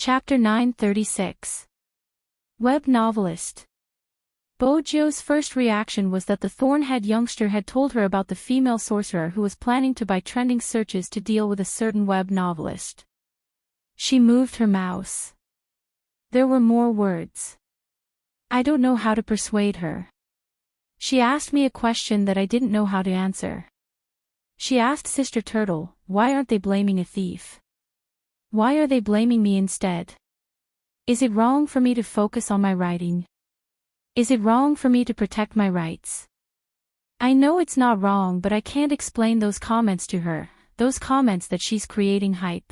Chapter 936. Web Novelist. Bojo's first reaction was that the thorn-head youngster had told her about the female sorcerer who was planning to buy trending searches to deal with a certain web novelist. She moved her mouse. There were more words. I don't know how to persuade her. She asked me a question that I didn't know how to answer. She asked Sister Turtle, why aren't they blaming a thief? Why are they blaming me instead? Is it wrong for me to focus on my writing? Is it wrong for me to protect my rights? I know it's not wrong, but I can't explain those comments to her, those comments that she's creating hype.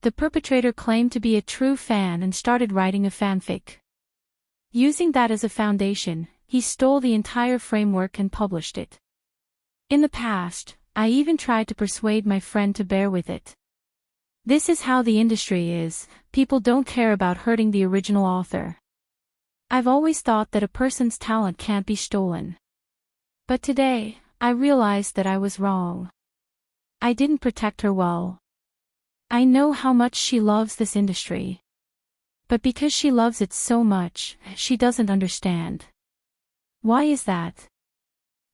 The perpetrator claimed to be a true fan and started writing a fanfic. Using that as a foundation, he stole the entire framework and published it. In the past, I even tried to persuade my friend to bear with it. This is how the industry is, people don't care about hurting the original author. I've always thought that a person's talent can't be stolen. But today, I realized that I was wrong. I didn't protect her well. I know how much she loves this industry. But because she loves it so much, she doesn't understand. Why is that?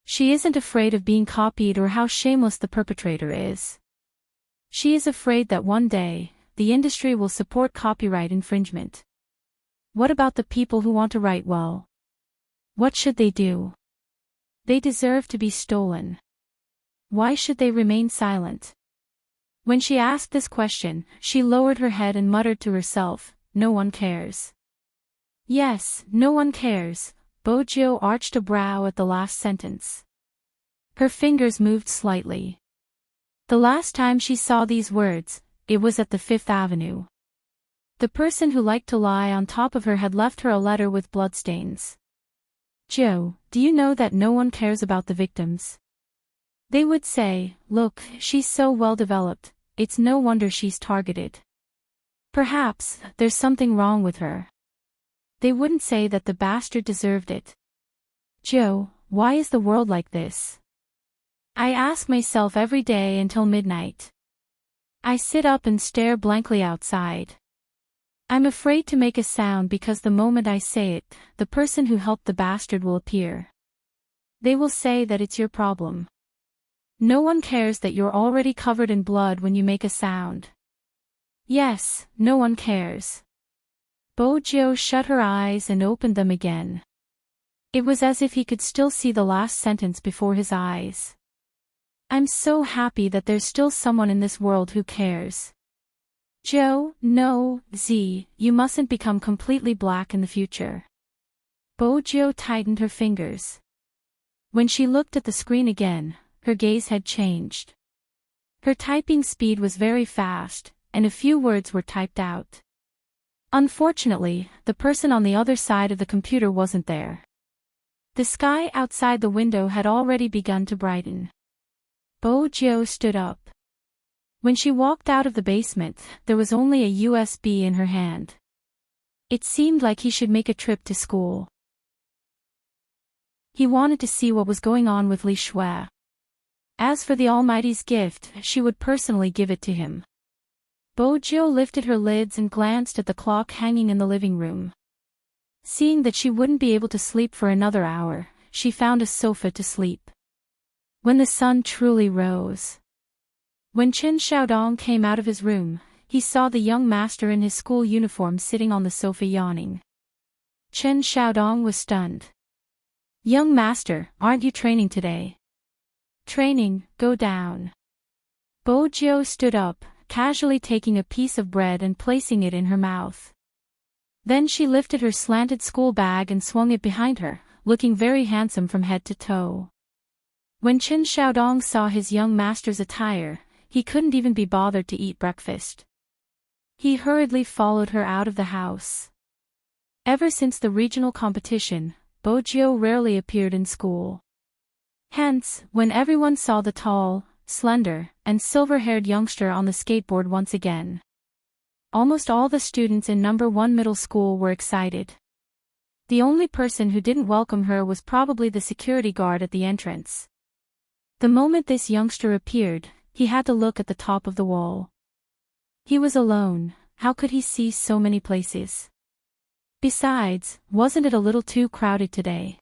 She isn't afraid of being copied or how shameless the perpetrator is. She is afraid that one day, the industry will support copyright infringement. What about the people who want to write well? What should they do? They deserve to be stolen. Why should they remain silent? When she asked this question, she lowered her head and muttered to herself, no one cares. Yes, no one cares. Bojo arched a brow at the last sentence. Her fingers moved slightly. The last time she saw these words, it was at the Fifth Avenue. The person who liked to lie on top of her had left her a letter with bloodstains. Joe, do you know that no one cares about the victims? They would say, look, she's so well developed, it's no wonder she's targeted. Perhaps, there's something wrong with her. They wouldn't say that the bastard deserved it. Joe, why is the world like this? I ask myself every day until midnight. I sit up and stare blankly outside. I'm afraid to make a sound because the moment I say it, the person who helped the bastard will appear. They will say that it's your problem. No one cares that you're already covered in blood when you make a sound. Yes, no one cares. Bojo shut her eyes and opened them again. It was as if he could still see the last sentence before his eyes. I'm so happy that there's still someone in this world who cares. Joe, no, Z, you mustn't become completely black in the future. Bojo tightened her fingers. When she looked at the screen again, her gaze had changed. Her typing speed was very fast, and a few words were typed out. Unfortunately, the person on the other side of the computer wasn't there. The sky outside the window had already begun to brighten. Bojo stood up. When she walked out of the basement, there was only a USB in her hand. It seemed like he should make a trip to school. He wanted to see what was going on with Li Shui. As for the Almighty's gift, she would personally give it to him. Bojo lifted her lids and glanced at the clock hanging in the living room. Seeing that she wouldn't be able to sleep for another hour, she found a sofa to sleep. When the sun truly rose. When Chen Xiaodong came out of his room, he saw the young master in his school uniform sitting on the sofa yawning. Chen Xiaodong was stunned. Young master, aren't you training today? Training, go down. Bojo stood up, casually taking a piece of bread and placing it in her mouth. Then she lifted her slanted school bag and swung it behind her, looking very handsome from head to toe. When Chen Xiaodong saw his young master's attire, he couldn't even be bothered to eat breakfast. He hurriedly followed her out of the house. Ever since the regional competition, Bojo rarely appeared in school. Hence, when everyone saw the tall, slender, and silver-haired youngster on the skateboard once again, almost all the students in No. 1 middle school were excited. The only person who didn't welcome her was probably the security guard at the entrance. The moment this youngster appeared, he had to look at the top of the wall. He was alone, how could he see so many places? Besides, wasn't it a little too crowded today?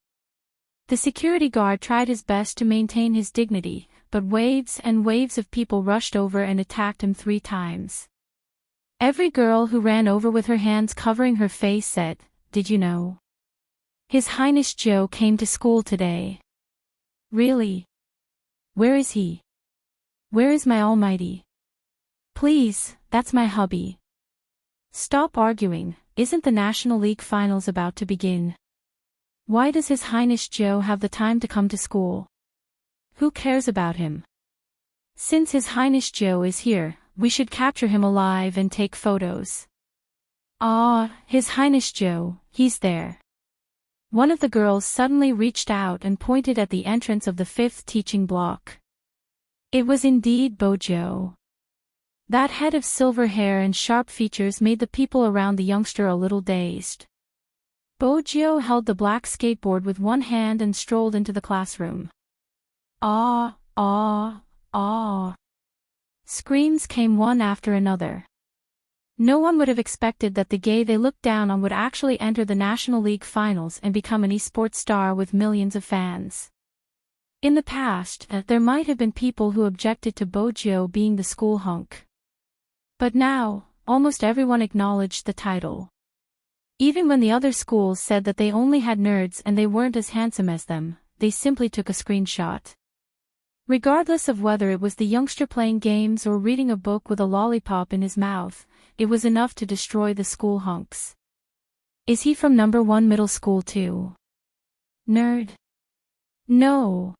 The security guard tried his best to maintain his dignity, but waves and waves of people rushed over and attacked him 3 times. Every girl who ran over with her hands covering her face said, "Did you know? His Highness Joe came to school today." Really? Where is he? Where is my almighty? Please, that's my hubby. Stop arguing, isn't the National League Finals about to begin? Why does His Highness Joe have the time to come to school? Who cares about him? Since His Highness Joe is here, we should capture him alive and take photos. Ah, His Highness Joe, he's there. One of the girls suddenly reached out and pointed at the entrance of the 5th teaching block. It was indeed Bojo. That head of silver hair and sharp features made the people around the youngster a little dazed. Bojo held the black skateboard with one hand and strolled into the classroom. Ah, ah, ah. Screams came one after another. No one would have expected that the gay they looked down on would actually enter the National League Finals and become an esports star with millions of fans. In the past, there might have been people who objected to Bojo being the school hunk. But now, almost everyone acknowledged the title. Even when the other schools said that they only had nerds and they weren't as handsome as them, they simply took a screenshot. Regardless of whether it was the youngster playing games or reading a book with a lollipop in his mouth, it was enough to destroy the school hunks. Is he from number 1 middle school too? Nerd? No.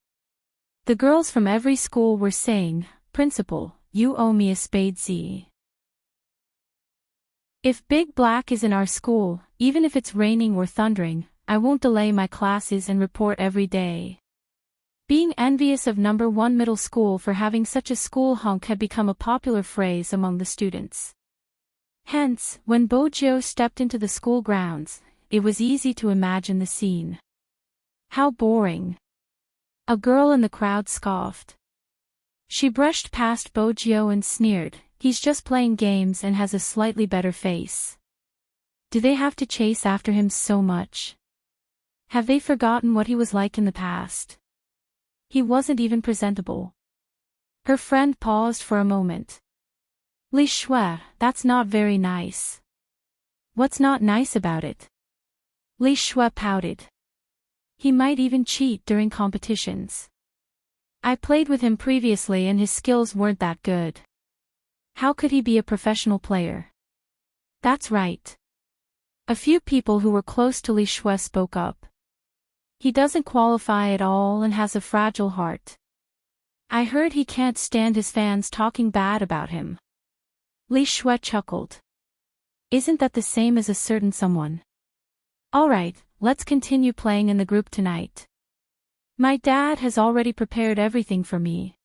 The girls from every school were saying, "Principal, you owe me a spade Z. If Big Black is in our school, even if it's raining or thundering, I won't delay my classes and report every day." Being envious of number 1 middle school for having such a school hunk had become a popular phrase among the students. Hence, when Bojo stepped into the school grounds, it was easy to imagine the scene. How boring. A girl in the crowd scoffed. She brushed past Bojo and sneered, "He's just playing games and has a slightly better face. Do they have to chase after him so much? Have they forgotten what he was like in the past? He wasn't even presentable." Her friend paused for a moment. "Li Shui, that's not very nice." "What's not nice about it?" Li Shui pouted. "He might even cheat during competitions. I played with him previously and his skills weren't that good. How could he be a professional player?" "That's right." A few people who were close to Li Shui spoke up. "He doesn't qualify at all and has a fragile heart. I heard he can't stand his fans talking bad about him." Li Shui chuckled. "Isn't that the same as a certain someone? Alright, let's continue playing in the group tonight. My dad has already prepared everything for me.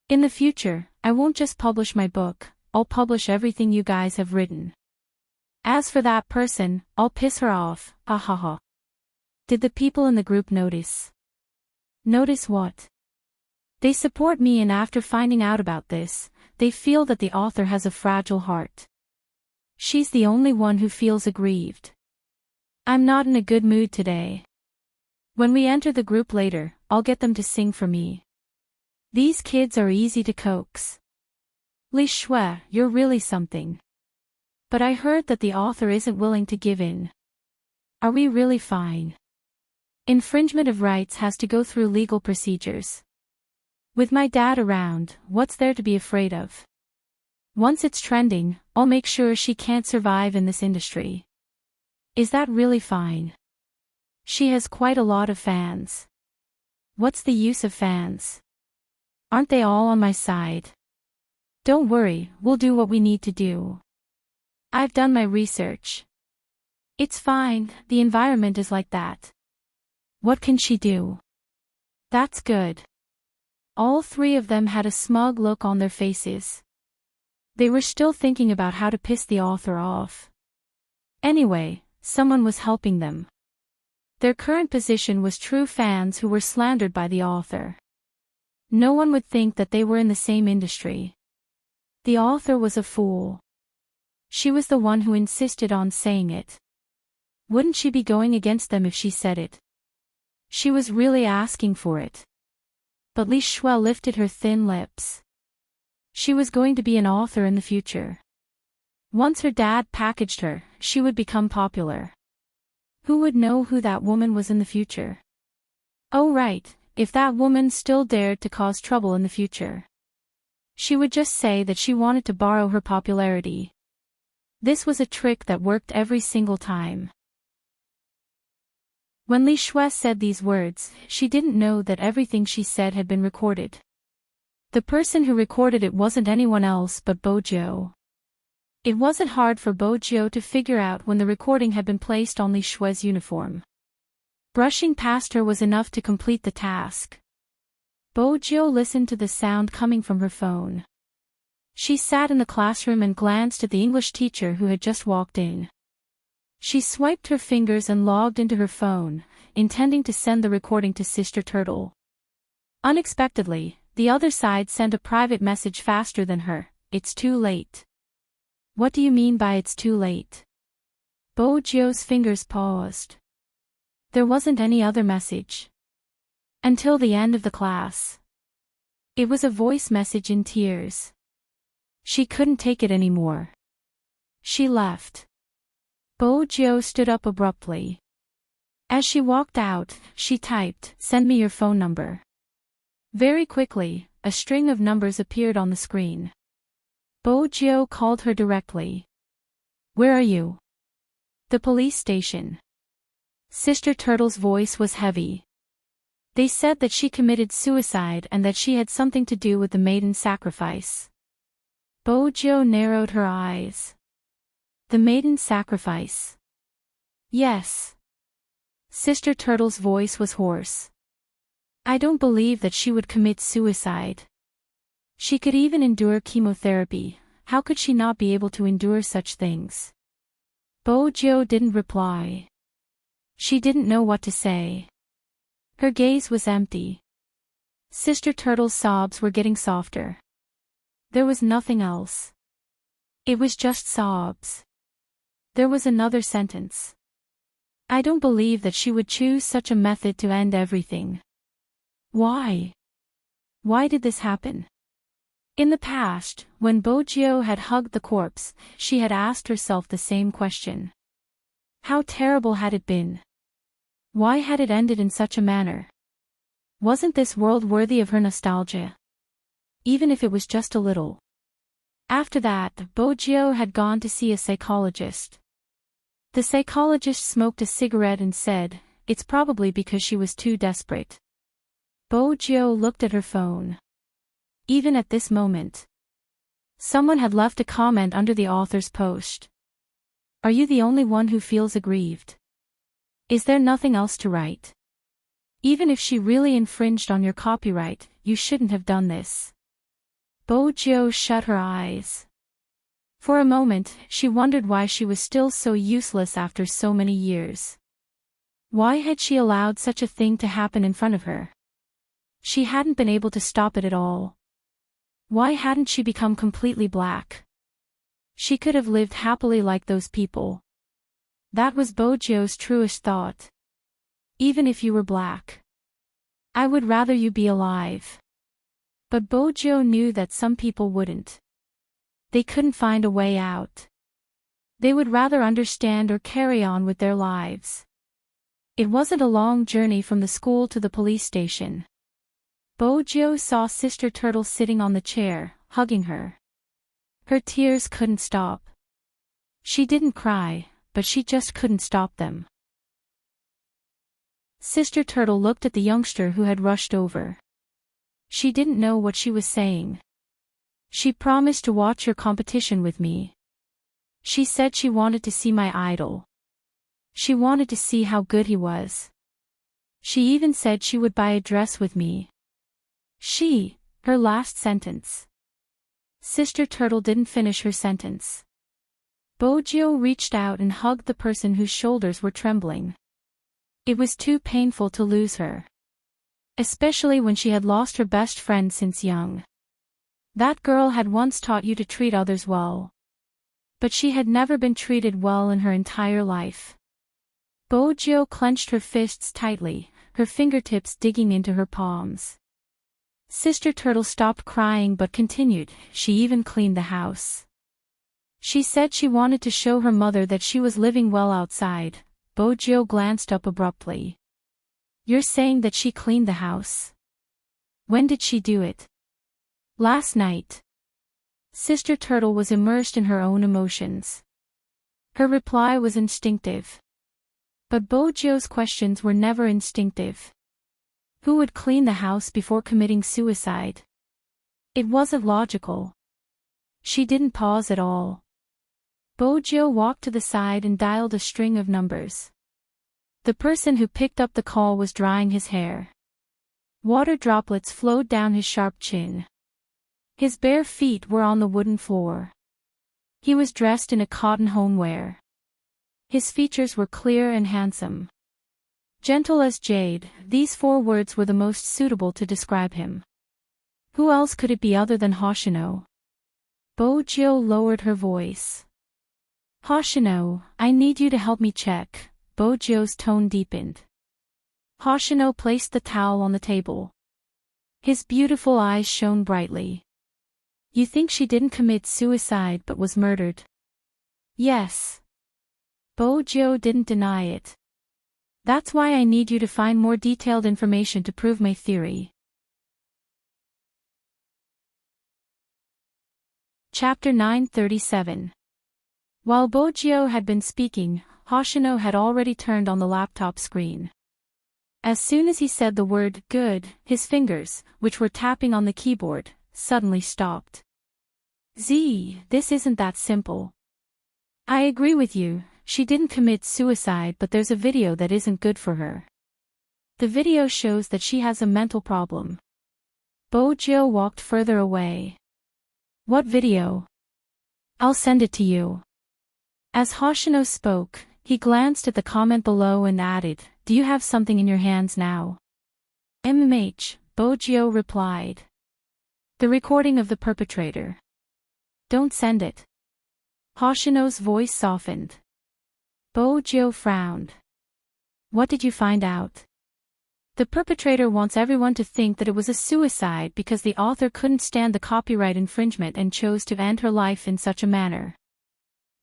In the future, I won't just publish my book, I'll publish everything you guys have written. As for that person, I'll piss her off, ha ha ha." Did the people in the group notice? Notice what? They support me, and after finding out about this, they feel that the author has a fragile heart. She's the only one who feels aggrieved. I'm not in a good mood today. When we enter the group later, I'll get them to sing for me. These kids are easy to coax. Li Shui, you're really something. But I heard that the author isn't willing to give in. Are we really fine? Infringement of rights has to go through legal procedures. With my dad around, what's there to be afraid of? Once it's trending, I'll make sure she can't survive in this industry. Is that really fine? She has quite a lot of fans. What's the use of fans? Aren't they all on my side? Don't worry, we'll do what we need to do. I've done my research. It's fine, the environment is like that. What can she do? That's good. All 3 of them had a smug look on their faces. They were still thinking about how to piss the author off. Anyway, someone was helping them. Their current position was true fans who were slandered by the author. No one would think that they were in the same industry. The author was a fool. She was the one who insisted on saying it. Wouldn't she be going against them if she said it? She was really asking for it. But Li Shui lifted her thin lips. She was going to be an author in the future. Once her dad packaged her, she would become popular. Who would know who that woman was in the future? Oh right, if that woman still dared to cause trouble in the future. She would just say that she wanted to borrow her popularity. This was a trick that worked every single time. When Li Shui said these words, she didn't know that everything she said had been recorded. The person who recorded it wasn't anyone else but Bojo. It wasn't hard for Bojo to figure out when the recording had been placed on Li Shui's uniform. Brushing past her was enough to complete the task. Bojo listened to the sound coming from her phone. She sat in the classroom and glanced at the English teacher who had just walked in. She swiped her fingers and logged into her phone, intending to send the recording to Sister Turtle. Unexpectedly, the other side sent a private message faster than her. It's too late. What do you mean by it's too late? Bojo's fingers paused. There wasn't any other message. Until the end of the class. It was a voice message in tears. She couldn't take it anymore. She left. Bojo stood up abruptly. As she walked out, she typed, "Send me your phone number." Very quickly, a string of numbers appeared on the screen. Bojo called her directly. "Where are you?" "The police station." Sister Turtle's voice was heavy. "They said that she committed suicide and that she had something to do with the maiden sacrifice." Bojo narrowed her eyes. "The maiden sacrifice?" "Yes." Sister Turtle's voice was hoarse. "I don't believe that she would commit suicide. She could even endure chemotherapy. How could she not be able to endure such things?" Bojo didn't reply. She didn't know what to say. Her gaze was empty. Sister Turtle's sobs were getting softer. There was nothing else. It was just sobs. There was another sentence. "I don't believe that she would choose such a method to end everything. Why? Why did this happen?" In the past, when Bojo had hugged the corpse, she had asked herself the same question. How terrible had it been? Why had it ended in such a manner? Wasn't this world worthy of her nostalgia? Even if it was just a little. After that, Bojo had gone to see a psychologist. The psychologist smoked a cigarette and said, it's probably because she was too desperate. Bojo looked at her phone. Even at this moment. Someone had left a comment under the author's post. Are you the only one who feels aggrieved? Is there nothing else to write? Even if she really infringed on your copyright, you shouldn't have done this. Bojo shut her eyes. For a moment, she wondered why she was still so useless after so many years. Why had she allowed such a thing to happen in front of her? She hadn't been able to stop it at all. Why hadn't she become completely black? She could have lived happily like those people. That was Bojo's truest thought. Even if you were black. I would rather you be alive. But Bojo knew that some people wouldn't. They couldn't find a way out. They would rather understand or carry on with their lives. It wasn't a long journey from the school to the police station. Bojo saw Sister Turtle sitting on the chair, hugging her. Her tears couldn't stop. She didn't cry, but she just couldn't stop them. Sister Turtle looked at the youngster who had rushed over. She didn't know what she was saying. She promised to watch your competition with me. She said she wanted to see my idol. She wanted to see how good he was. She even said she would buy a dress with me. Her last sentence. Sister Turtle didn't finish her sentence. Bojo reached out and hugged the person whose shoulders were trembling. It was too painful to lose her. Especially when she had lost her best friend since young. That girl had once taught you to treat others well. But she had never been treated well in her entire life. Bojo clenched her fists tightly, her fingertips digging into her palms. Sister Turtle stopped crying but continued. She even cleaned the house. She said she wanted to show her mother that she was living well outside. Bojo glanced up abruptly. You're saying that she cleaned the house? When did she do it? Last night. Sister Turtle was immersed in her own emotions. Her reply was instinctive. But Bojo's questions were never instinctive. Who would clean the house before committing suicide? It wasn't logical. She didn't pause at all. Bojo walked to the side and dialed a string of numbers. The person who picked up the call was drying his hair. Water droplets flowed down his sharp chin. His bare feet were on the wooden floor. He was dressed in a cotton homewear. His features were clear and handsome. Gentle as jade, these 4 words were the most suitable to describe him. Who else could it be other than Hoshino? Bojo lowered her voice. Hoshino, I need you to help me check. Bojo's tone deepened. Hoshino placed the towel on the table. His beautiful eyes shone brightly. You think she didn't commit suicide but was murdered? Yes. Bojo didn't deny it. That's why I need you to find more detailed information to prove my theory. Chapter 937. While Bojo had been speaking, Hoshino had already turned on the laptop screen. As soon as he said the word good, his fingers, which were tapping on the keyboard, suddenly stopped. This isn't that simple. I agree with you, she didn't commit suicide, but there's a video that isn't good for her. The video shows that she has a mental problem. Bojo walked further away. What video? I'll send it to you. As Hoshino spoke, he glanced at the comment below and added, Do you have something in your hands now? Bojo replied. The recording of the perpetrator. Don't send it. Hoshino's voice softened. Bojo frowned. What did you find out? The perpetrator wants everyone to think that it was a suicide because the author couldn't stand the copyright infringement and chose to end her life in such a manner.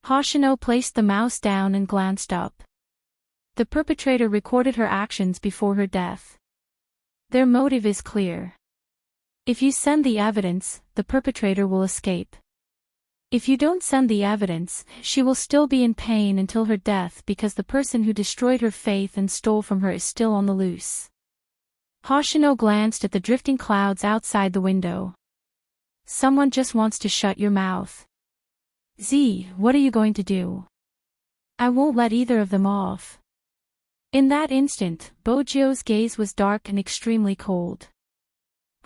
Hoshino placed the mouse down and glanced up. The perpetrator recorded her actions before her death. Their motive is clear. If you send the evidence, the perpetrator will escape. If you don't send the evidence, she will still be in pain until her death because the person who destroyed her faith and stole from her is still on the loose. Hoshino glanced at the drifting clouds outside the window. Someone just wants to shut your mouth. What are you going to do? I won't let either of them off. In that instant, Bojo's gaze was dark and extremely cold.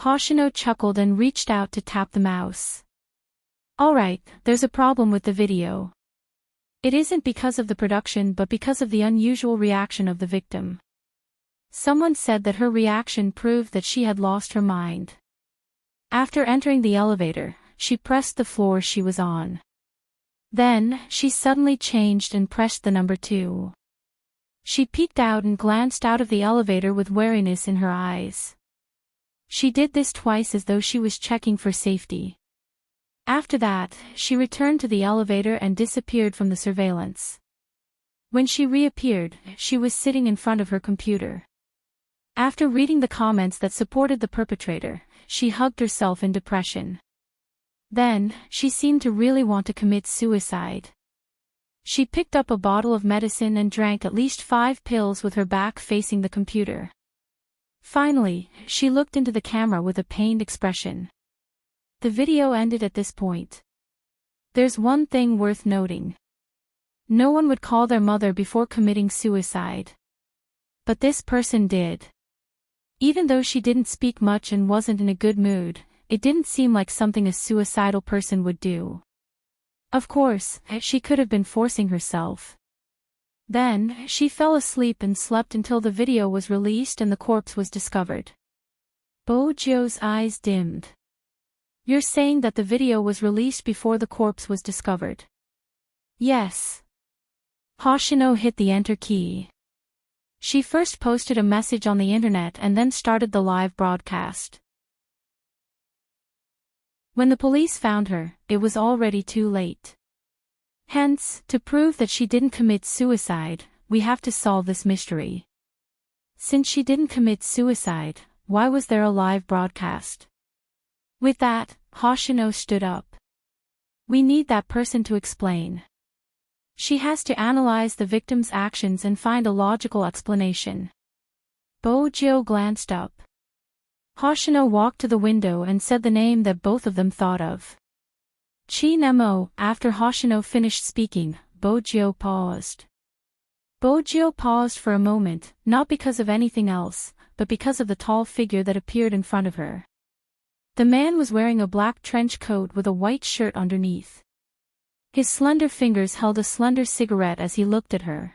Hoshino chuckled and reached out to tap the mouse. Alright, there's a problem with the video. It isn't because of the production but because of the unusual reaction of the victim. Someone said that her reaction proved that she had lost her mind. After entering the elevator, she pressed the floor she was on. Then, she suddenly changed and pressed the number 2. She peeked out and glanced out of the elevator with wariness in her eyes. She did this twice as though she was checking for safety. After that, she returned to the elevator and disappeared from the surveillance. When she reappeared, she was sitting in front of her computer. After reading the comments that supported the perpetrator, she hugged herself in depression. Then, she seemed to really want to commit suicide. She picked up a bottle of medicine and drank at least 5 pills with her back facing the computer. Finally, she looked into the camera with a pained expression. The video ended at this point. There's one thing worth noting. No one would call their mother before committing suicide. But this person did. Even though she didn't speak much and wasn't in a good mood, it didn't seem like something a suicidal person would do. Of course, she could have been forcing herself. Then, she fell asleep and slept until the video was released and the corpse was discovered. Bojo's eyes dimmed. You're saying that the video was released before the corpse was discovered? Yes. Hoshino hit the enter key. She first posted a message on the internet and then started the live broadcast. When the police found her, it was already too late. Hence, to prove that she didn't commit suicide, we have to solve this mystery. Since she didn't commit suicide, why was there a live broadcast? With that, Hoshino stood up. We need that person to explain. She has to analyze the victim's actions and find a logical explanation. Bojo glanced up. Hoshino walked to the window and said the name that both of them thought of. Chinemo. After Hoshino finished speaking, Bojo paused. Bojo paused for a moment, not because of anything else, but because of the tall figure that appeared in front of her. The man was wearing a black trench coat with a white shirt underneath. His slender fingers held a slender cigarette as he looked at her.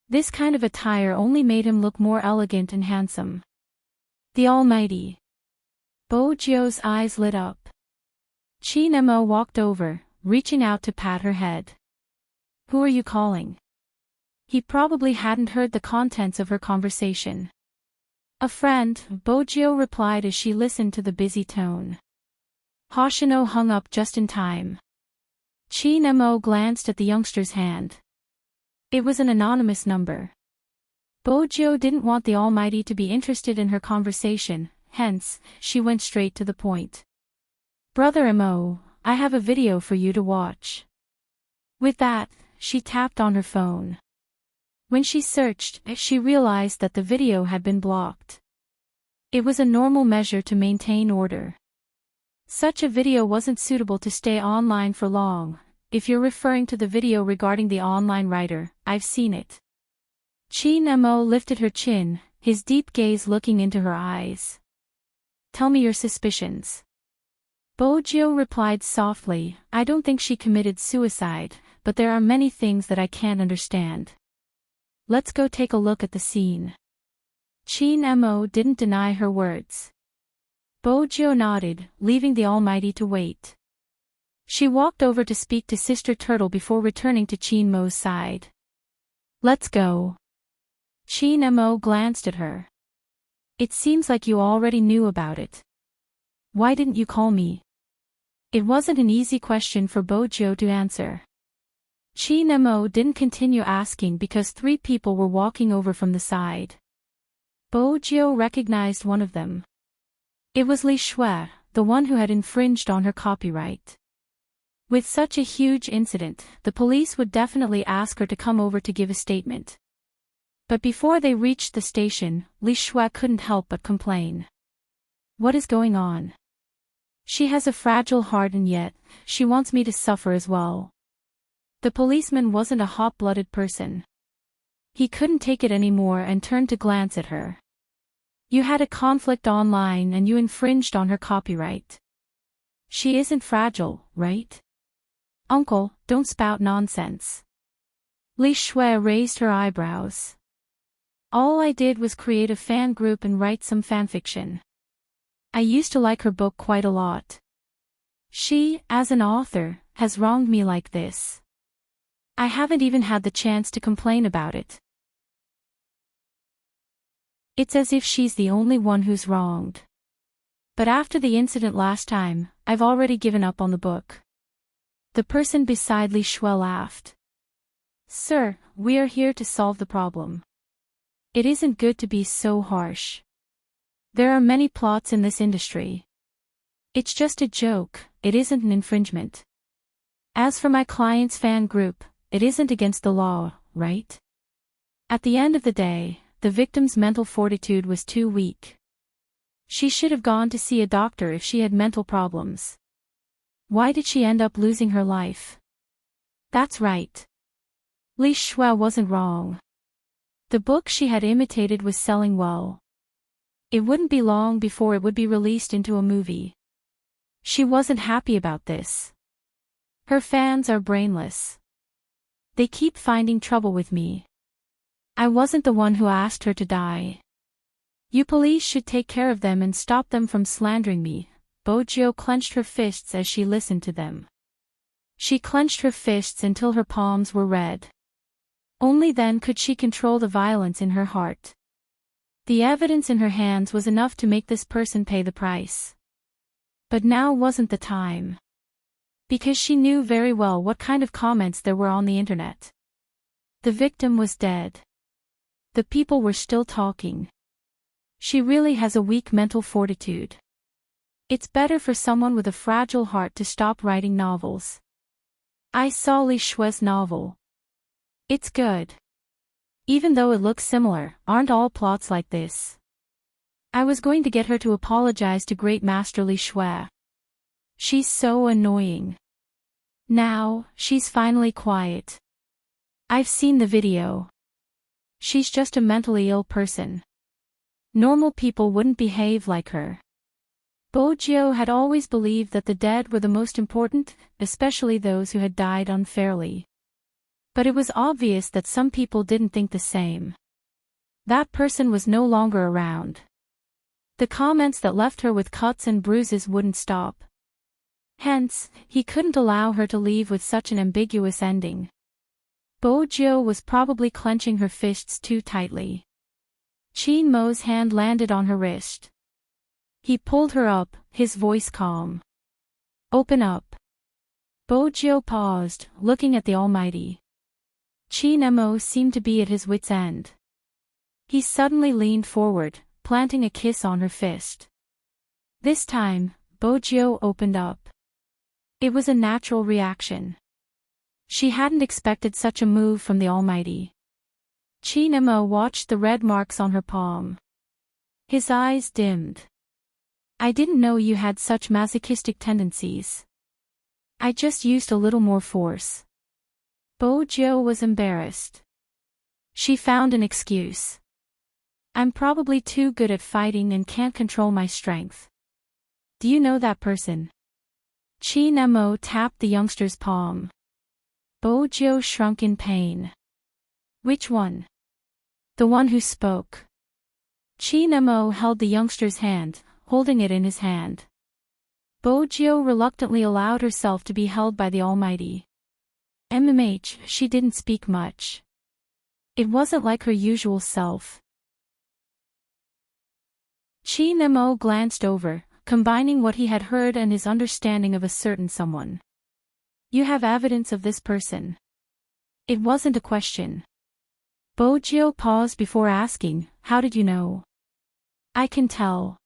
This kind of attire only made him look more elegant and handsome. The Almighty. Bojo's eyes lit up. Chinemo walked over, reaching out to pat her head. Who are you calling? He probably hadn't heard the contents of her conversation. A friend, Bojo replied as she listened to the busy tone. Hoshino hung up just in time. Chinemo glanced at the youngster's hand. It was an anonymous number. Bojo didn't want the Almighty to be interested in her conversation, hence, she went straight to the point. Brother Mo, I have a video for you to watch. With that, she tapped on her phone. When she searched, she realized that the video had been blocked. It was a normal measure to maintain order. Such a video wasn't suitable to stay online for long. If you're referring to the video regarding the online writer, I've seen it. Chinemo lifted her chin, his deep gaze looking into her eyes. Tell me your suspicions. Bojo replied softly, I don't think she committed suicide, but there are many things that I can't understand. Let's go take a look at the scene. Chinemo didn't deny her words. Bojo nodded, leaving the Almighty to wait. She walked over to speak to Sister Turtle before returning to Chinemo's side. Let's go. Chinemo glanced at her. It seems like you already knew about it. Why didn't you call me? It wasn't an easy question for Bojo to answer. Chinemo didn't continue asking because 3 people were walking over from the side. Bojo recognized one of them. It was Li Shui, the one who had infringed on her copyright. With such a huge incident, the police would definitely ask her to come over to give a statement. But before they reached the station, Li Shui couldn't help but complain. What is going on? She has a fragile heart and yet, she wants me to suffer as well. The policeman wasn't a hot-blooded person. He couldn't take it anymore and turned to glance at her. You had a conflict online and you infringed on her copyright. She isn't fragile, right? Uncle, don't spout nonsense. Li Shui raised her eyebrows. All I did was create a fan group and write some fanfiction. I used to like her book quite a lot. She, as an author, has wronged me like this. I haven't even had the chance to complain about it. It's as if she's the only one who's wronged. But after the incident last time, I've already given up on the book. The person beside Li Shui laughed. Sir, we are here to solve the problem. It isn't good to be so harsh. There are many plots in this industry. It's just a joke, it isn't an infringement. As for my client's fan group, it isn't against the law, right? At the end of the day, the victim's mental fortitude was too weak. She should have gone to see a doctor if she had mental problems. Why did she end up losing her life? That's right. Li Shui wasn't wrong. The book she had imitated was selling well. It wouldn't be long before it would be released into a movie. She wasn't happy about this. Her fans are brainless. They keep finding trouble with me. I wasn't the one who asked her to die. You police should take care of them and stop them from slandering me. Bojo clenched her fists as she listened to them. She clenched her fists until her palms were red. Only then could she control the violence in her heart. The evidence in her hands was enough to make this person pay the price. But now wasn't the time. Because she knew very well what kind of comments there were on the internet. The victim was dead. The people were still talking. She really has a weak mental fortitude. It's better for someone with a fragile heart to stop writing novels. I saw Li Shui's novel. It's good. Even though it looks similar, aren't all plots like this? I was going to get her to apologize to Great Master Li Shui. She's so annoying. Now, she's finally quiet. I've seen the video. She's just a mentally ill person. Normal people wouldn't behave like her. Bojiu had always believed that the dead were the most important, especially those who had died unfairly. But it was obvious that some people didn't think the same. That person was no longer around. The comments that left her with cuts and bruises wouldn't stop. Hence, he couldn't allow her to leave with such an ambiguous ending. Bojiu was probably clenching her fists too tightly. Qin Mo's hand landed on her wrist. He pulled her up, his voice calm. Open up. Bojiu paused, looking at the Almighty. Qin Mo seemed to be at his wit's end. He suddenly leaned forward, planting a kiss on her fist. This time, Bojiu opened up. It was a natural reaction. She hadn't expected such a move from the Almighty. Qin Mo watched the red marks on her palm. His eyes dimmed. I didn't know you had such masochistic tendencies. I just used a little more force. Bojiu was embarrassed. She found an excuse. I'm probably too good at fighting and can't control my strength. Do you know that person? Qin Mo tapped the youngster's palm. Bojiu shrunk in pain. Which one? The one who spoke. Qin Mo held the youngster's hand, holding it in his hand. Bojiu reluctantly allowed herself to be held by the Almighty. She didn't speak much. It wasn't like her usual self. Qin Mo glanced over, combining what he had heard and his understanding of a certain someone. You have evidence of this person. It wasn't a question. Bojiu paused before asking, how did you know? I can tell.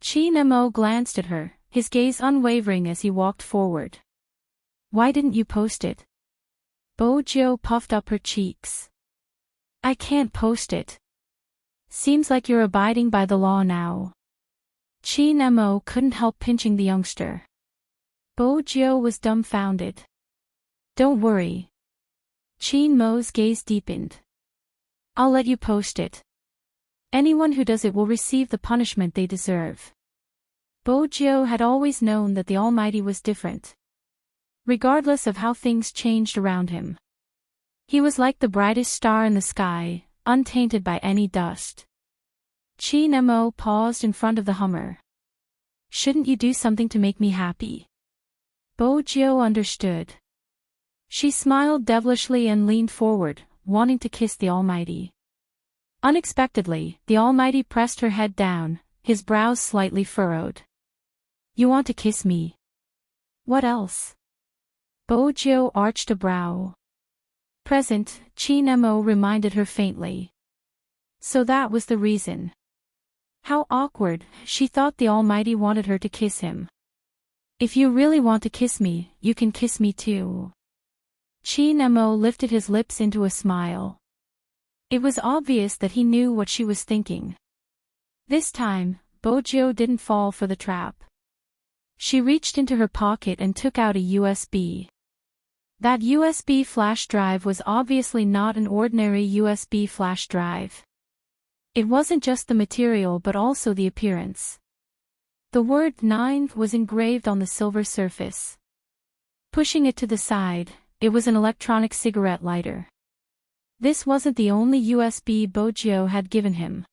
Qin Mo glanced at her, his gaze unwavering as he walked forward. Why didn't you post it? Bojiu puffed up her cheeks. I can't post it. Seems like you're abiding by the law now. Qin Mo couldn't help pinching the youngster. Bojiu was dumbfounded. Don't worry. Qin Mo's gaze deepened. I'll let you post it. Anyone who does it will receive the punishment they deserve. Bojiu had always known that the Almighty was different. Regardless of how things changed around him. He was like the brightest star in the sky, untainted by any dust. Qin Mo paused in front of the Hummer. Shouldn't you do something to make me happy? Bojiu understood. She smiled devilishly and leaned forward, wanting to kiss the Almighty. Unexpectedly, the Almighty pressed her head down, his brows slightly furrowed. You want to kiss me? What else? Bojiu arched a brow. Present, Qin Mo reminded her faintly. So that was the reason. How awkward, she thought the Almighty wanted her to kiss him. If you really want to kiss me, you can kiss me too. Qin Mo lifted his lips into a smile. It was obvious that he knew what she was thinking. This time, Bojiu didn't fall for the trap. She reached into her pocket and took out a USB. That USB flash drive was obviously not an ordinary USB flash drive. It wasn't just the material but also the appearance. The word 9 was engraved on the silver surface. Pushing it to the side, it was an electronic cigarette lighter. This wasn't the only USB Bojiu had given him.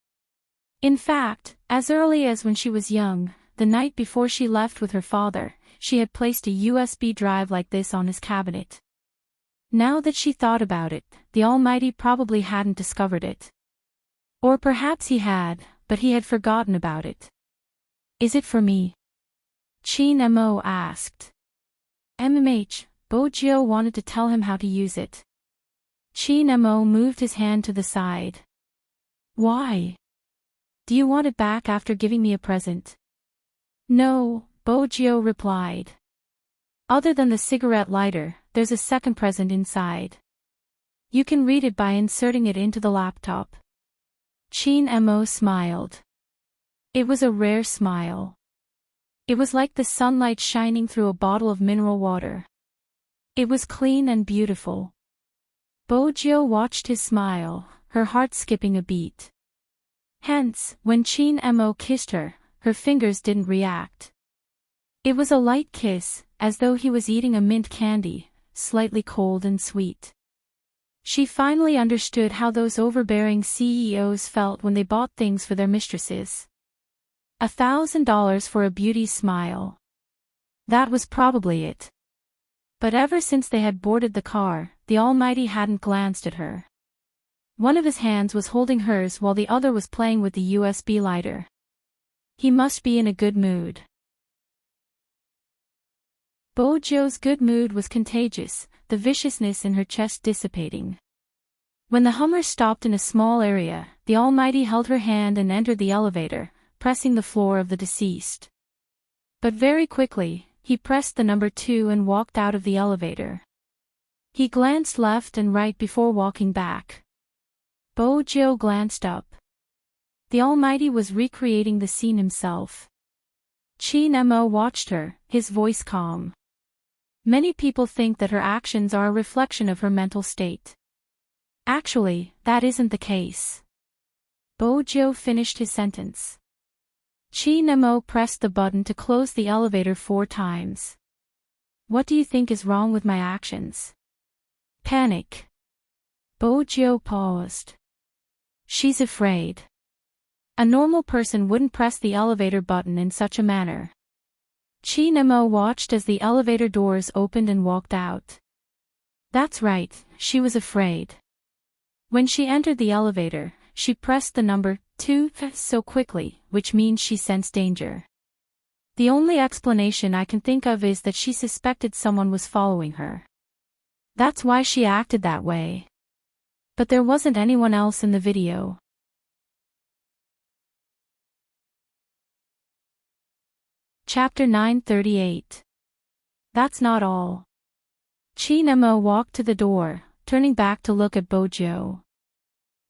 In fact, as early as when she was young, the night before she left with her father, she had placed a USB drive like this on his cabinet. Now that she thought about it, the Almighty probably hadn't discovered it. Or perhaps he had, but he had forgotten about it. Is it for me? Chin Mo asked. Bojo wanted to tell him how to use it. Chin Mo moved his hand to the side. Why? Do you want it back after giving me a present? No, Bojo replied. Other than the cigarette lighter, there's a second present inside. You can read it by inserting it into the laptop. Chin Mo smiled. It was a rare smile. It was like the sunlight shining through a bottle of mineral water. It was clean and beautiful. Bojo watched his smile, her heart skipping a beat. Hence, when Chin Mo kissed her, her fingers didn't react. It was a light kiss, as though he was eating a mint candy, slightly cold and sweet. She finally understood how those overbearing CEOs felt when they bought things for their mistresses. $1,000 for a beauty smile. That was probably it. But ever since they had boarded the car, the Almighty hadn't glanced at her. One of his hands was holding hers while the other was playing with the USB lighter. He must be in a good mood. Bojo's good mood was contagious, the viciousness in her chest dissipating. When the Hummer stopped in a small area, the Almighty held her hand and entered the elevator, pressing the floor of the deceased. But very quickly, he pressed the number 2 and walked out of the elevator. He glanced left and right before walking back. Bojo glanced up. The Almighty was recreating the scene himself. Chin Mo watched her, his voice calm. Many people think that her actions are a reflection of her mental state. Actually, that isn't the case. Bojo finished his sentence. Chin Mo pressed the button to close the elevator 4 times. What do you think is wrong with my actions? Panic. Bojo paused. She's afraid. A normal person wouldn't press the elevator button in such a manner. Chin Mo watched as the elevator doors opened and walked out. That's right, she was afraid. When she entered the elevator, she pressed the number 2 so quickly, which means she sensed danger. The only explanation I can think of is that she suspected someone was following her. That's why she acted that way. But there wasn't anyone else in the video. Chapter 938. That's not all. Chin Mo walked to the door, turning back to look at Bojo.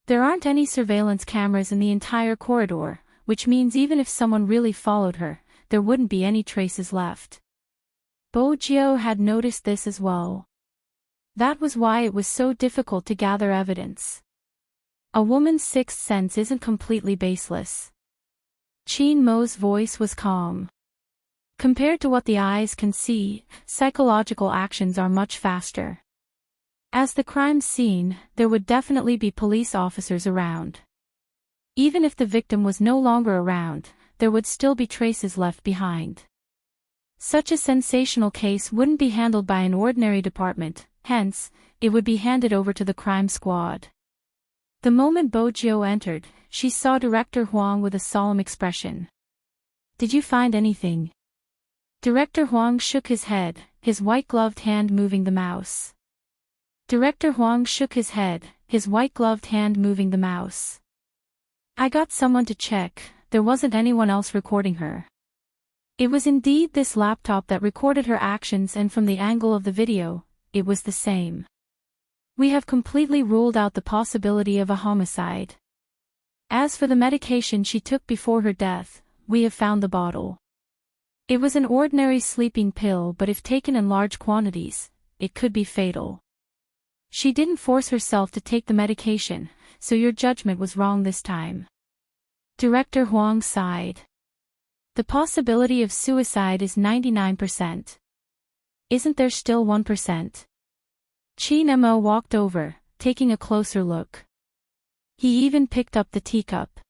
There aren't any surveillance cameras in the entire corridor, which means even if someone really followed her, there wouldn't be any traces left. Bojo had noticed this as well. That was why it was so difficult to gather evidence. A woman's sixth sense isn't completely baseless. Chin Mo's voice was calm. Compared to what the eyes can see, psychological actions are much faster. As the crime scene, there would definitely be police officers around. Even if the victim was no longer around, there would still be traces left behind. Such a sensational case wouldn't be handled by an ordinary department, hence, it would be handed over to the crime squad. The moment Bojo entered, she saw Director Huang with a solemn expression. Did you find anything? Director Huang shook his head, his white-gloved hand moving the mouse. Director Huang shook his head, his white-gloved hand moving the mouse. I got someone to check, there wasn't anyone else recording her. It was indeed this laptop that recorded her actions, and from the angle of the video, it was the same. We have completely ruled out the possibility of a homicide. As for the medication she took before her death, we have found the bottle. It was an ordinary sleeping pill, but if taken in large quantities, it could be fatal. She didn't force herself to take the medication, so your judgment was wrong this time. Director Huang sighed. The possibility of suicide is 99%. Isn't there still 1%? Chin Mo walked over, taking a closer look. He even picked up the teacup.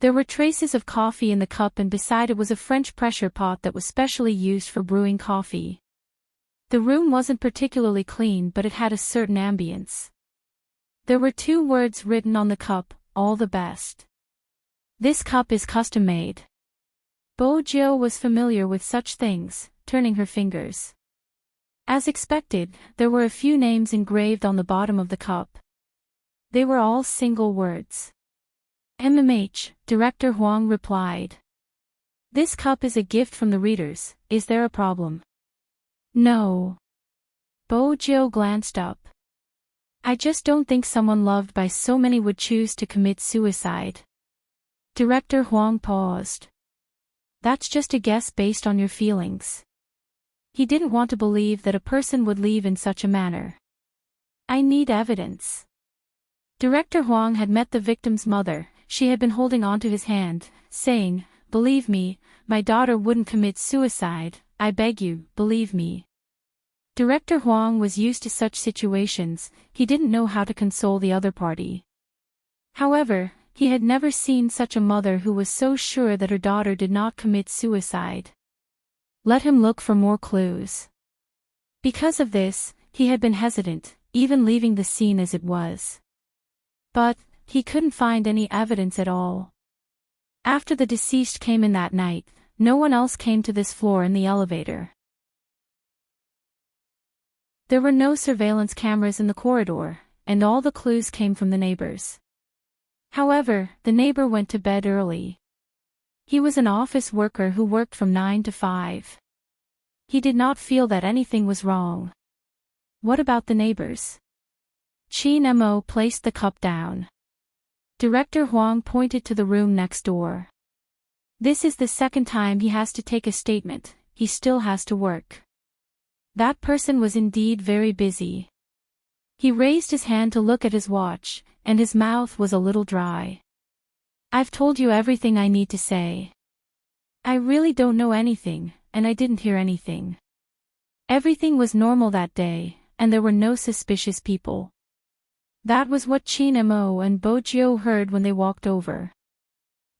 There were traces of coffee in the cup, and beside it was a French pressure pot that was specially used for brewing coffee. The room wasn't particularly clean, but it had a certain ambience. There were 2 words written on the cup, "All the best." "This cup is custom-made." Bojo was familiar with such things, turning her fingers. As expected, there were a few names engraved on the bottom of the cup. They were all single words. "MMH," Director Huang replied. "This cup is a gift from the readers. Is there a problem?" "No." Bojo glanced up. "I just don't think someone loved by so many would choose to commit suicide." Director Huang paused. "That's just a guess based on your feelings." He didn't want to believe that a person would leave in such a manner. "I need evidence." Director Huang had met the victim's mother. She had been holding onto his hand, saying, "Believe me, my daughter wouldn't commit suicide. I beg you, believe me." Director Huang was used to such situations. He didn't know how to console the other party. However, he had never seen such a mother who was so sure that her daughter did not commit suicide. Let him look for more clues. Because of this, he had been hesitant, even leaving the scene as it was. But he couldn't find any evidence at all. After the deceased came in that night, no one else came to this floor in the elevator. There were no surveillance cameras in the corridor, and all the clues came from the neighbors. However, the neighbor went to bed early. He was an office worker who worked from 9 to 5. He did not feel that anything was wrong. What about the neighbors? Qin Mo placed the cup down. Director Huang pointed to the room next door. "This is the second time he has to take a statement. He still has to work." That person was indeed very busy. He raised his hand to look at his watch, and his mouth was a little dry. "I've told you everything I need to say. I really don't know anything, and I didn't hear anything." Everything was normal that day, and there were no suspicious people. That was what Qin Mo and Bojo heard when they walked over.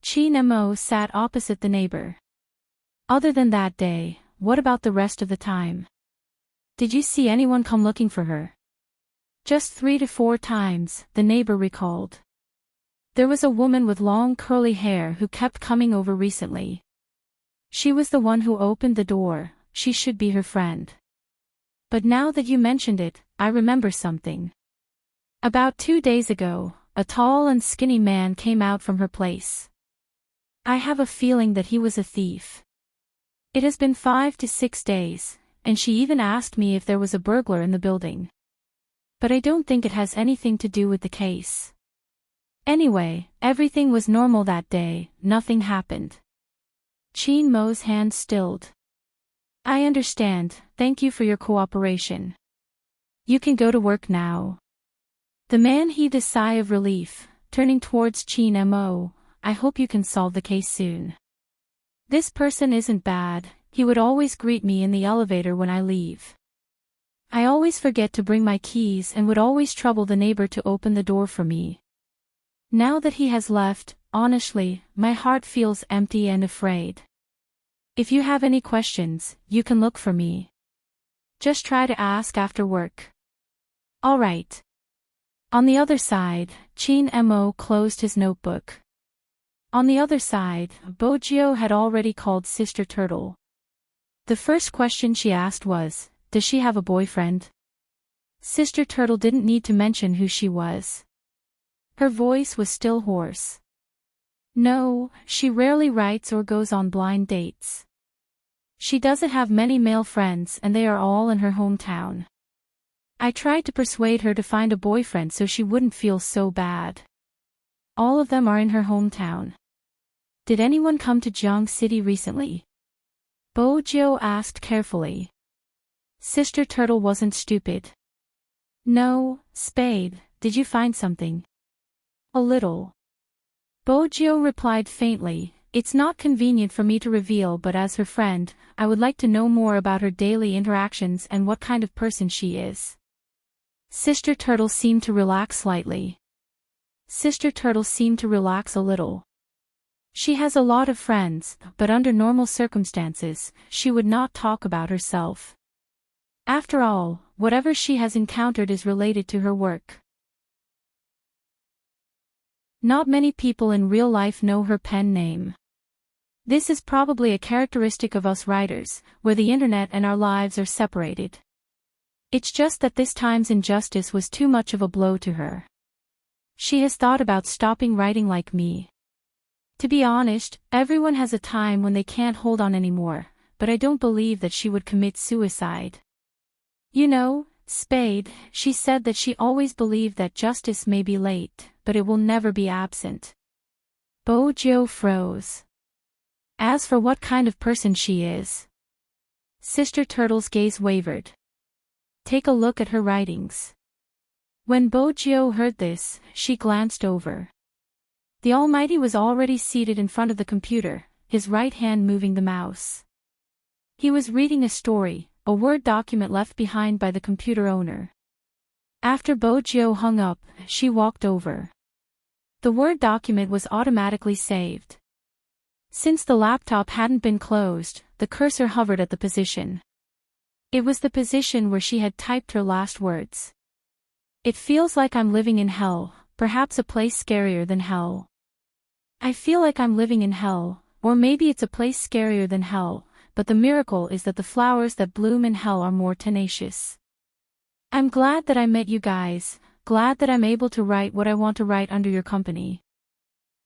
Qin Mo sat opposite the neighbor. "Other than that day, what about the rest of the time? Did you see anyone come looking for her?" "Just 3 to 4 times, the neighbor recalled. There was a woman with long curly hair who kept coming over recently. She was the one who opened the door. She should be her friend. But now that you mentioned it, I remember something. About 2 days ago, a tall and skinny man came out from her place. I have a feeling that he was a thief. It has been 5 to 6 days, and she even asked me if there was a burglar in the building. But I don't think it has anything to do with the case. Anyway, everything was normal that day, nothing happened." Qin Mo's hand stilled. "I understand, thank you for your cooperation. You can go to work now." The man heaved a sigh of relief, turning towards Qin Mo. "I hope you can solve the case soon. This person isn't bad. He would always greet me in the elevator when I leave. I always forget to bring my keys and would always trouble the neighbor to open the door for me. Now that he has left, honestly, my heart feels empty and afraid. If you have any questions, you can look for me. Just try to ask after work." "All right." On the other side, Qin Mo closed his notebook. On the other side, Bojo had already called Sister Turtle. The first question she asked was, "Does she have a boyfriend?" Sister Turtle didn't need to mention who she was. Her voice was still hoarse. "No, she rarely writes or goes on blind dates. She doesn't have many male friends and they are all in her hometown. I tried to persuade her to find a boyfriend so she wouldn't feel so bad. All of them are in her hometown." "Did anyone come to Jiang City recently?" Bojo asked carefully. Sister Turtle wasn't stupid. "No, Spade, did you find something?" "A little." Bojo replied faintly, "It's not convenient for me to reveal, but as her friend, I would like to know more about her daily interactions and what kind of person she is." Sister Turtle seemed to relax slightly. Sister Turtle seemed to relax a little. She has a lot of friends, but under normal circumstances, she would not talk about herself. After all, whatever she has encountered is related to her work. Not many people in real life know her pen name. This is probably a characteristic of us writers, where the internet and our lives are separated. It's just that this time's injustice was too much of a blow to her. She has thought about stopping writing like me. To be honest, everyone has a time when they can't hold on anymore, but I don't believe that she would commit suicide. You know, Spade, she said that she always believed that justice may be late, but it will never be absent. Bojo froze. As for what kind of person she is. Sister Turtle's gaze wavered. Take a look at her writings. When Bojo heard this, she glanced over. The Almighty was already seated in front of the computer, his right hand moving the mouse. He was reading a story, a Word document left behind by the computer owner. After Bojo hung up, she walked over. The Word document was automatically saved. Since the laptop hadn't been closed, the cursor hovered at the position. It was the position where she had typed her last words. It feels like I'm living in hell, perhaps a place scarier than hell. I feel like I'm living in hell, or maybe it's a place scarier than hell, but the miracle is that the flowers that bloom in hell are more tenacious. I'm glad that I met you guys, glad that I'm able to write what I want to write under your company.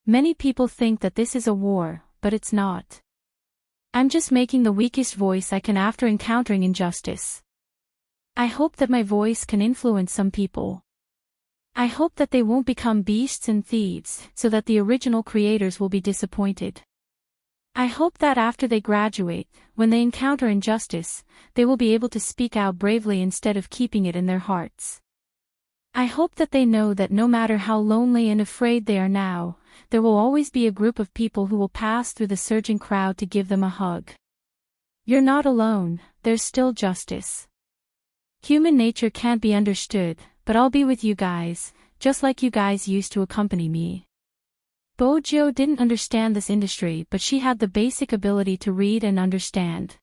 Many people think that this is a war, but it's not. I'm just making the weakest voice I can after encountering injustice. I hope that my voice can influence some people. I hope that they won't become beasts and thieves, so that the original creators will be disappointed. I hope that after they graduate, when they encounter injustice, they will be able to speak out bravely instead of keeping it in their hearts. I hope that they know that no matter how lonely and afraid they are now, there will always be a group of people who will pass through the surging crowd to give them a hug. You're not alone, there's still justice. Human nature can't be understood, but I'll be with you guys, just like you guys used to accompany me. Bojo didn't understand this industry, but she had the basic ability to read and understand.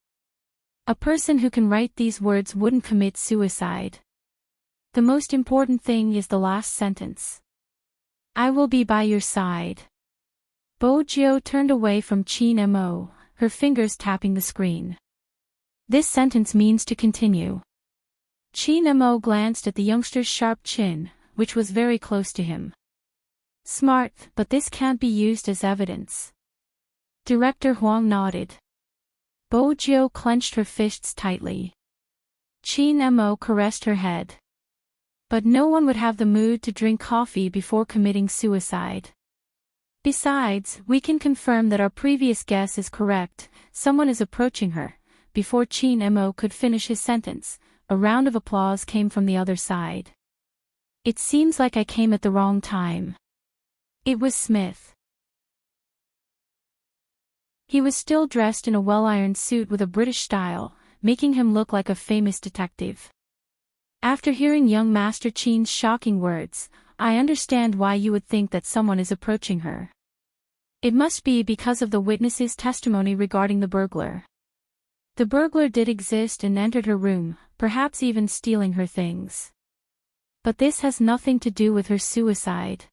A person who can write these words wouldn't commit suicide. The most important thing is the last sentence. I will be by your side. Bojo turned away from Chin Mo, her fingers tapping the screen. This sentence means to continue. Chin Mo glanced at the youngster's sharp chin, which was very close to him. Smart, but this can't be used as evidence. Director Huang nodded. Bojo clenched her fists tightly. Chin Mo caressed her head. But no one would have the mood to drink coffee before committing suicide. Besides, we can confirm that our previous guess is correct, someone is approaching her. Before Chin Mo could finish his sentence, a round of applause came from the other side. It seems like I came at the wrong time. It was Smith. He was still dressed in a well-ironed suit with a British style, making him look like a famous detective. After hearing young Master Chin's shocking words, I understand why you would think that someone is approaching her. It must be because of the witness's testimony regarding the burglar. The burglar did exist and entered her room, perhaps even stealing her things. But this has nothing to do with her suicide.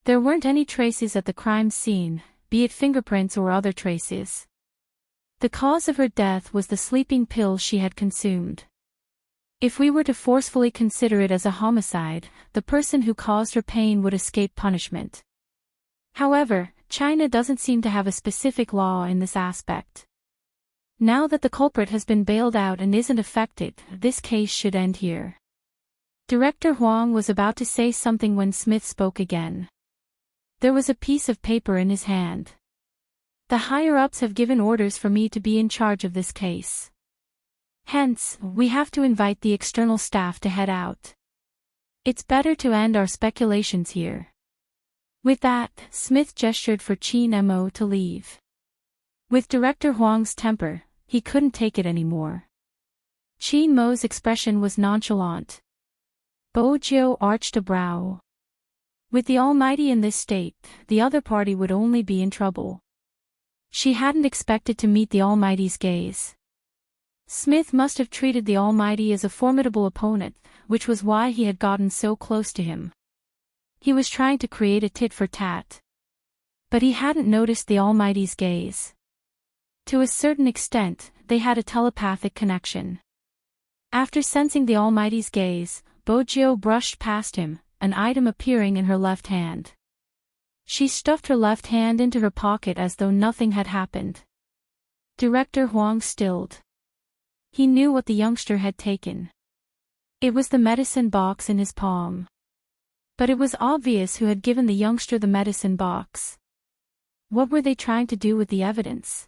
There weren't any traces at the crime scene, be it fingerprints or other traces. The cause of her death was the sleeping pill she had consumed. If we were to forcefully consider it as a homicide, the person who caused her pain would escape punishment. However, China doesn't seem to have a specific law in this aspect. Now that the culprit has been bailed out and isn't affected, this case should end here. Director Huang was about to say something when Smith spoke again. There was a piece of paper in his hand. The higher-ups have given orders for me to be in charge of this case. Hence, we have to invite the external staff to head out. It's better to end our speculations here. With that, Smith gestured for Chin Mo to leave. With Director Huang's temper, he couldn't take it anymore. Chin Mo's expression was nonchalant. Bojo arched a brow. With the Almighty in this state, the other party would only be in trouble. She hadn't expected to meet the Almighty's gaze. Smith must have treated the Almighty as a formidable opponent, which was why he had gotten so close to him. He was trying to create a tit for tat. But he hadn't noticed the Almighty's gaze. To a certain extent, they had a telepathic connection. After sensing the Almighty's gaze, Bojo brushed past him, an item appearing in her left hand. She stuffed her left hand into her pocket as though nothing had happened. Director Huang stilled. He knew what the youngster had taken. It was the medicine box in his palm. But it was obvious who had given the youngster the medicine box. What were they trying to do with the evidence?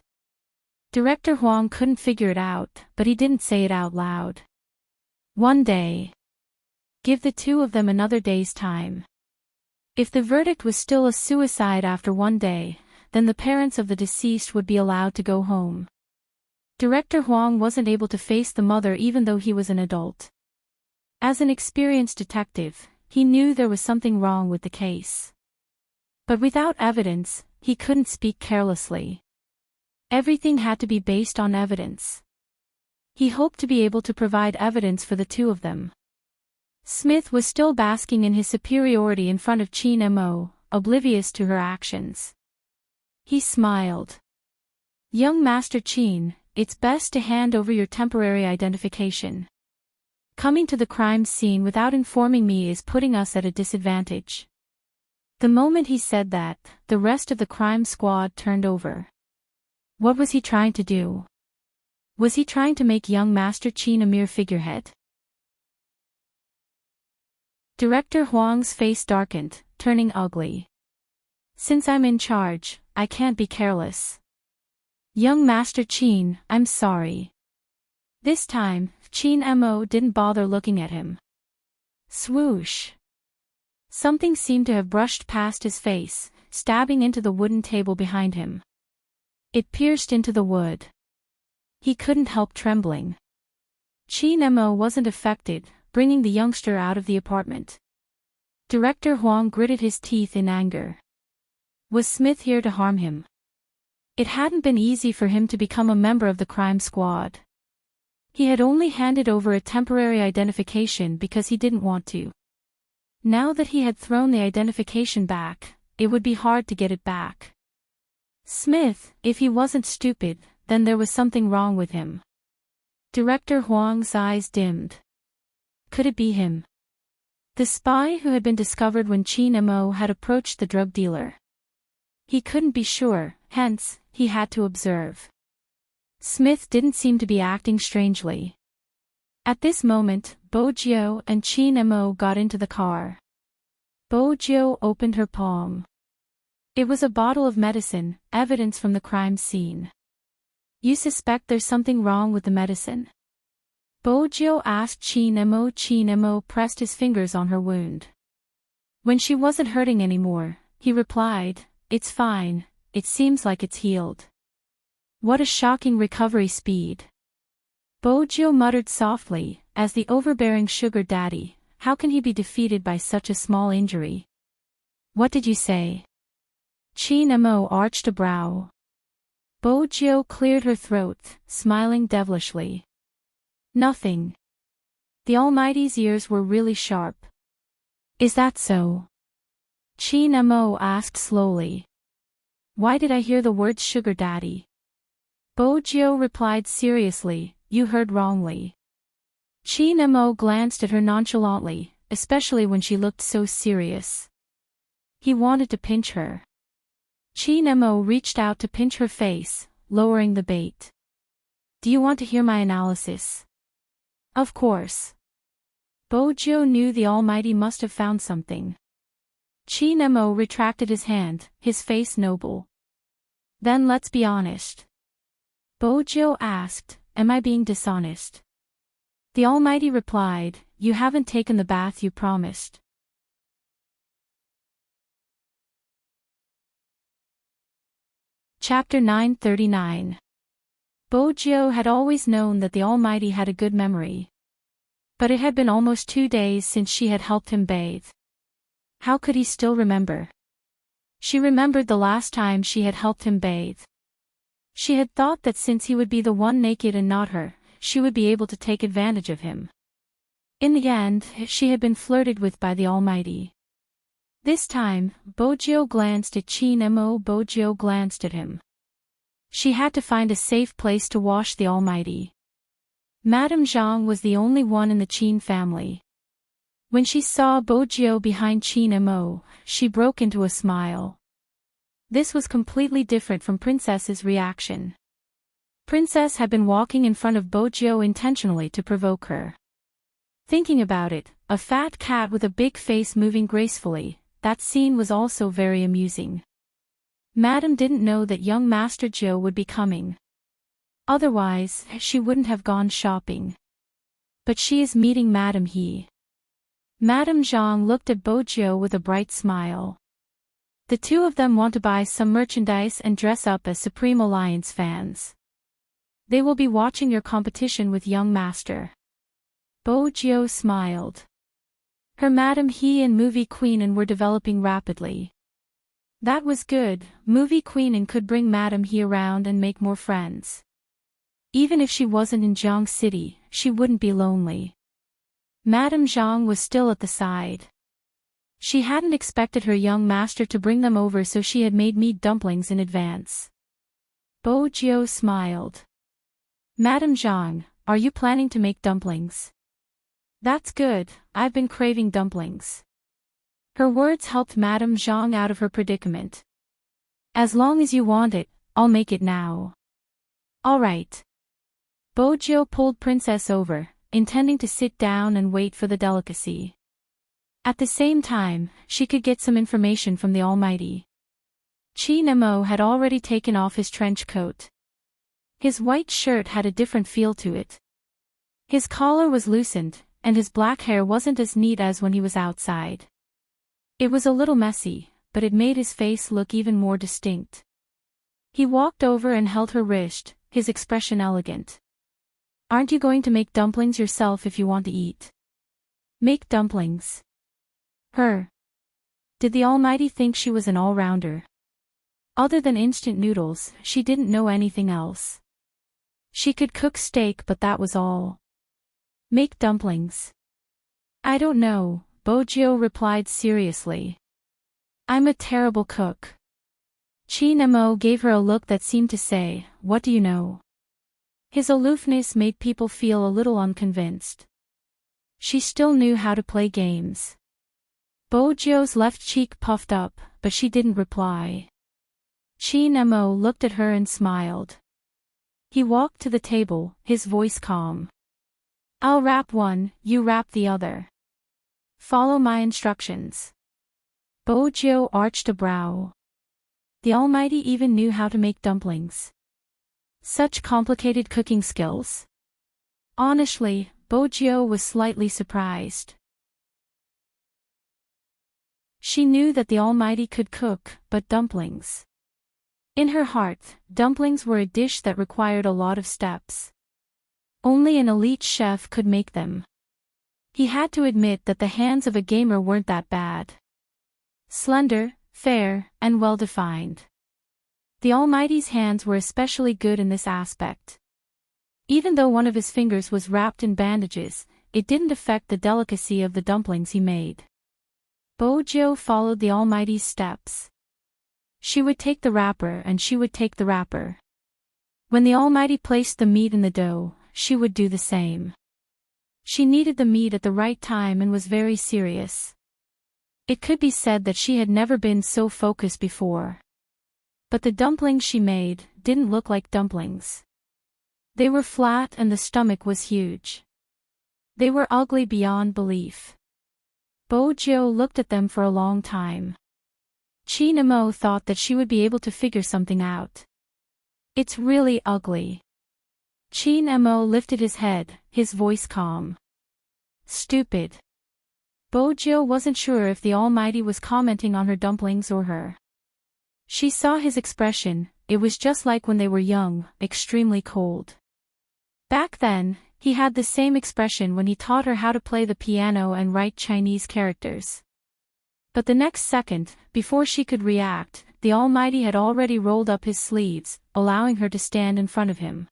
Director Huang couldn't figure it out, but he didn't say it out loud. One day. Give the two of them another day's time. If the verdict was still a suicide after one day, then the parents of the deceased would be allowed to go home. Director Huang wasn't able to face the mother even though he was an adult. As an experienced detective, he knew there was something wrong with the case. But without evidence, he couldn't speak carelessly. Everything had to be based on evidence. He hoped to be able to provide evidence for the two of them. Smith was still basking in his superiority in front of Chin Mo, oblivious to her actions. He smiled. Young Master Chin, it's best to hand over your temporary identification. Coming to the crime scene without informing me is putting us at a disadvantage. The moment he said that, the rest of the crime squad turned over. What was he trying to do? Was he trying to make young Master Chin a mere figurehead? Director Huang's face darkened, turning ugly. Since I'm in charge, I can't be careless. Young Master Chin, I'm sorry. This time, Chin Mo didn't bother looking at him. Swoosh. Something seemed to have brushed past his face, stabbing into the wooden table behind him. It pierced into the wood. He couldn't help trembling. Chin Mo wasn't affected, bringing the youngster out of the apartment. Director Huang gritted his teeth in anger. Was Smith here to harm him? It hadn't been easy for him to become a member of the crime squad. He had only handed over a temporary identification because he didn't want to. Now that he had thrown the identification back, it would be hard to get it back. Smith, if he wasn't stupid, then there was something wrong with him. Director Huang's eyes dimmed. Could it be him? The spy who had been discovered when Chin Mo had approached the drug dealer. He couldn't be sure, hence, he had to observe. Smith didn't seem to be acting strangely. At this moment, Bojo and Chin Mo got into the car. Bojo opened her palm. It was a bottle of medicine, evidence from the crime scene. You suspect there's something wrong with the medicine? Bojo asked Chin Mo. Chin Mo pressed his fingers on her wound. When she wasn't hurting anymore, he replied, "It's fine, it seems like it's healed." What a shocking recovery speed. Bojo muttered softly, as the overbearing sugar daddy, how can he be defeated by such a small injury? What did you say? Chin Mo arched a brow. Bojo cleared her throat, smiling devilishly. Nothing. The Almighty's ears were really sharp. Is that so? Chin Mo asked slowly. Why did I hear the words sugar daddy? Bojo replied seriously, you heard wrongly. Chin Mo glanced at her nonchalantly, especially when she looked so serious. He wanted to pinch her. Chin Mo reached out to pinch her face, lowering the bait. Do you want to hear my analysis? Of course. Bojo knew the Almighty must have found something. Chin Mo retracted his hand, his face noble. Then let's be honest. Bojo asked, am I being dishonest? The Almighty replied, you haven't taken the bath you promised. Chapter 939. Bojo had always known that the Almighty had a good memory. But it had been almost 2 days since she had helped him bathe. How could he still remember? She remembered the last time she had helped him bathe. She had thought that since he would be the one naked and not her, she would be able to take advantage of him. In the end, she had been flirted with by the Almighty. This time, Bojio glanced at Chin-mo. Bojio glanced at him. She had to find a safe place to wash the Almighty. Madame Zhang was the only one in the Qin family. When she saw Bojio behind Chin-mo, she broke into a smile. This was completely different from Princess's reaction. Princess had been walking in front of Bojio intentionally to provoke her. Thinking about it, a fat cat with a big face moving gracefully, that scene was also very amusing. Madame didn't know that young Master Zhou would be coming. Otherwise, she wouldn't have gone shopping. But she is meeting Madame He. Madame Zhang looked at Bojio with a bright smile. The two of them want to buy some merchandise and dress up as Supreme Alliance fans. They will be watching your competition with young Master. Bojio smiled. Her Madame He and Movie Queen were developing rapidly. That was good. Movie Queen could bring Madame He around and make more friends. Even if she wasn't in Jiang City, she wouldn't be lonely. Madame Zhang was still at the side. She hadn't expected her young master to bring them over, so she had made meat dumplings in advance. Bojio smiled. Madame Zhang, are you planning to make dumplings? That's good, I've been craving dumplings. Her words helped Madame Zhang out of her predicament. As long as you want it, I'll make it now. All right. Bojio pulled Princess over, intending to sit down and wait for the delicacy. At the same time, she could get some information from the Almighty. Chin-mo had already taken off his trench coat. His white shirt had a different feel to it. His collar was loosened, and his black hair wasn't as neat as when he was outside. It was a little messy, but it made his face look even more distinct. He walked over and held her wrist, his expression elegant. Aren't you going to make dumplings yourself if you want to eat? Make dumplings. Her. Did the Almighty think she was an all-rounder? Other than instant noodles, she didn't know anything else. She could cook steak, but that was all. Make dumplings. I don't know, Bojio replied seriously. I'm a terrible cook. Chin-mo gave her a look that seemed to say, what do you know? His aloofness made people feel a little unconvinced. She still knew how to play games. Bojio's left cheek puffed up, but she didn't reply. Chin-mo looked at her and smiled. He walked to the table, his voice calm. I'll wrap one, you wrap the other. Follow my instructions. Bojio arched a brow. The Almighty even knew how to make dumplings. Such complicated cooking skills. Honestly, Bojio was slightly surprised. She knew that the Almighty could cook, but dumplings. In her heart, dumplings were a dish that required a lot of steps. Only an elite chef could make them. He had to admit that the hands of a gamer weren't that bad. Slender, fair, and well-defined. The Almighty's hands were especially good in this aspect. Even though one of his fingers was wrapped in bandages, it didn't affect the delicacy of the dumplings he made. Bojio followed the Almighty's steps. She would take the wrapper and she would take the wrapper. When the Almighty placed the meat in the dough, she would do the same. She needed the meat at the right time and was very serious. It could be said that she had never been so focused before. But the dumplings she made didn't look like dumplings. They were flat and the stomach was huge. They were ugly beyond belief. Bojio looked at them for a long time. Chin-mo thought that she would be able to figure something out. It's really ugly. Chin-mo lifted his head, his voice calm. Stupid. Bojio wasn't sure if the Almighty was commenting on her dumplings or her. She saw his expression, it was just like when they were young, extremely cold. Back then, he had the same expression when he taught her how to play the piano and write Chinese characters. But the next second, before she could react, the Almighty had already rolled up his sleeves, allowing her to stand in front of him.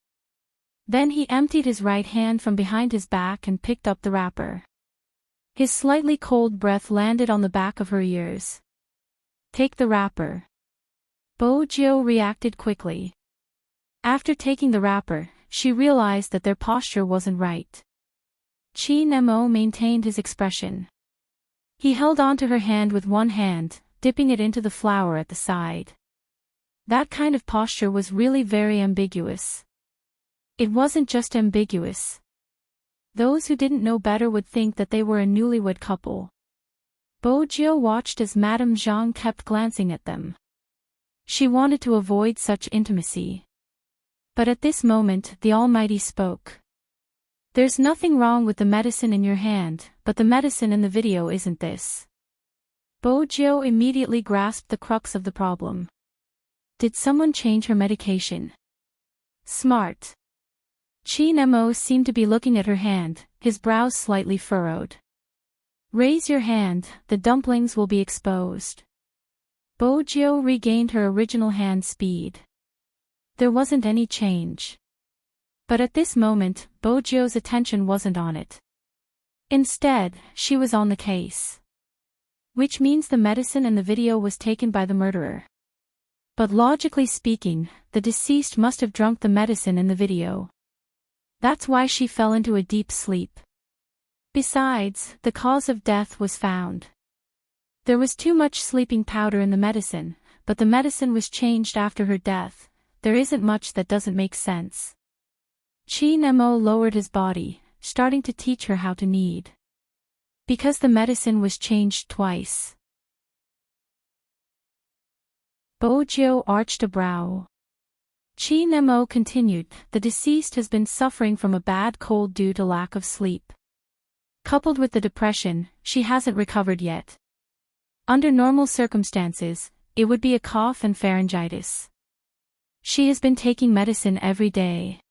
Then he emptied his right hand from behind his back and picked up the wrapper. His slightly cold breath landed on the back of her ears. "Take the wrapper." Bojo reacted quickly. After taking the wrapper, she realized that their posture wasn't right. Nemo maintained his expression. He held onto her hand with one hand, dipping it into the flour at the side. That kind of posture was really very ambiguous. It wasn't just ambiguous. Those who didn't know better would think that they were a newlywed couple. Bojo watched as Madame Zhang kept glancing at them. She wanted to avoid such intimacy. But at this moment, the Almighty spoke. "There's nothing wrong with the medicine in your hand, but the medicine in the video isn't this." Bojo immediately grasped the crux of the problem. Did someone change her medication? Smart. Nemo seemed to be looking at her hand, his brows slightly furrowed. "Raise your hand, the dumplings will be exposed." Bojo regained her original hand speed. There wasn't any change. But at this moment, Bojo's attention wasn't on it. Instead, she was on the case. Which means the medicine in the video was taken by the murderer. But logically speaking, the deceased must have drunk the medicine in the video. That's why she fell into a deep sleep. Besides, the cause of death was found. There was too much sleeping powder in the medicine, but the medicine was changed after her death. There isn't much that doesn't make sense. Nemo lowered his body, starting to teach her how to knead. Because the medicine was changed twice. Bojo arched a brow. Nemo continued, "The deceased has been suffering from a bad cold due to lack of sleep. Coupled with the depression, she hasn't recovered yet. Under normal circumstances, it would be a cough and pharyngitis. She has been taking medicine every day.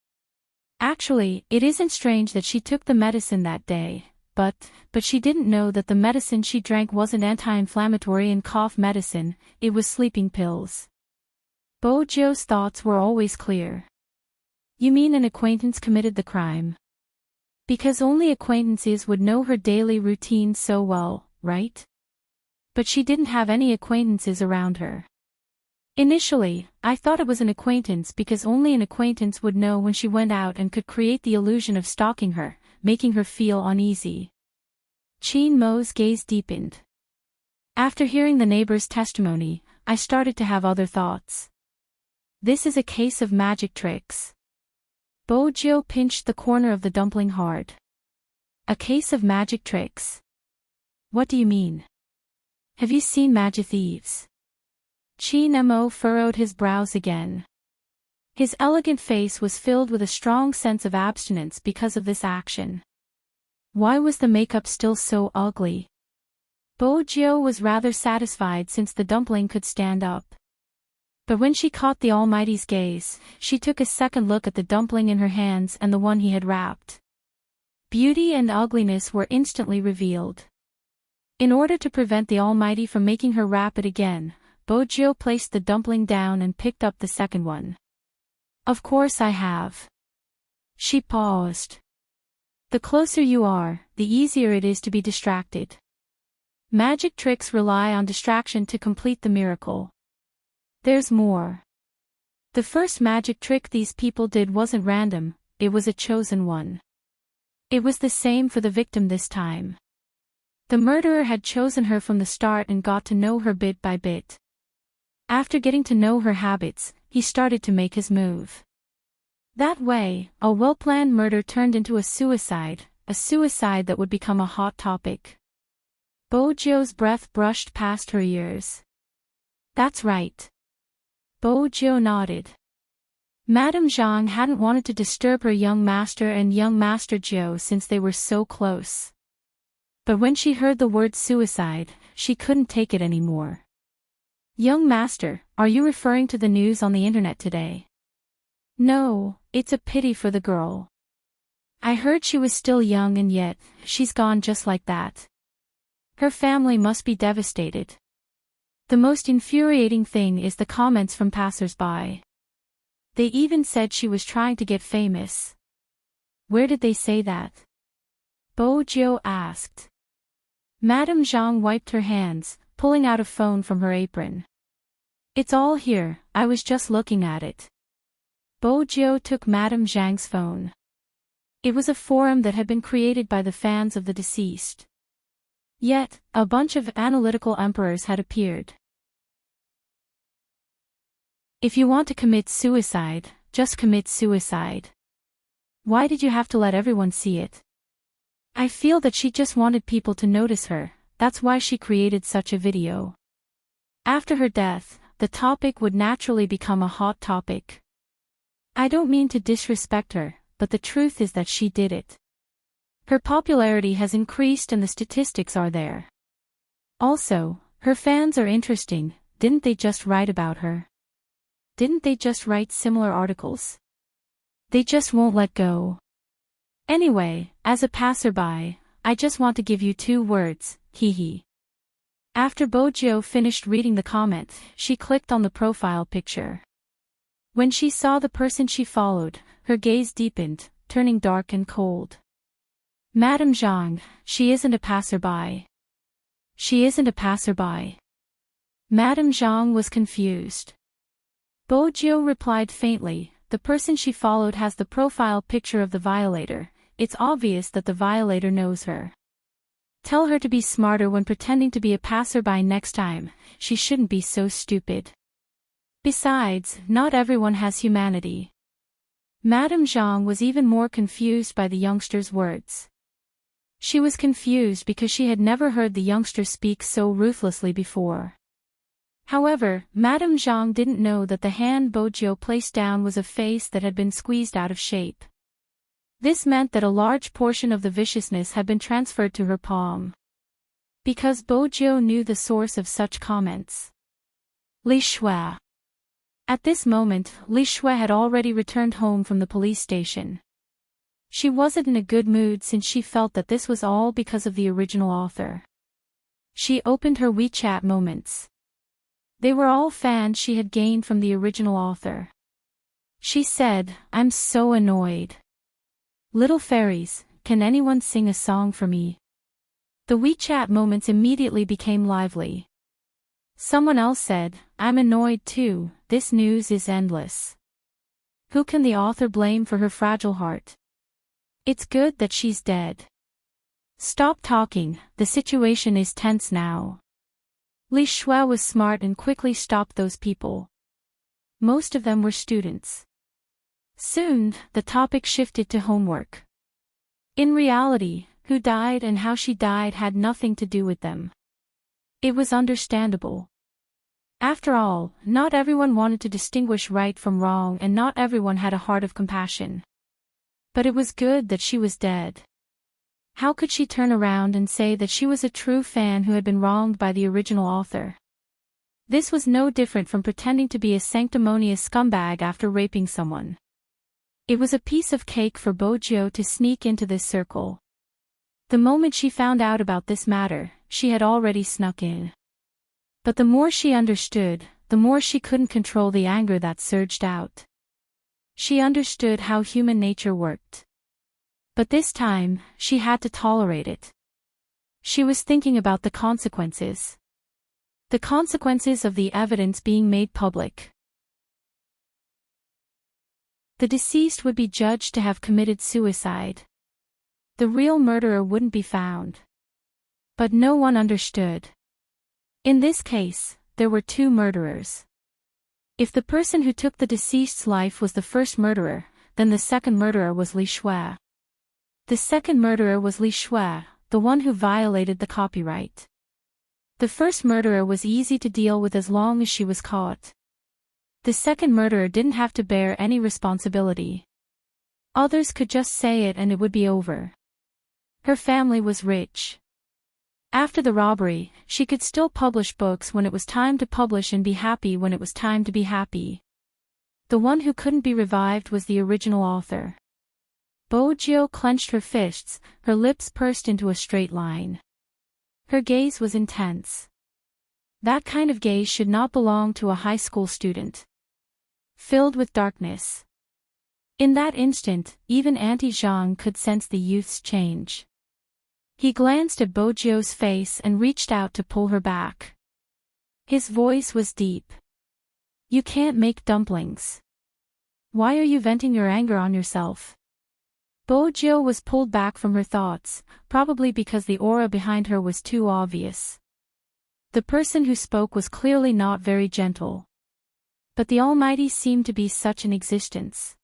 Actually, it isn't strange that she took the medicine that day, but she didn't know that the medicine she drank wasn't anti-inflammatory and cough medicine, it was sleeping pills." Bojo's thoughts were always clear. "You mean an acquaintance committed the crime? Because only acquaintances would know her daily routine so well, right? But she didn't have any acquaintances around her." "Initially, I thought it was an acquaintance because only an acquaintance would know when she went out and could create the illusion of stalking her, making her feel uneasy." Nemo's gaze deepened. "After hearing the neighbor's testimony, I started to have other thoughts. This is a case of magic tricks." Bojo pinched the corner of the dumpling hard. "A case of magic tricks? What do you mean? Have you seen Magic Thieves?" Nemo furrowed his brows again. His elegant face was filled with a strong sense of abstinence because of this action. Why was the makeup still so ugly? Bojo was rather satisfied since the dumpling could stand up. But when she caught the Almighty's gaze, she took a second look at the dumpling in her hands and the one he had wrapped. Beauty and ugliness were instantly revealed. In order to prevent the Almighty from making her wrap it again, Bojo placed the dumpling down and picked up the second one. "Of course I have." She paused. "The closer you are, the easier it is to be distracted. Magic tricks rely on distraction to complete the miracle. There's more. The first magic trick these people did wasn't random, it was a chosen one. It was the same for the victim this time. The murderer had chosen her from the start and got to know her bit by bit. After getting to know her habits, he started to make his move. That way, a well-planned murder turned into a suicide that would become a hot topic." Bojo's breath brushed past her ears. "That's right." Bojo nodded. Madame Zhang hadn't wanted to disturb her young master and young Master Zhou since they were so close. But when she heard the word suicide, she couldn't take it anymore. "Young master, are you referring to the news on the internet today?" "No, it's a pity for the girl. I heard she was still young and yet, she's gone just like that." Her family must be devastated. The most infuriating thing is the comments from passers-by. They even said she was trying to get famous. Where did they say that? Bo Jiu asked. Madame Zhang wiped her hands, pulling out a phone from her apron. It's all here, I was just looking at it. Bo Jiu took Madame Zhang's phone. It was a forum that had been created by the fans of the deceased. Yet, a bunch of analytical emperors had appeared. If you want to commit suicide, just commit suicide. Why did you have to let everyone see it? I feel that she just wanted people to notice her, that's why she created such a video. After her death, the topic would naturally become a hot topic. I don't mean to disrespect her, but the truth is that she did it. Her popularity has increased and the statistics are there. Also, her fans are interesting, didn't they just write about her? Didn't they just write similar articles? They just won't let go. Anyway, as a passerby, I just want to give you 2 words, hee. After Bo Jiu finished reading the comment, she clicked on the profile picture. When she saw the person she followed, her gaze deepened, turning dark and cold. Madame Zhang, she isn't a passerby. She isn't a passerby. Madame Zhang was confused. Bo Jiu replied faintly, the person she followed has the profile picture of the violator, it's obvious that the violator knows her. Tell her to be smarter when pretending to be a passerby next time, she shouldn't be so stupid. Besides, not everyone has humanity. Madame Zhang was even more confused by the youngster's words. She was confused because she had never heard the youngster speak so ruthlessly before. However, Madame Zhang didn't know that the hand Bo Jiu placed down was a face that had been squeezed out of shape. This meant that a large portion of the viciousness had been transferred to her palm. Because Bo Jiu knew the source of such comments. Li Shui. At this moment, Li Shui had already returned home from the police station. She wasn't in a good mood since she felt that this was all because of the original author. She opened her WeChat moments. They were all fans she had gained from the original author. She said, I'm so annoyed. Little fairies, can anyone sing a song for me? The WeChat moments immediately became lively. Someone else said, I'm annoyed too, this news is endless. Who can the author blame for her fragile heart? It's good that she's dead. Stop talking, the situation is tense now. Li Shui was smart and quickly stopped those people. Most of them were students. Soon, the topic shifted to homework. In reality, who died and how she died had nothing to do with them. It was understandable. After all, not everyone wanted to distinguish right from wrong and not everyone had a heart of compassion. But it was good that she was dead. How could she turn around and say that she was a true fan who had been wronged by the original author? This was no different from pretending to be a sanctimonious scumbag after raping someone. It was a piece of cake for Bo Jiu to sneak into this circle. The moment she found out about this matter, she had already snuck in. But the more she understood, the more she couldn't control the anger that surged out. She understood how human nature worked. But this time, she had to tolerate it. She was thinking about the consequences. The consequences of the evidence being made public. The deceased would be judged to have committed suicide. The real murderer wouldn't be found. But no one understood. In this case, there were 2 murderers. If the person who took the deceased's life was the first murderer, then the second murderer was Li Shui. The second murderer was Li Shui, the one who violated the copyright. The first murderer was easy to deal with as long as she was caught. The second murderer didn't have to bear any responsibility. Others could just say it and it would be over. Her family was rich. After the robbery, she could still publish books when it was time to publish and be happy when it was time to be happy. The one who couldn't be revived was the original author. Bo Jiu clenched her fists, her lips pursed into a straight line. Her gaze was intense. That kind of gaze should not belong to a high school student. Filled with darkness. In that instant, even Auntie Jean could sense the youth's change. He glanced at Bojio's face and reached out to pull her back. His voice was deep. You can't make dumplings. Why are you venting your anger on yourself? Bojio was pulled back from her thoughts, probably because the aura behind her was too obvious. The person who spoke was clearly not very gentle. But the Almighty seemed to be such an existence.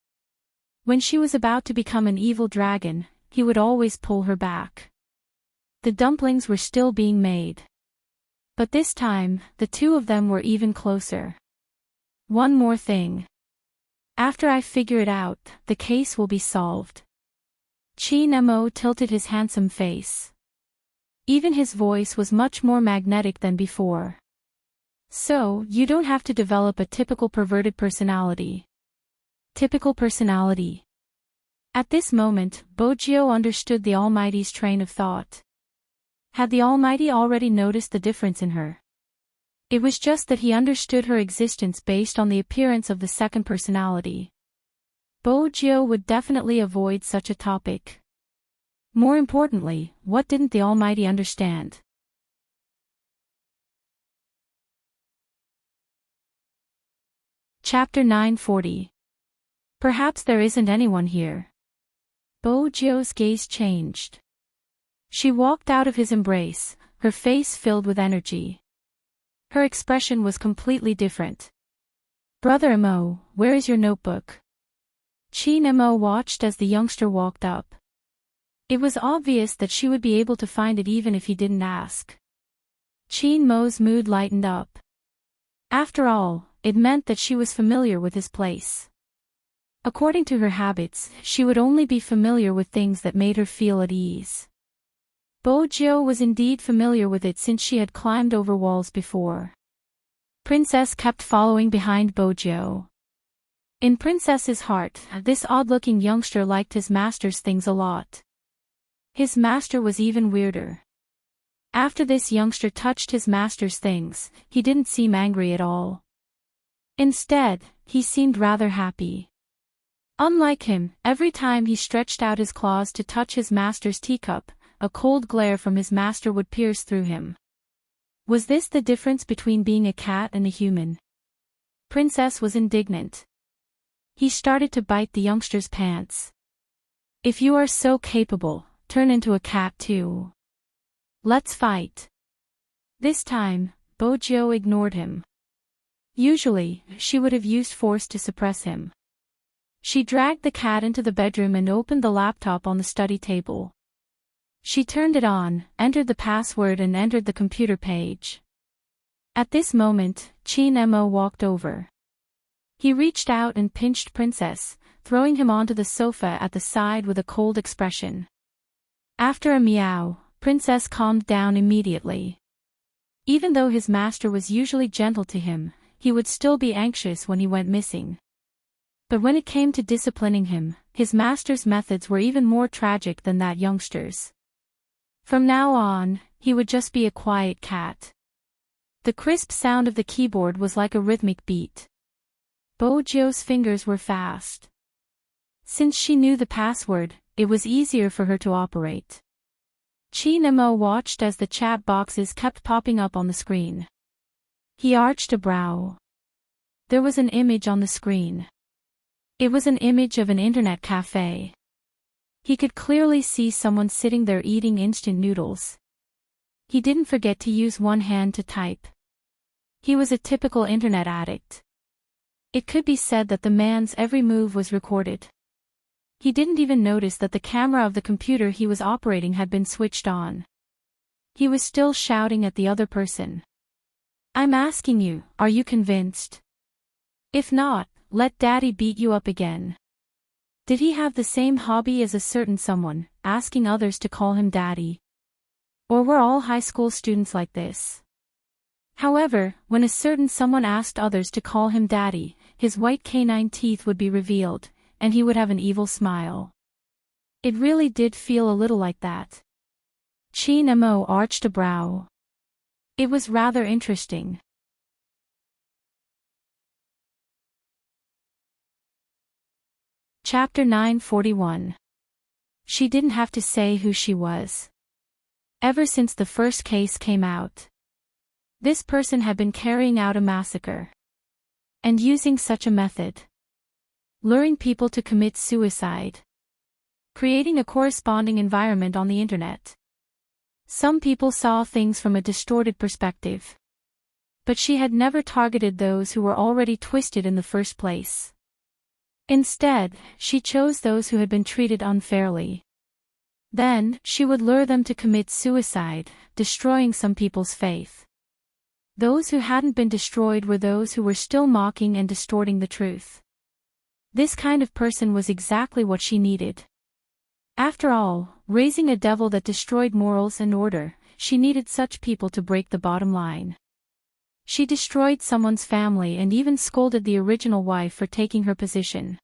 When she was about to become an evil dragon, he would always pull her back. The dumplings were still being made. But this time, the two of them were even closer. One more thing. After I figure it out, the case will be solved. Chi Nemo tilted his handsome face. Even his voice was much more magnetic than before. So, you don't have to develop a typical perverted personality. Typical personality. At this moment, Bojio understood the Almighty's train of thought. Had the Almighty already noticed the difference in her? It was just that he understood her existence based on the appearance of the second personality. Bojio would definitely avoid such a topic. More importantly, what didn't the Almighty understand? Chapter 940. Perhaps there isn't anyone here. Bojio's gaze changed. She walked out of his embrace, her face filled with energy. Her expression was completely different. Brother Emo, where is your notebook? Chi Nemo watched as the youngster walked up. It was obvious that she would be able to find it even if he didn't ask. Chi Nemo's mood lightened up. After all, it meant that she was familiar with his place. According to her habits, she would only be familiar with things that made her feel at ease. Bojio was indeed familiar with it since she had climbed over walls before. Princess kept following behind Bojio. In Princess's heart, this odd-looking youngster liked his master's things a lot. His master was even weirder. After this youngster touched his master's things, he didn't seem angry at all. Instead, he seemed rather happy. Unlike him, every time he stretched out his claws to touch his master's teacup, a cold glare from his master would pierce through him. Was this the difference between being a cat and a human? Princess was indignant. He started to bite the youngster's pants. If you are so capable, turn into a cat too. Let's fight. This time, Bojio ignored him. Usually, she would have used force to suppress him. She dragged the cat into the bedroom and opened the laptop on the study table. She turned it on, entered the password and entered the computer page. At this moment, Chi Nemo walked over. He reached out and pinched Princess, throwing him onto the sofa at the side with a cold expression. After a meow, Princess calmed down immediately. Even though his master was usually gentle to him, he would still be anxious when he went missing. But when it came to disciplining him, his master's methods were even more tragic than that youngster's. From now on, he would just be a quiet cat. The crisp sound of the keyboard was like a rhythmic beat. Bojio's fingers were fast. Since she knew the password, it was easier for her to operate. Chi Nemo watched as the chat boxes kept popping up on the screen. He arched a brow. There was an image on the screen. It was an image of an internet cafe. He could clearly see someone sitting there eating instant noodles. He didn't forget to use one hand to type. He was a typical internet addict. It could be said that the man's every move was recorded. He didn't even notice that the camera of the computer he was operating had been switched on. He was still shouting at the other person. I'm asking you, are you convinced? If not, let Daddy beat you up again. Did he have the same hobby as a certain someone, asking others to call him Daddy? Or were all high school students like this? However, when a certain someone asked others to call him Daddy, his white canine teeth would be revealed, and he would have an evil smile. It really did feel a little like that. Chin Mo arched a brow. It was rather interesting. Chapter 941. She didn't have to say who she was. Ever since the first case came out, this person had been carrying out a massacre. And using such a method. Luring people to commit suicide. Creating a corresponding environment on the internet. Some people saw things from a distorted perspective. But she had never targeted those who were already twisted in the first place. Instead, she chose those who had been treated unfairly. Then, she would lure them to commit suicide, destroying some people's faith. Those who hadn't been destroyed were those who were still mocking and distorting the truth. This kind of person was exactly what she needed. After all, raising a devil that destroyed morals and order, she needed such people to break the bottom line. She destroyed someone's family and even scolded the original wife for taking her position.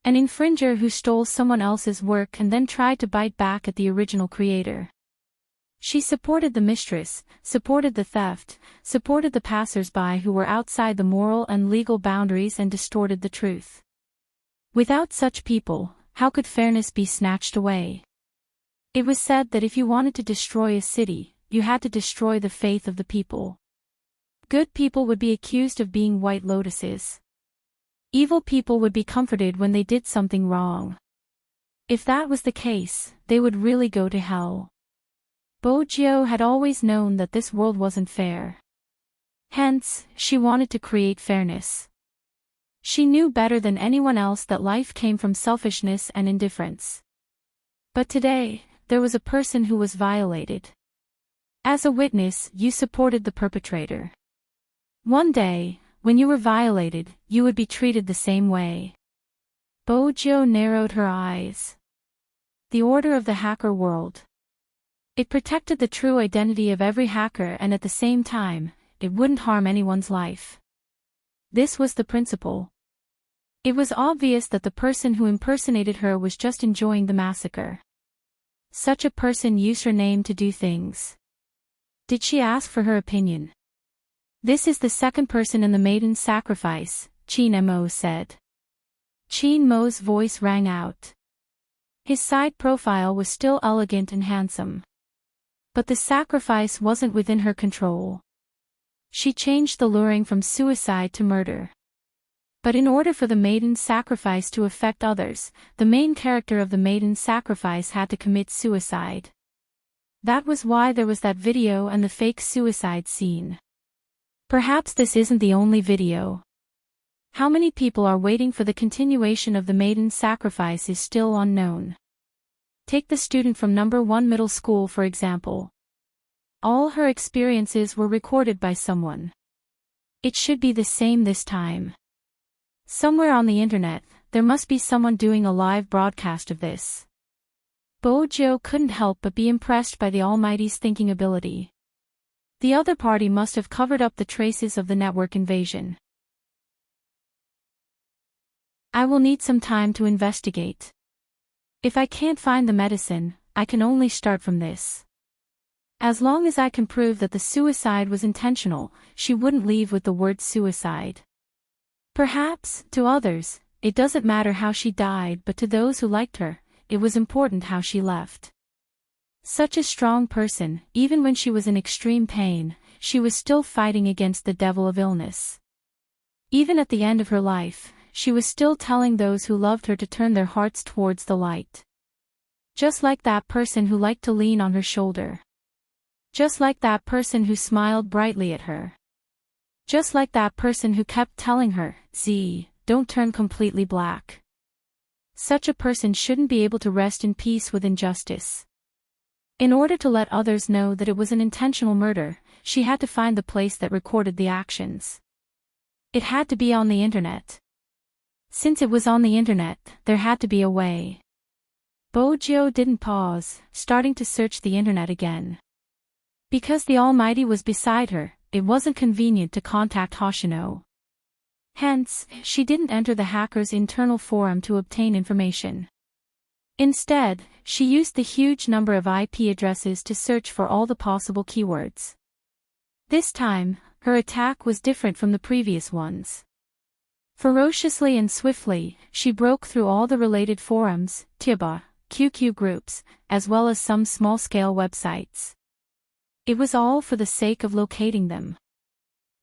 An infringer who stole someone else's work and then tried to bite back at the original creator. She supported the mistress, supported the theft, supported the passers-by who were outside the moral and legal boundaries and distorted the truth. Without such people, how could fairness be snatched away? It was said that if you wanted to destroy a city, you had to destroy the faith of the people. Good people would be accused of being white lotuses. Evil people would be comforted when they did something wrong. If that was the case, they would really go to hell. Bojo had always known that this world wasn't fair. Hence, she wanted to create fairness. She knew better than anyone else that life came from selfishness and indifference. But today, there was a person who was violated. As a witness, you supported the perpetrator. One day, when you were violated, you would be treated the same way. Bojo narrowed her eyes. The order of the hacker world. It protected the true identity of every hacker and at the same time, it wouldn't harm anyone's life. This was the principle. It was obvious that the person who impersonated her was just enjoying the massacre. Such a person used her name to do things. Did she ask for her opinion? This is the second person in the maiden's sacrifice, Chin Mo said. Chin Mo's voice rang out. His side profile was still elegant and handsome. But the sacrifice wasn't within her control. She changed the luring from suicide to murder. But in order for the maiden's sacrifice to affect others, the main character of the maiden's sacrifice had to commit suicide. That was why there was that video and the fake suicide scene. Perhaps this isn't the only video. How many people are waiting for the continuation of the maiden's sacrifice is still unknown. Take the student from number 1 middle school for example. All her experiences were recorded by someone. It should be the same this time. Somewhere on the internet, there must be someone doing a live broadcast of this. Bojo couldn't help but be impressed by the Almighty's thinking ability. The other party must have covered up the traces of the network invasion. I will need some time to investigate. If I can't find the medicine, I can only start from this. As long as I can prove that the suicide was intentional, she wouldn't leave with the word suicide. Perhaps, to others, it doesn't matter how she died, but to those who liked her, it was important how she left. Such a strong person, even when she was in extreme pain, she was still fighting against the devil of illness. Even at the end of her life, she was still telling those who loved her to turn their hearts towards the light. Just like that person who liked to lean on her shoulder. Just like that person who smiled brightly at her. Just like that person who kept telling her, Z, don't turn completely black. Such a person shouldn't be able to rest in peace with injustice. In order to let others know that it was an intentional murder, she had to find the place that recorded the actions. It had to be on the internet. Since it was on the internet, there had to be a way. Bojo didn't pause, starting to search the internet again. Because the Almighty was beside her, it wasn't convenient to contact Hoshino. Hence, she didn't enter the hacker's internal forum to obtain information. Instead, she used the huge number of IP addresses to search for all the possible keywords. This time, her attack was different from the previous ones. Ferociously and swiftly, she broke through all the related forums, Tiba, QQ groups, as well as some small-scale websites. It was all for the sake of locating them.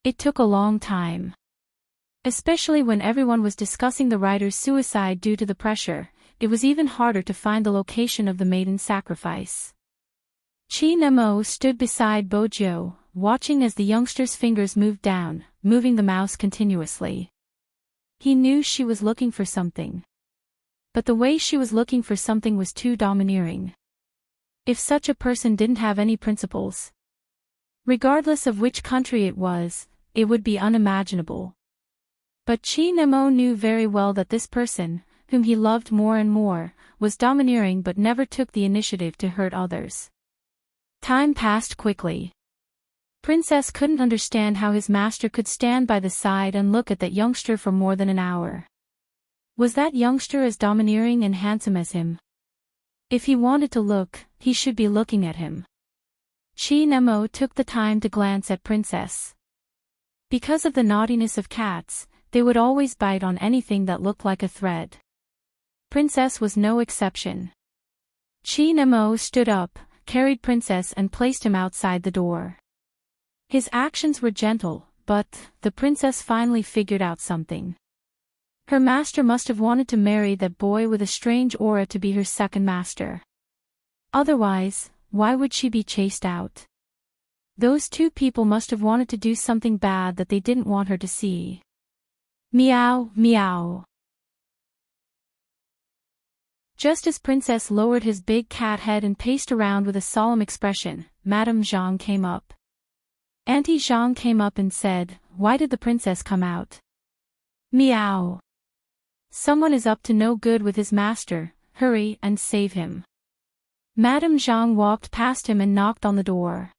It took a long time. Especially when everyone was discussing the writer's suicide due to the pressure, it was even harder to find the location of the maiden's sacrifice. Chi Nemo stood beside Bojo, watching as the youngster's fingers moved down, moving the mouse continuously. He knew she was looking for something. But the way she was looking for something was too domineering. If such a person didn't have any principles, regardless of which country it was, it would be unimaginable. But Chi Nemo knew very well that this person, whom he loved more and more, was domineering but never took the initiative to hurt others. Time passed quickly. Princess couldn't understand how his master could stand by the side and look at that youngster for more than an hour. Was that youngster as domineering and handsome as him? If he wanted to look, he should be looking at him. Chi Nemo took the time to glance at Princess. Because of the naughtiness of cats, they would always bite on anything that looked like a thread. Princess was no exception. Chi Nemo stood up, carried Princess and placed him outside the door. His actions were gentle, but the princess finally figured out something. Her master must have wanted to marry that boy with a strange aura to be her second master. Otherwise, why would she be chased out? Those two people must have wanted to do something bad that they didn't want her to see. Meow, meow. Just as Princess lowered his big cat head and paced around with a solemn expression, Madame Zhang came up. Auntie Zhang came up and said, "Why did the princess come out?" Meow. Someone is up to no good with his master, hurry and save him. Madame Zhang walked past him and knocked on the door.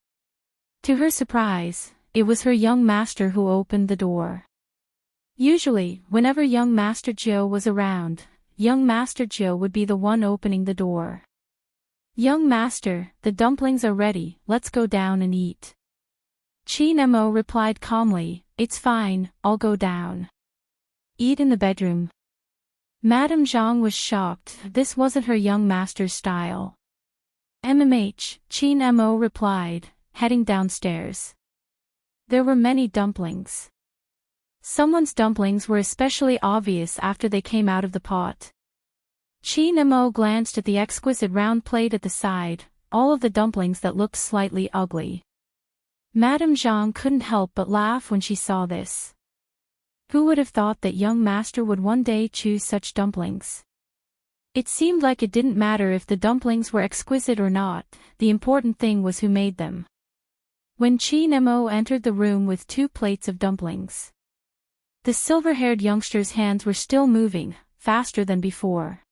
To her surprise, it was her young master who opened the door. Usually, whenever young Master Joe was around, young Master Joe would be the one opening the door. "Young master, the dumplings are ready, let's go down and eat." Chi Nemo replied calmly, "It's fine, I'll go down. Eat in the bedroom." Madame Zhang was shocked, this wasn't her young master's style. "MMH," Chi Nemo replied, heading downstairs. There were many dumplings. Someone's dumplings were especially obvious after they came out of the pot. Chi Nemo glanced at the exquisite round plate at the side, all of the dumplings that looked slightly ugly. Madame Zhang couldn't help but laugh when she saw this. Who would have thought that young master would one day choose such dumplings? It seemed like it didn't matter if the dumplings were exquisite or not, the important thing was who made them. When Chi Nemo entered the room with 2 plates of dumplings, the silver-haired youngster's hands were still moving, faster than before.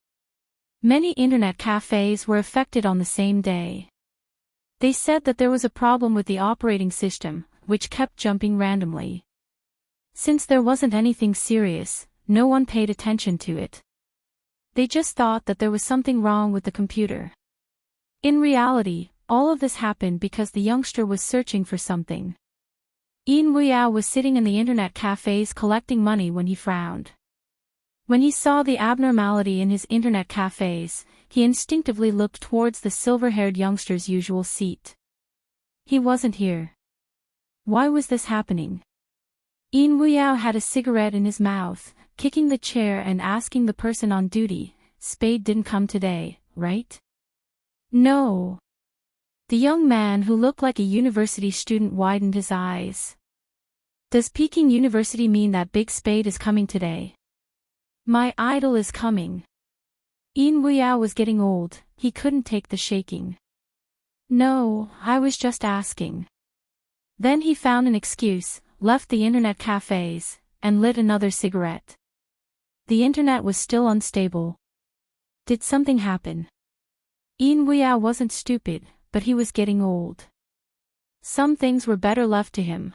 Many internet cafes were affected on the same day. They said that there was a problem with the operating system, which kept jumping randomly. Since there wasn't anything serious, no one paid attention to it. They just thought that there was something wrong with the computer. In reality, all of this happened because the youngster was searching for something. Yin Wuya was sitting in the internet cafes collecting money when he frowned. When he saw the abnormality in his internet cafes, he instinctively looked towards the silver-haired youngster's usual seat. He wasn't here. Why was this happening? Yin Wuyao had a cigarette in his mouth, kicking the chair and asking the person on duty, "Spade didn't come today, right?" "No." The young man who looked like a university student widened his eyes. "Does Peking University mean that Big Spade is coming today?" "My idol is coming." Yin Wuyao was getting old, he couldn't take the shaking. "No, I was just asking." Then he found an excuse, left the internet cafes, and lit another cigarette. The internet was still unstable. Did something happen? Yin Wuyao wasn't stupid, but he was getting old. Some things were better left to him.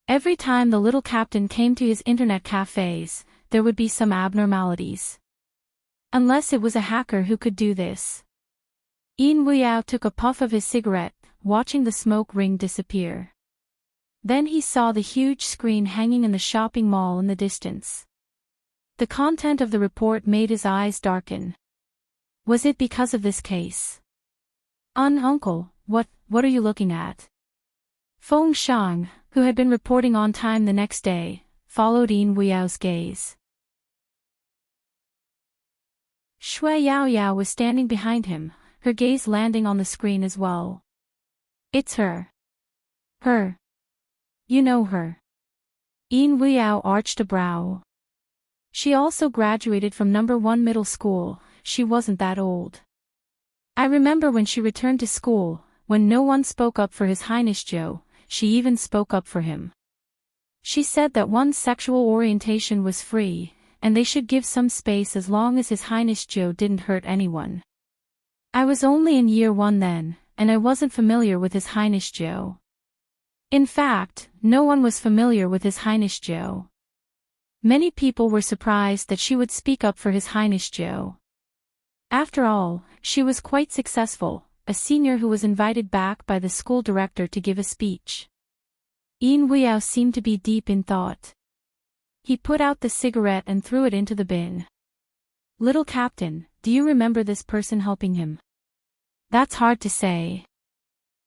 Every time the little captain came to his internet cafes, there would be some abnormalities. Unless it was a hacker who could do this. Yin Weiyao took a puff of his cigarette, watching the smoke ring disappear. Then he saw the huge screen hanging in the shopping mall in the distance. The content of the report made his eyes darken. Was it because of this case? Uncle, what are you looking at? Feng Shang, who had been reporting on time the next day, followed Yin Weyao's gaze. Shui Yaoyao was standing behind him, her gaze landing on the screen as well. It's her. Her. You know her. Yin Weiyao arched a brow. She also graduated from No. 1 middle school, she wasn't that old. I remember when she returned to school, when no one spoke up for His Highness Zhou, she even spoke up for him. She said that one's sexual orientation was free, and they should give some space as long as His Highness Zhou didn't hurt anyone. I was only in year 1 then, and I wasn't familiar with His Highness Zhou. In fact, no one was familiar with His Highness Zhou. Many people were surprised that she would speak up for His Highness Zhou. After all, she was quite successful, a senior who was invited back by the school director to give a speech. Yin Weiyao seemed to be deep in thought. He put out the cigarette and threw it into the bin. Little Captain, do you remember this person helping him? That's hard to say.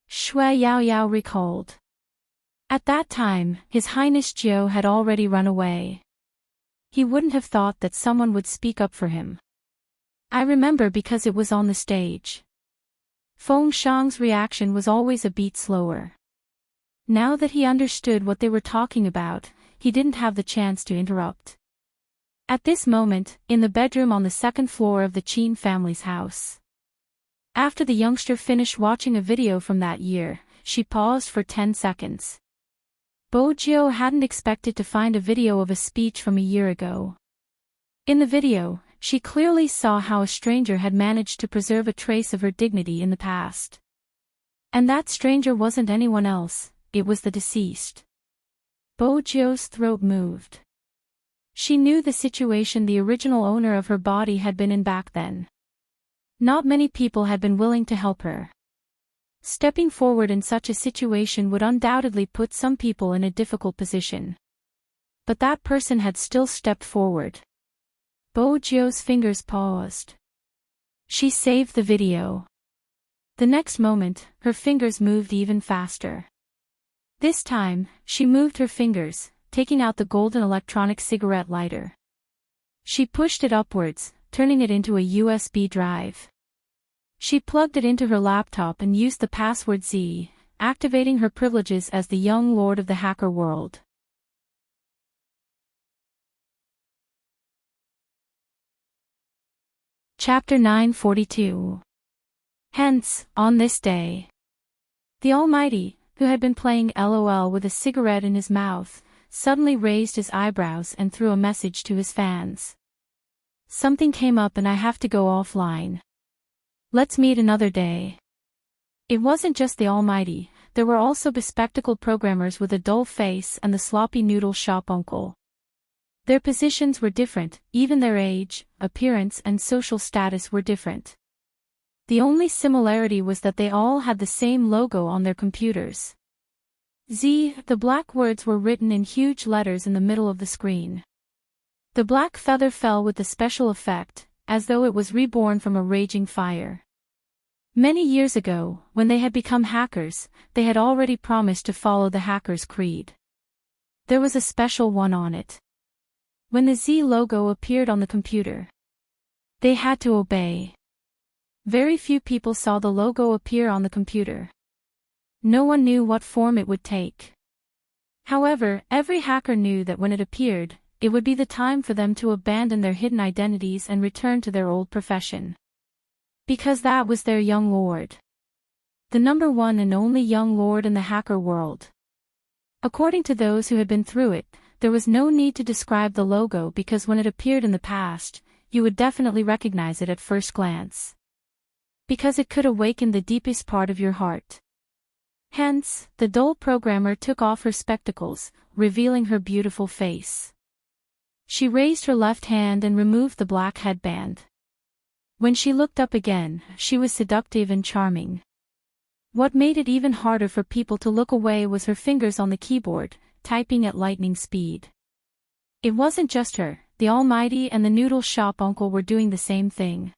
Shui Yaoyao recalled. At that time, His Highness Zhou had already run away. He wouldn't have thought that someone would speak up for him. I remember because it was on the stage. Feng Shang's reaction was always a beat slower. Now that he understood what they were talking about, he didn't have the chance to interrupt. At this moment, in the bedroom on the second floor of the Qin family's house. After the youngster finished watching a video from that year, she paused for 10 seconds. Bo Jiu hadn't expected to find a video of a speech from a year ago. In the video, she clearly saw how a stranger had managed to preserve a trace of her dignity in the past. And that stranger wasn't anyone else, it was the deceased. Bo Jiu's throat moved. She knew the situation the original owner of her body had been in back then. Not many people had been willing to help her. Stepping forward in such a situation would undoubtedly put some people in a difficult position. But that person had still stepped forward. Bo Jiu's fingers paused. She saved the video. The next moment, her fingers moved even faster. This time, she moved her fingers, taking out the golden electronic cigarette lighter. She pushed it upwards, turning it into a USB drive. She plugged it into her laptop and used the password Z, activating her privileges as the young lord of the hacker world. Chapter 942. Hence, on this day. The Almighty, who had been playing LOL with a cigarette in his mouth, suddenly raised his eyebrows and threw a message to his fans. Something came up and I have to go offline. Let's meet another day. It wasn't just the Almighty, there were also bespectacled programmers with a dull face and the sloppy noodle shop uncle. Their positions were different, even their age, appearance and social status were different. The only similarity was that they all had the same logo on their computers. Z, the black words were written in huge letters in the middle of the screen. The black feather fell with the special effect, as though it was reborn from a raging fire. Many years ago, when they had become hackers, they had already promised to follow the hacker's creed. There was a special one on it. When the Z logo appeared on the computer, they had to obey. Very few people saw the logo appear on the computer. No one knew what form it would take. However, every hacker knew that when it appeared, it would be the time for them to abandon their hidden identities and return to their old profession. Because that was their young lord. The number one and only young lord in the hacker world. According to those who had been through it, there was no need to describe the logo because when it appeared in the past, you would definitely recognize it at first glance. Because it could awaken the deepest part of your heart. Hence, the dull programmer took off her spectacles, revealing her beautiful face. She raised her left hand and removed the black headband. When she looked up again, she was seductive and charming. What made it even harder for people to look away was her fingers on the keyboard, typing at lightning speed. It wasn't just her, the Almighty and the noodle shop uncle were doing the same thing.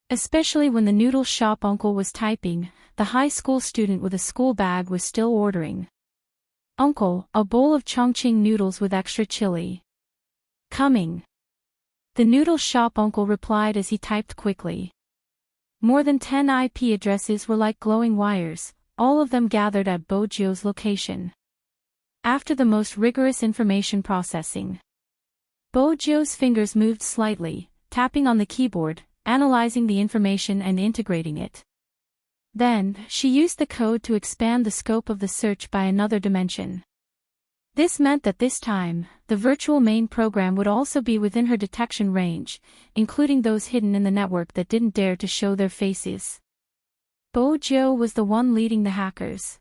Especially when the noodle shop uncle was typing, the high school student with a school bag was still ordering. "Uncle, a bowl of Chongqing noodles with extra chili. Coming." The noodle shop uncle replied as he typed quickly. More than 10 IP addresses were like glowing wires, all of them gathered at Bojio's location. After the most rigorous information processing, Bojio's fingers moved slightly, tapping on the keyboard, analyzing the information and integrating it. Then, she used the code to expand the scope of the search by another dimension. This meant that this time, the virtual main program would also be within her detection range, including those hidden in the network that didn't dare to show their faces. Bojio was the one leading the hackers.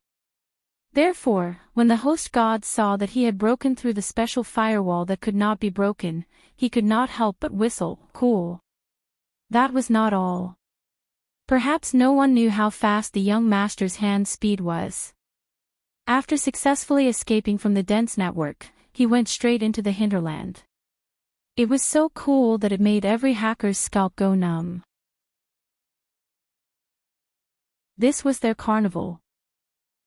Therefore, when the host god saw that he had broken through the special firewall that could not be broken, he could not help but whistle, "Cool." That was not all. Perhaps no one knew how fast the young master's hand speed was. After successfully escaping from the dense network, he went straight into the hinterland. It was so cool that it made every hacker's scalp go numb. This was their carnival.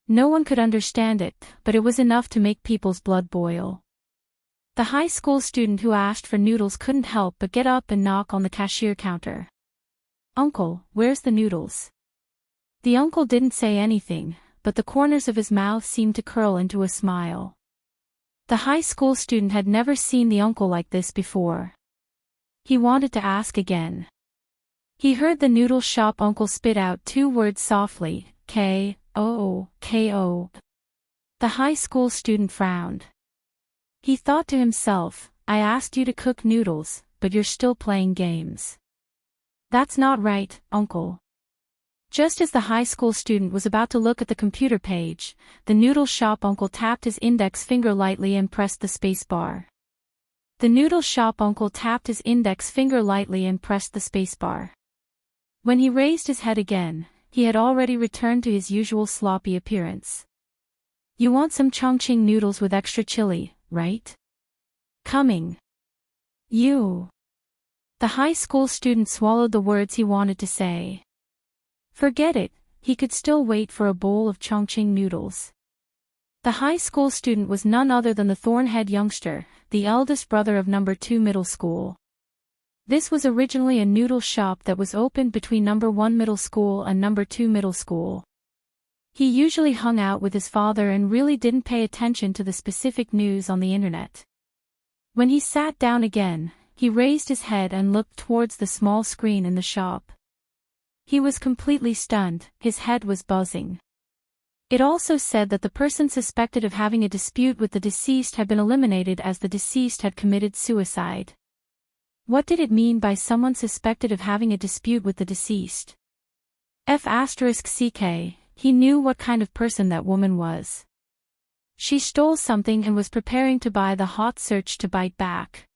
No one could understand it, but it was enough to make people's blood boil. The high school student who asked for noodles couldn't help but get up and knock on the cashier counter. "Uncle, where's the noodles?" The uncle didn't say anything, but the corners of his mouth seemed to curl into a smile. The high school student had never seen the uncle like this before. He wanted to ask again. He heard the noodle shop uncle spit out 2 words softly, K-O-O-K-O. The high school student frowned. He thought to himself, "I asked you to cook noodles, but you're still playing games. That's not right, uncle." Just as the high school student was about to look at the computer page, the noodle shop uncle tapped his index finger lightly and pressed the space bar. The noodle shop uncle tapped his index finger lightly and pressed the space bar. When he raised his head again, he had already returned to his usual sloppy appearance. "You want some Chongqing noodles with extra chili, right? Coming." "You." The high school student swallowed the words he wanted to say. Forget it, he could still wait for a bowl of Chongqing noodles. The high school student was none other than the thorn-head youngster, the eldest brother of number 2 middle school. This was originally a noodle shop that was opened between number 1 middle school and number 2 middle school. He usually hung out with his father and really didn't pay attention to the specific news on the internet. When he sat down again, he raised his head and looked towards the small screen in the shop. He was completely stunned, his head was buzzing. It also said that the person suspected of having a dispute with the deceased had been eliminated as the deceased had committed suicide. What did it mean by someone suspected of having a dispute with the deceased? F***ck, he knew what kind of person that woman was. She stole something and was preparing to buy the hot search to bite back.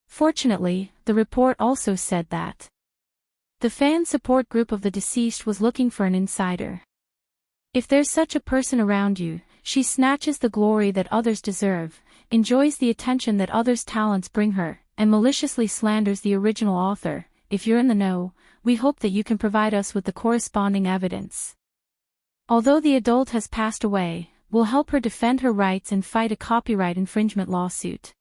Fortunately, the report also said that the fan support group of the deceased was looking for an insider. If there's such a person around you, she snatches the glory that others deserve, enjoys the attention that others' talents bring her, and maliciously slanders the original author. If you're in the know, we hope that you can provide us with the corresponding evidence. Although the adult has passed away, we'll help her defend her rights and fight a copyright infringement lawsuit.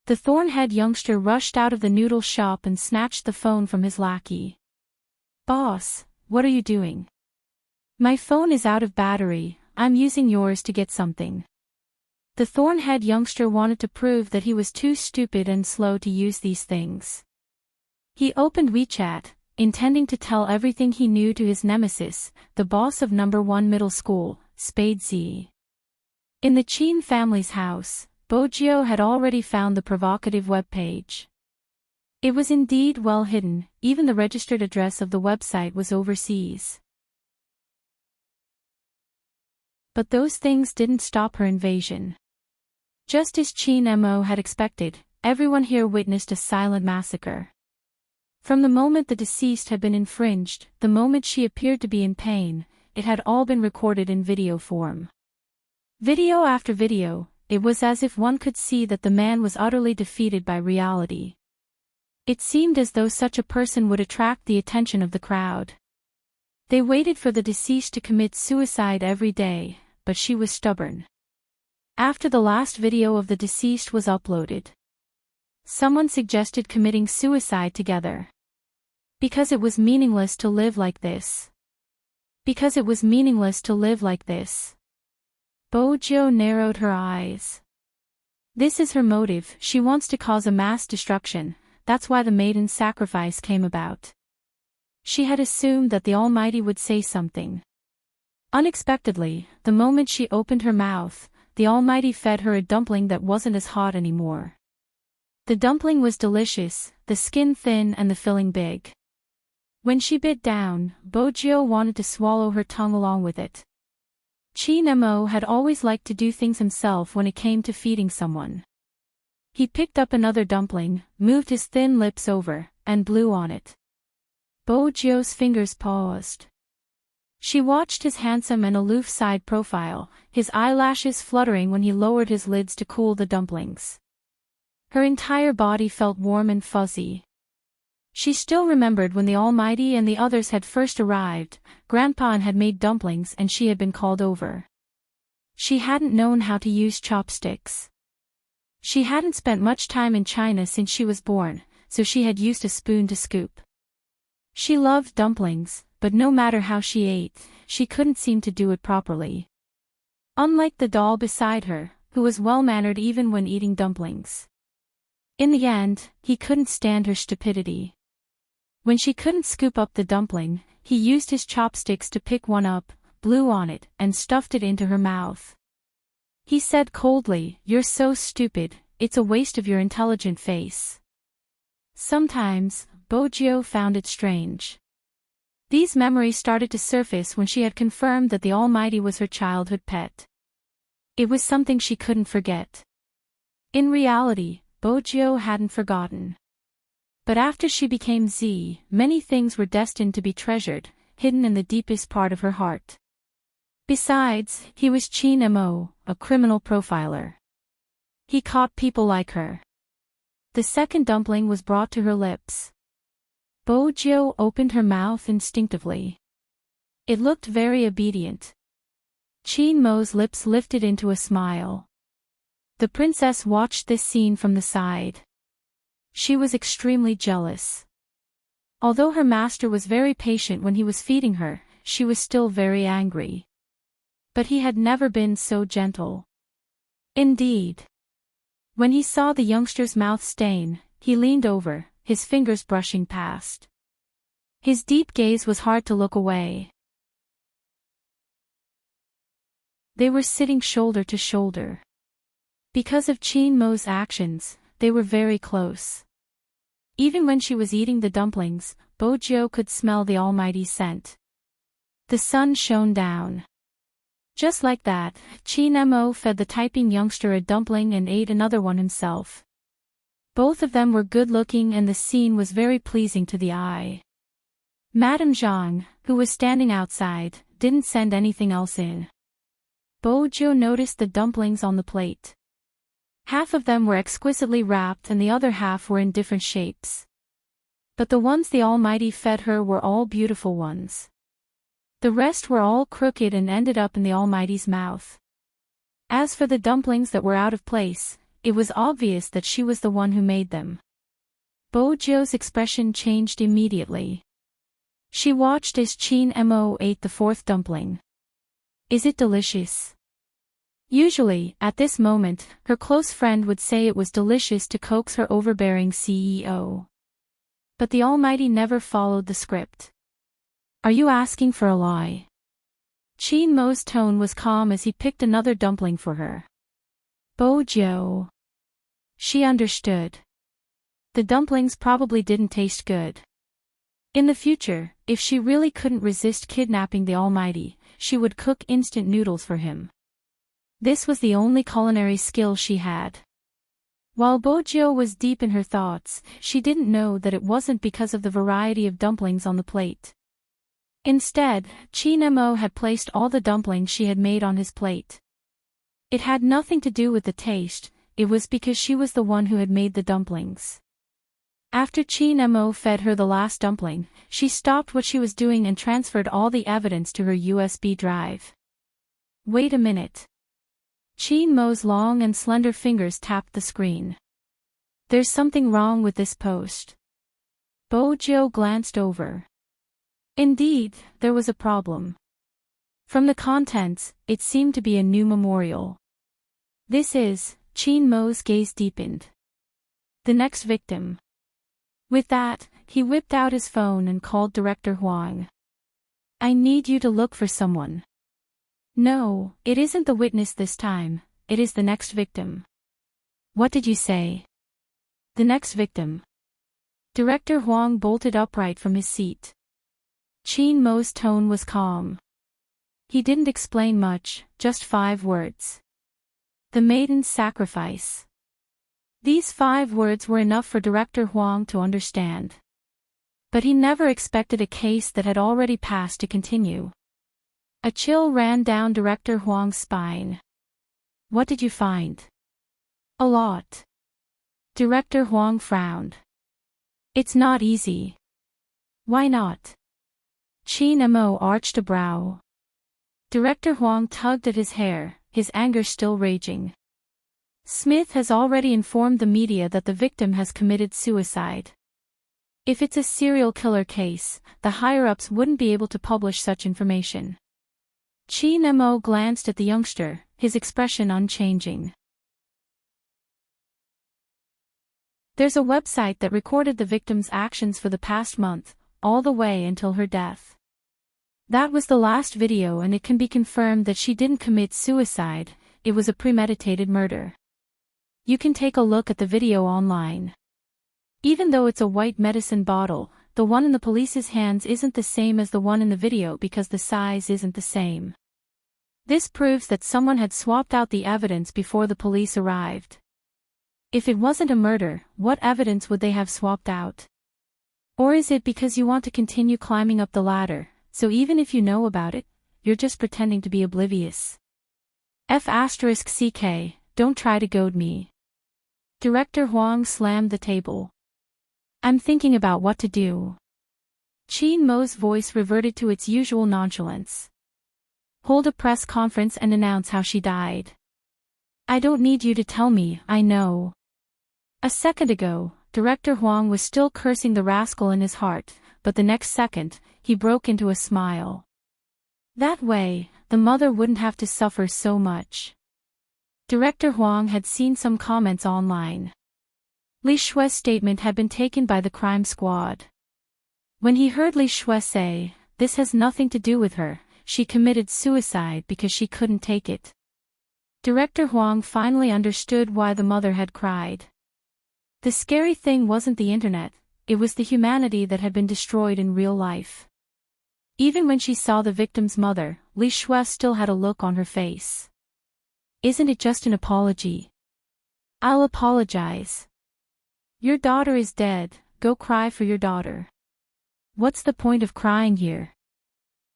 The thorn-head youngster rushed out of the noodle shop and snatched the phone from his lackey. "Boss, what are you doing?" "My phone is out of battery, I'm using yours to get something." The thorn-head youngster wanted to prove that he was too stupid and slow to use these things. He opened WeChat, intending to tell everything he knew to his nemesis, the boss of number 1 middle school, Spades. In the Qin family's house, Bojio had already found the provocative web page. It was indeed well hidden, even the registered address of the website was overseas. But those things didn't stop her invasion. Just as Qin Mo had expected, everyone here witnessed a silent massacre. From the moment the deceased had been infringed, the moment she appeared to be in pain, it had all been recorded in video form. Video after video, it was as if one could see that the man was utterly defeated by reality. It seemed as though such a person would attract the attention of the crowd. They waited for the deceased to commit suicide every day, but she was stubborn. After the last video of the deceased was uploaded, someone suggested committing suicide together. Because it was meaningless to live like this. Because it was meaningless to live like this. Bojo narrowed her eyes. This is her motive, she wants to cause a mass destruction, that's why the maiden's sacrifice came about. She had assumed that the Almighty would say something. Unexpectedly, the moment she opened her mouth, the Almighty fed her a dumpling that wasn't as hot anymore. The dumpling was delicious, the skin thin and the filling big. When she bit down, Bojo wanted to swallow her tongue along with it. Chin-mo had always liked to do things himself when it came to feeding someone. He picked up another dumpling, moved his thin lips over, and blew on it. Bojo's fingers paused. She watched his handsome and aloof side profile, his eyelashes fluttering when he lowered his lids to cool the dumplings. Her entire body felt warm and fuzzy. She still remembered when the Almighty and the others had first arrived, Grandpa had made dumplings and she had been called over. She hadn't known how to use chopsticks. She hadn't spent much time in China since she was born, so she had used a spoon to scoop. She loved dumplings, but no matter how she ate, she couldn't seem to do it properly. Unlike the doll beside her, who was well-mannered even when eating dumplings. In the end, he couldn't stand her stupidity. When she couldn't scoop up the dumpling, he used his chopsticks to pick one up, blew on it, and stuffed it into her mouth. He said coldly, "You're so stupid, it's a waste of your intelligent face." Sometimes, Bojo found it strange. These memories started to surface when she had confirmed that the Almighty was her childhood pet. It was something she couldn't forget. In reality, Bojo hadn't forgotten. But after she became Z, many things were destined to be treasured, hidden in the deepest part of her heart. Besides, he was Chin-mo, a criminal profiler. He caught people like her. The second dumpling was brought to her lips. Bojo opened her mouth instinctively. It looked very obedient. Chin-mo's lips lifted into a smile. The princess watched this scene from the side. She was extremely jealous. Although her master was very patient when he was feeding her, she was still very angry. But he had never been so gentle. Indeed. When he saw the youngster's mouth stain, he leaned over, his fingers brushing past. His deep gaze was hard to look away. They were sitting shoulder to shoulder. Because of Chin-mo's actions, they were very close. Even when she was eating the dumplings, Bojo could smell the Almighty's scent. The sun shone down. Just like that, Chin-mo fed the typing youngster a dumpling and ate another one himself. Both of them were good-looking and the scene was very pleasing to the eye. Madame Zhang, who was standing outside, didn't send anything else in. Bojo noticed the dumplings on the plate. Half of them were exquisitely wrapped and the other half were in different shapes. But the ones the Almighty fed her were all beautiful ones. The rest were all crooked and ended up in the Almighty's mouth. As for the dumplings that were out of place, it was obvious that she was the one who made them. Bojo's expression changed immediately. She watched as Chin-mo ate the fourth dumpling. Is it delicious? Usually, at this moment, her close friend would say it was delicious to coax her overbearing CEO. But the Almighty never followed the script. Are you asking for a lie? Chin-mo's tone was calm as he picked another dumpling for her. Bojo. She understood. The dumplings probably didn't taste good. In the future, if she really couldn't resist kidnapping the Almighty, she would cook instant noodles for him. This was the only culinary skill she had. While Bojo was deep in her thoughts, she didn't know that it wasn't because of the variety of dumplings on the plate. Instead, Chin-mo had placed all the dumplings she had made on his plate. It had nothing to do with the taste, it was because she was the one who had made the dumplings. After Chin-mo fed her the last dumpling, she stopped what she was doing and transferred all the evidence to her USB drive. Wait a minute. Chin-mo's long and slender fingers tapped the screen. There's something wrong with this post. Bojo glanced over. Indeed, there was a problem. From the contents, it seemed to be a new memorial. This is, Chin-mo's gaze deepened. The next victim. With that, he whipped out his phone and called Director Huang. I need you to look for someone. No, it isn't the witness this time, it is the next victim. What did you say? The next victim. Director Huang bolted upright from his seat. Chin-mo's tone was calm. He didn't explain much, just 5 words. The maiden's sacrifice. These 5 words were enough for Director Huang to understand. But he never expected a case that had already passed to continue. A chill ran down Director Huang's spine. What did you find? A lot. Director Huang frowned. It's not easy. Why not? Chin-mo arched a brow. Director Huang tugged at his hair, his anger still raging. Smith has already informed the media that the victim has committed suicide. If it's a serial killer case, the higher-ups wouldn't be able to publish such information. Chin-mo glanced at the youngster, his expression unchanging. There's a website that recorded the victim's actions for the past month, all the way until her death. That was the last video and it can be confirmed that she didn't commit suicide, it was a premeditated murder. You can take a look at the video online. Even though it's a white medicine bottle, the one in the police's hands isn't the same as the one in the video because the size isn't the same. This proves that someone had swapped out the evidence before the police arrived. If it wasn't a murder, what evidence would they have swapped out? Or is it because you want to continue climbing up the ladder, so even if you know about it, you're just pretending to be oblivious? F***ck, don't try to goad me. Director Huang slammed the table. I'm thinking about what to do. Chin-mo's voice reverted to its usual nonchalance. Hold a press conference and announce how she died. I don't need you to tell me, I know. A second ago, Director Huang was still cursing the rascal in his heart, but the next second, he broke into a smile. That way, the mother wouldn't have to suffer so much. Director Huang had seen some comments online. Li Shue's statement had been taken by the crime squad. When he heard Li Shue say, "This has nothing to do with her, she committed suicide because she couldn't take it," Director Huang finally understood why the mother had cried. The scary thing wasn't the internet, it was the humanity that had been destroyed in real life. Even when she saw the victim's mother, Li Shue still had a look on her face. Isn't it just an apology? I'll apologize. Your daughter is dead, go cry for your daughter. What's the point of crying here?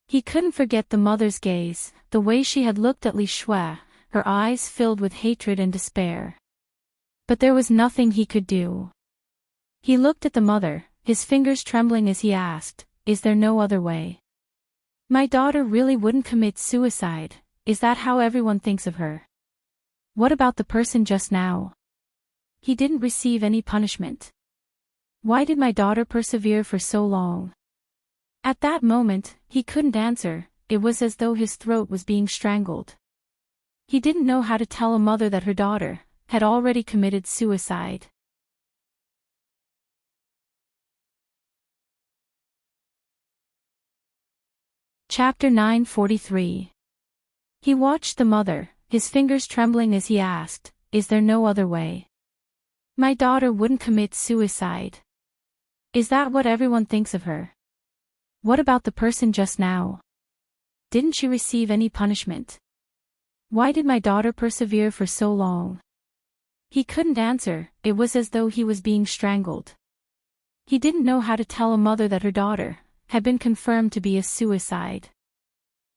He couldn't forget the mother's gaze, the way she had looked at Li Shue, her eyes filled with hatred and despair. But there was nothing he could do. He looked at the mother, his fingers trembling as he asked, "Is there no other way? My daughter really wouldn't commit suicide, is that how everyone thinks of her? What about the person just now? He didn't receive any punishment. Why did my daughter persevere for so long?" At that moment, he couldn't answer, it was as though his throat was being strangled. He didn't know how to tell a mother that her daughter had already committed suicide. Chapter 943. He watched the mother, his fingers trembling as he asked, "Is there no other way? My daughter wouldn't commit suicide. Is that what everyone thinks of her? What about the person just now? Didn't she receive any punishment? Why did my daughter persevere for so long?" He couldn't answer, it was as though he was being strangled. He didn't know how to tell a mother that her daughter had been confirmed to be a suicide.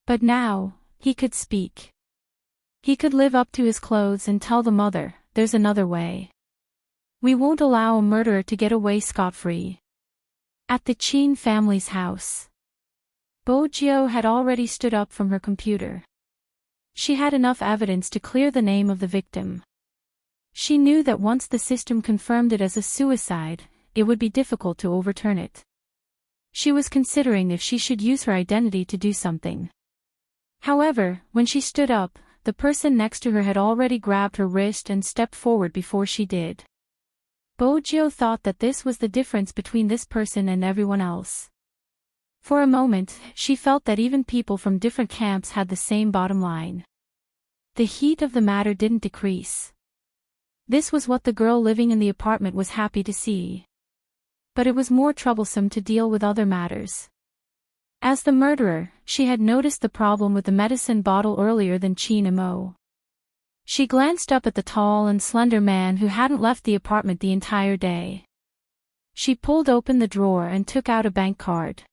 But now, he could speak. He could live up to his clothes and tell the mother, there's another way. We won't allow a murderer to get away scot-free. At the Chin family's house, Bojo had already stood up from her computer. She had enough evidence to clear the name of the victim. She knew that once the system confirmed it as a suicide, it would be difficult to overturn it. She was considering if she should use her identity to do something. However, when she stood up, the person next to her had already grabbed her wrist and stepped forward before she did. Bojo thought that this was the difference between this person and everyone else. For a moment, she felt that even people from different camps had the same bottom line. The heat of the matter didn't decrease. This was what the girl living in the apartment was happy to see. But it was more troublesome to deal with other matters. As the murderer, she had noticed the problem with the medicine bottle earlier than Chin Mo. She glanced up at the tall and slender man who hadn't left the apartment the entire day. She pulled open the drawer and took out a bank card.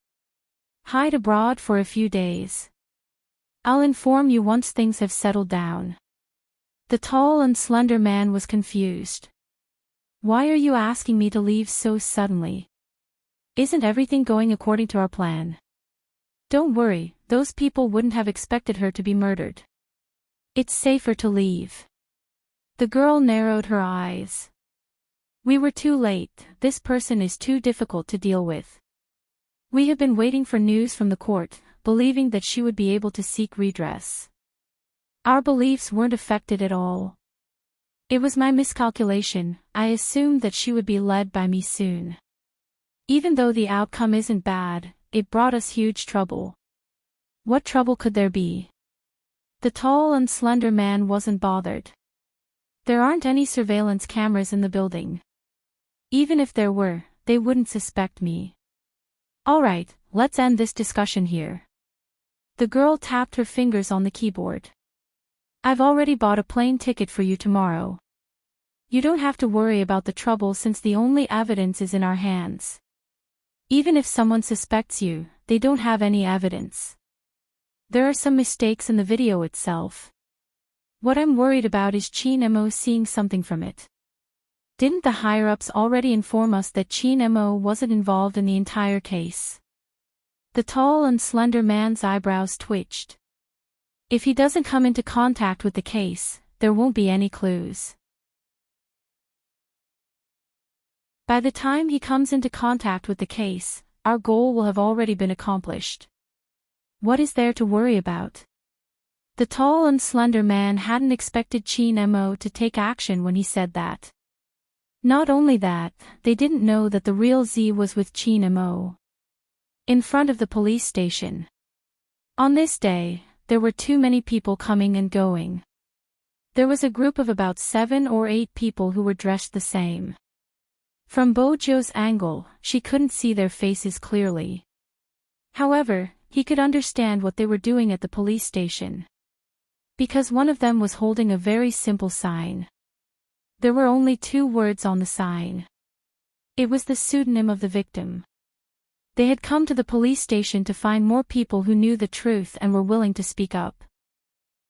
Hide abroad for a few days. I'll inform you once things have settled down. The tall and slender man was confused. Why are you asking me to leave so suddenly? Isn't everything going according to our plan? Don't worry, those people wouldn't have expected her to be murdered. It's safer to leave. The girl narrowed her eyes. We were too late, this person is too difficult to deal with. We have been waiting for news from the court, believing that she would be able to seek redress. Our beliefs weren't affected at all. It was my miscalculation, I assumed that she would be led by me soon. Even though the outcome isn't bad, it brought us huge trouble. What trouble could there be? The tall and slender man wasn't bothered. There aren't any surveillance cameras in the building. Even if there were, they wouldn't suspect me. Alright, let's end this discussion here. The girl tapped her fingers on the keyboard. I've already bought a plane ticket for you tomorrow. You don't have to worry about the trouble since the only evidence is in our hands. Even if someone suspects you, they don't have any evidence. There are some mistakes in the video itself. What I'm worried about is Chin Mo seeing something from it. Didn't the higher-ups already inform us that Chin Mo wasn't involved in the entire case? The tall and slender man's eyebrows twitched. If he doesn't come into contact with the case, there won't be any clues. By the time he comes into contact with the case, our goal will have already been accomplished. What is there to worry about? The tall and slender man hadn't expected Chin Mo to take action when he said that. Not only that, they didn't know that the real Z was with Chin Mo. In front of the police station. On this day, there were too many people coming and going. There was a group of about 7 or 8 people who were dressed the same. From Bojo's angle, she couldn't see their faces clearly. However, he could understand what they were doing at the police station. Because one of them was holding a very simple sign. There were only 2 words on the sign. It was the pseudonym of the victim. They had come to the police station to find more people who knew the truth and were willing to speak up.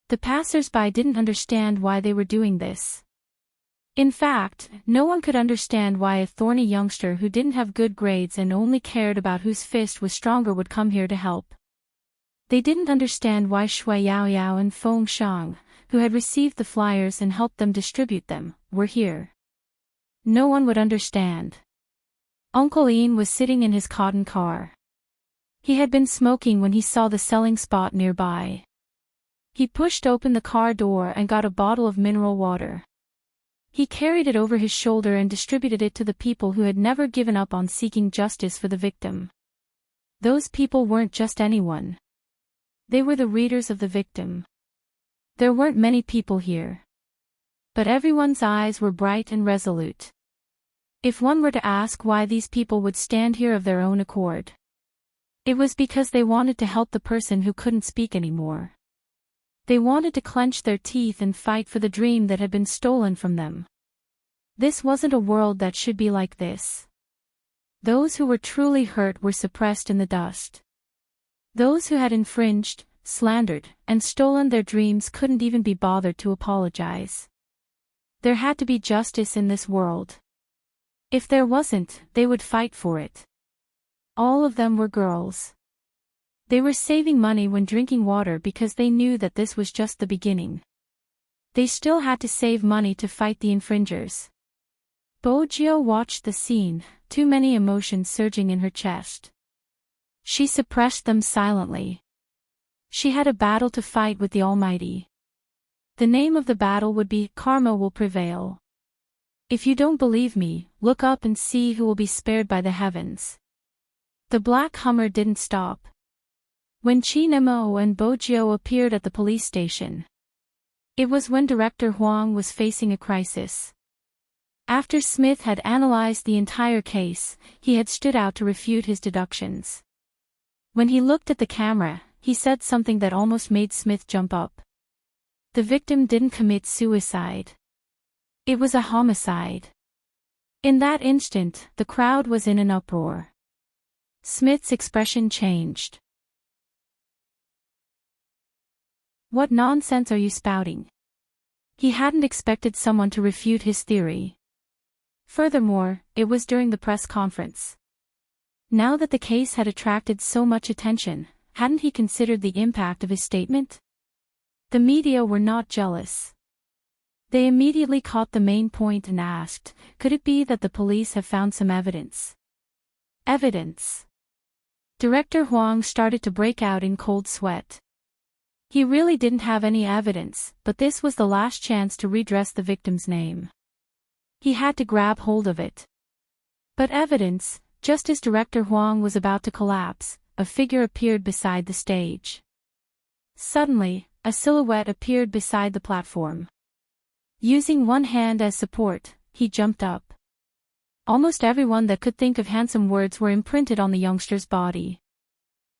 The passers-by didn't understand why they were doing this. In fact, no one could understand why a thorny youngster who didn't have good grades and only cared about whose fist was stronger would come here to help. They didn't understand why Shui Yaoyao and Feng Shang, who had received the flyers and helped them distribute them, were here. No one would understand. Uncle Ian was sitting in his cotton car. He had been smoking when he saw the selling spot nearby. He pushed open the car door and got a bottle of mineral water. He carried it over his shoulder and distributed it to the people who had never given up on seeking justice for the victim. Those people weren't just anyone. They were the readers of the victim. There weren't many people here. But everyone's eyes were bright and resolute. If one were to ask why these people would stand here of their own accord, it was because they wanted to help the person who couldn't speak anymore. They wanted to clench their teeth and fight for the dream that had been stolen from them. This wasn't a world that should be like this. Those who were truly hurt were suppressed in the dust. Those who had infringed, slandered, and stolen their dreams couldn't even be bothered to apologize. There had to be justice in this world. If there wasn't, they would fight for it. All of them were girls. They were saving money when drinking water because they knew that this was just the beginning. They still had to save money to fight the infringers. Bojio watched the scene, too many emotions surging in her chest. She suppressed them silently. She had a battle to fight with the Almighty. The name of the battle would be Karma Will Prevail. If you don't believe me, look up and see who will be spared by the heavens. The black Hummer didn't stop. When Chinemo and Bojio appeared at the police station. It was when Director Huang was facing a crisis. After Smith had analyzed the entire case, he had stood out to refute his deductions. When he looked at the camera, he said something that almost made Smith jump up. The victim didn't commit suicide. It was a homicide. In that instant, the crowd was in an uproar. Smith's expression changed. What nonsense are you spouting? He hadn't expected someone to refute his theory. Furthermore, it was during the press conference. Now that the case had attracted so much attention, hadn't he considered the impact of his statement? The media were not jealous. They immediately caught the main point and asked, could it be that the police have found some evidence? Evidence. Director Huang started to break out in cold sweat. He really didn't have any evidence, but this was the last chance to redress the victim's name. He had to grab hold of it. But evidence, just as Director Huang was about to collapse, a figure appeared beside the stage. Suddenly, a silhouette appeared beside the platform. Using one hand as support, he jumped up. Almost everyone that could think of handsome words were imprinted on the youngster's body.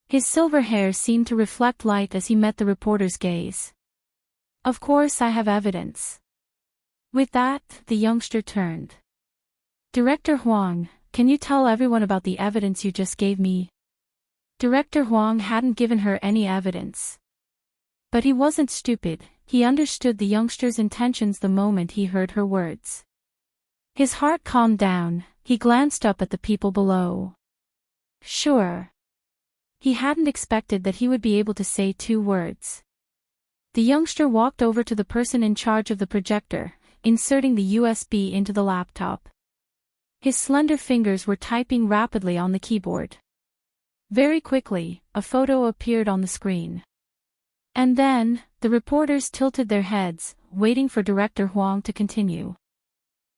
His silver hair seemed to reflect light as he met the reporter's gaze. Of course I have evidence. With that, the youngster turned. Director Huang, can you tell everyone about the evidence you just gave me? Director Huang hadn't given her any evidence. But he wasn't stupid, he understood the youngster's intentions the moment he heard her words. His heart calmed down, he glanced up at the people below. Sure. He hadn't expected that he would be able to say 2 words. The youngster walked over to the person in charge of the projector, inserting the USB into the laptop. His slender fingers were typing rapidly on the keyboard. Very quickly, a photo appeared on the screen. And then, the reporters tilted their heads, waiting for Director Huang to continue.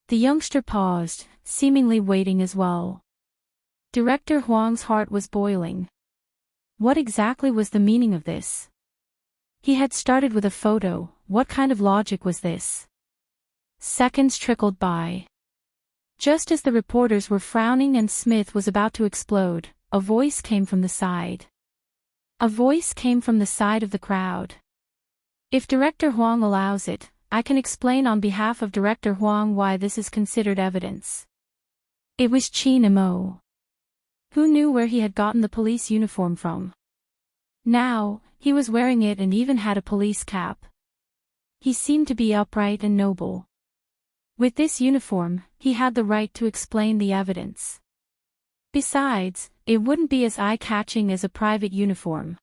The youngster paused, seemingly waiting as well. Director Huang's heart was boiling. What exactly was the meaning of this? He had started with a photo, what kind of logic was this? Seconds trickled by. Just as the reporters were frowning and Smith was about to explode, a voice came from the side. A voice came from the side of the crowd. If Director Huang allows it, I can explain on behalf of Director Huang why this is considered evidence. It was Chinemo. Who knew where he had gotten the police uniform from? Now, he was wearing it and even had a police cap. He seemed to be upright and noble. With this uniform, he had the right to explain the evidence. Besides, it wouldn't be as eye-catching as a private uniform.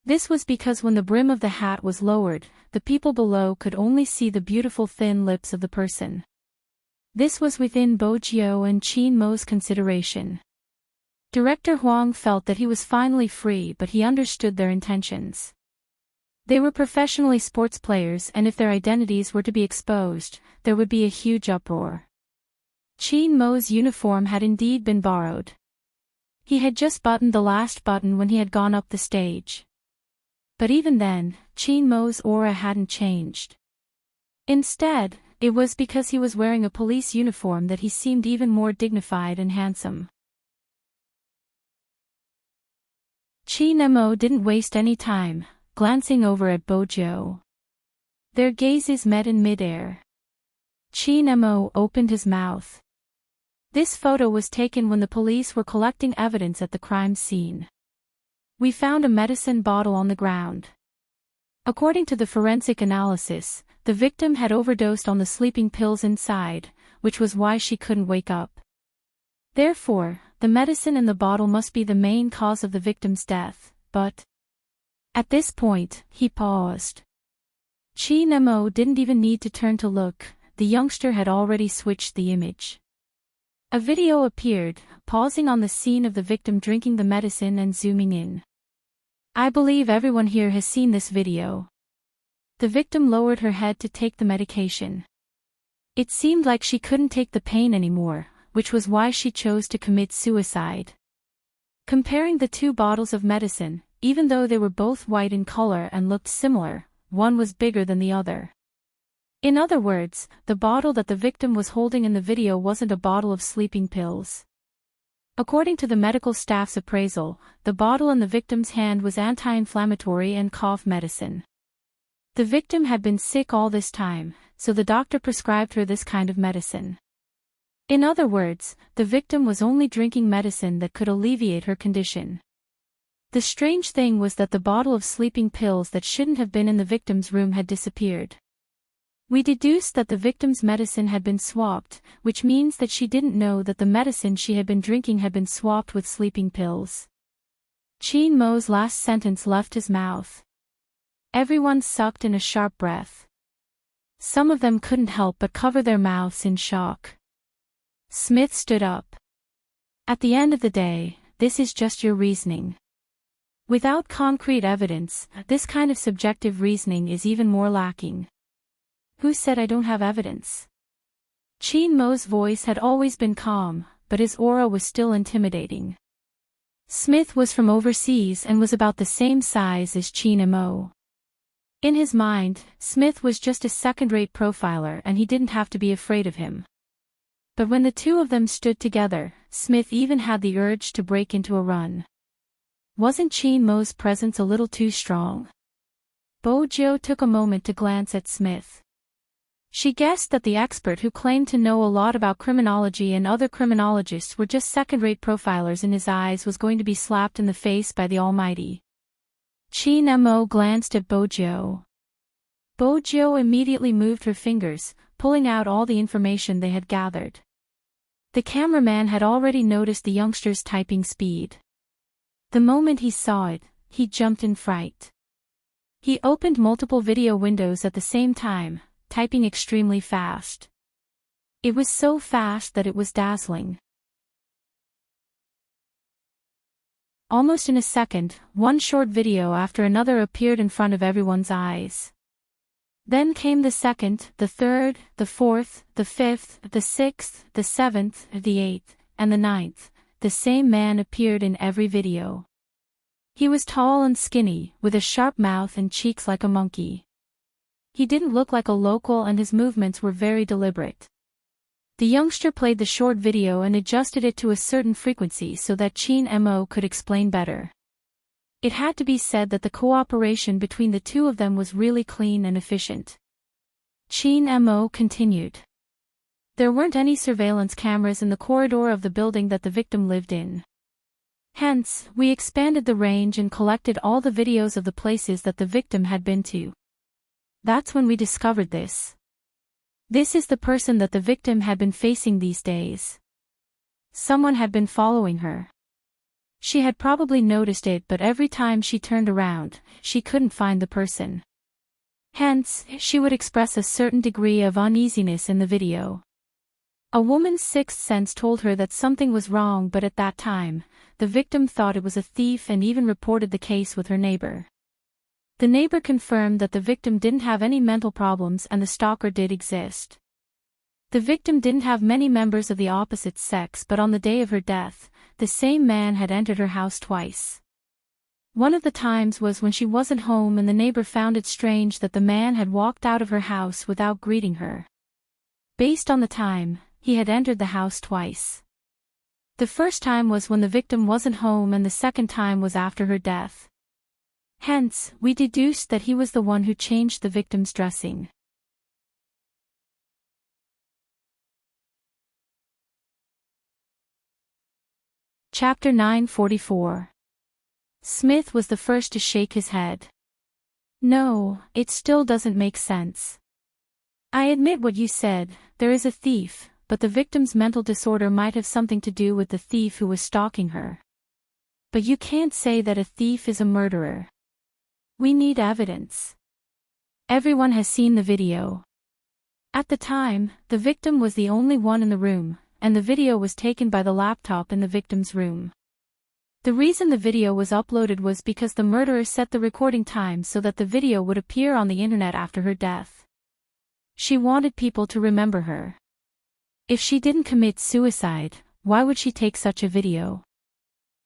This was because when the brim of the hat was lowered, the people below could only see the beautiful thin lips of the person. This was within Bojio and Chinmo's consideration. Director Huang felt that he was finally free, but he understood their intentions. They were professionally sports players, and if their identities were to be exposed, there would be a huge uproar. Chinmo's uniform had indeed been borrowed. He had just buttoned the last button when he had gone up the stage. But even then, Chinmo's aura hadn't changed. Instead, it was because he was wearing a police uniform that he seemed even more dignified and handsome. Chinemo didn't waste any time, glancing over at Bojio. Their gazes met in midair. Chin-mo opened his mouth. This photo was taken when the police were collecting evidence at the crime scene. We found a medicine bottle on the ground. According to the forensic analysis, the victim had overdosed on the sleeping pills inside, which was why she couldn't wake up. Therefore, the medicine in the bottle must be the main cause of the victim's death, but... At this point, he paused. Chin-mo didn't even need to turn to look, the youngster had already switched the image. A video appeared, pausing on the scene of the victim drinking the medicine and zooming in. I believe everyone here has seen this video. The victim lowered her head to take the medication. It seemed like she couldn't take the pain anymore, which was why she chose to commit suicide. Comparing the two bottles of medicine, even though they were both white in color and looked similar, one was bigger than the other. In other words, the bottle that the victim was holding in the video wasn't a bottle of sleeping pills. According to the medical staff's appraisal, the bottle in the victim's hand was anti-inflammatory and cough medicine. The victim had been sick all this time, so the doctor prescribed her this kind of medicine. In other words, the victim was only drinking medicine that could alleviate her condition. The strange thing was that the bottle of sleeping pills that shouldn't have been in the victim's room had disappeared. We deduced that the victim's medicine had been swapped, which means that she didn't know that the medicine she had been drinking had been swapped with sleeping pills. Chin-mo's last sentence left his mouth. Everyone sucked in a sharp breath. Some of them couldn't help but cover their mouths in shock. Smith stood up. At the end of the day, this is just your reasoning. Without concrete evidence, this kind of subjective reasoning is even more lacking. Who said I don't have evidence? Chin-mo's voice had always been calm, but his aura was still intimidating. Smith was from overseas and was about the same size as Chin-mo. In his mind, Smith was just a second-rate profiler and he didn't have to be afraid of him. But when the two of them stood together, Smith even had the urge to break into a run. Wasn't Chin-mo's presence a little too strong? Bojo took a moment to glance at Smith. She guessed that the expert who claimed to know a lot about criminology and other criminologists were just second-rate profilers in his eyes was going to be slapped in the face by the Almighty. Chin-mo glanced at Bojo. Bojo immediately moved her fingers, pulling out all the information they had gathered. The cameraman had already noticed the youngster's typing speed. The moment he saw it, he jumped in fright. He opened multiple video windows at the same time, typing extremely fast. It was so fast that it was dazzling. Almost in a second, one short video after another appeared in front of everyone's eyes. Then came the second, the third, the fourth, the fifth, the sixth, the seventh, the eighth, and the ninth. The same man appeared in every video. He was tall and skinny, with a sharp mouth and cheeks like a monkey. He didn't look like a local and his movements were very deliberate. The youngster played the short video and adjusted it to a certain frequency so that Chin-mo could explain better. It had to be said that the cooperation between the two of them was really clean and efficient. Chin-mo continued. There weren't any surveillance cameras in the corridor of the building that the victim lived in. Hence, we expanded the range and collected all the videos of the places that the victim had been to. That's when we discovered this. This is the person that the victim had been facing these days. Someone had been following her. She had probably noticed it, but every time she turned around, she couldn't find the person. Hence, she would express a certain degree of uneasiness in the video. A woman's sixth sense told her that something was wrong, but at that time, the victim thought it was a thief and even reported the case with her neighbor. The neighbor confirmed that the victim didn't have any mental problems and the stalker did exist. The victim didn't have many members of the opposite sex, but on the day of her death, the same man had entered her house twice. One of the times was when she wasn't home and the neighbor found it strange that the man had walked out of her house without greeting her. Based on the time, he had entered the house twice. The first time was when the victim wasn't home and the second time was after her death. Hence, we deduced that he was the one who changed the victim's dressing. Chapter 944. Smith was the first to shake his head. No, it still doesn't make sense. I admit what you said, there is a thief, but the victim's mental disorder might have something to do with the thief who was stalking her. But you can't say that a thief is a murderer. We need evidence. Everyone has seen the video. At the time, the victim was the only one in the room, and the video was taken by the laptop in the victim's room. The reason the video was uploaded was because the murderer set the recording time so that the video would appear on the internet after her death. She wanted people to remember her. If she didn't commit suicide, why would she take such a video?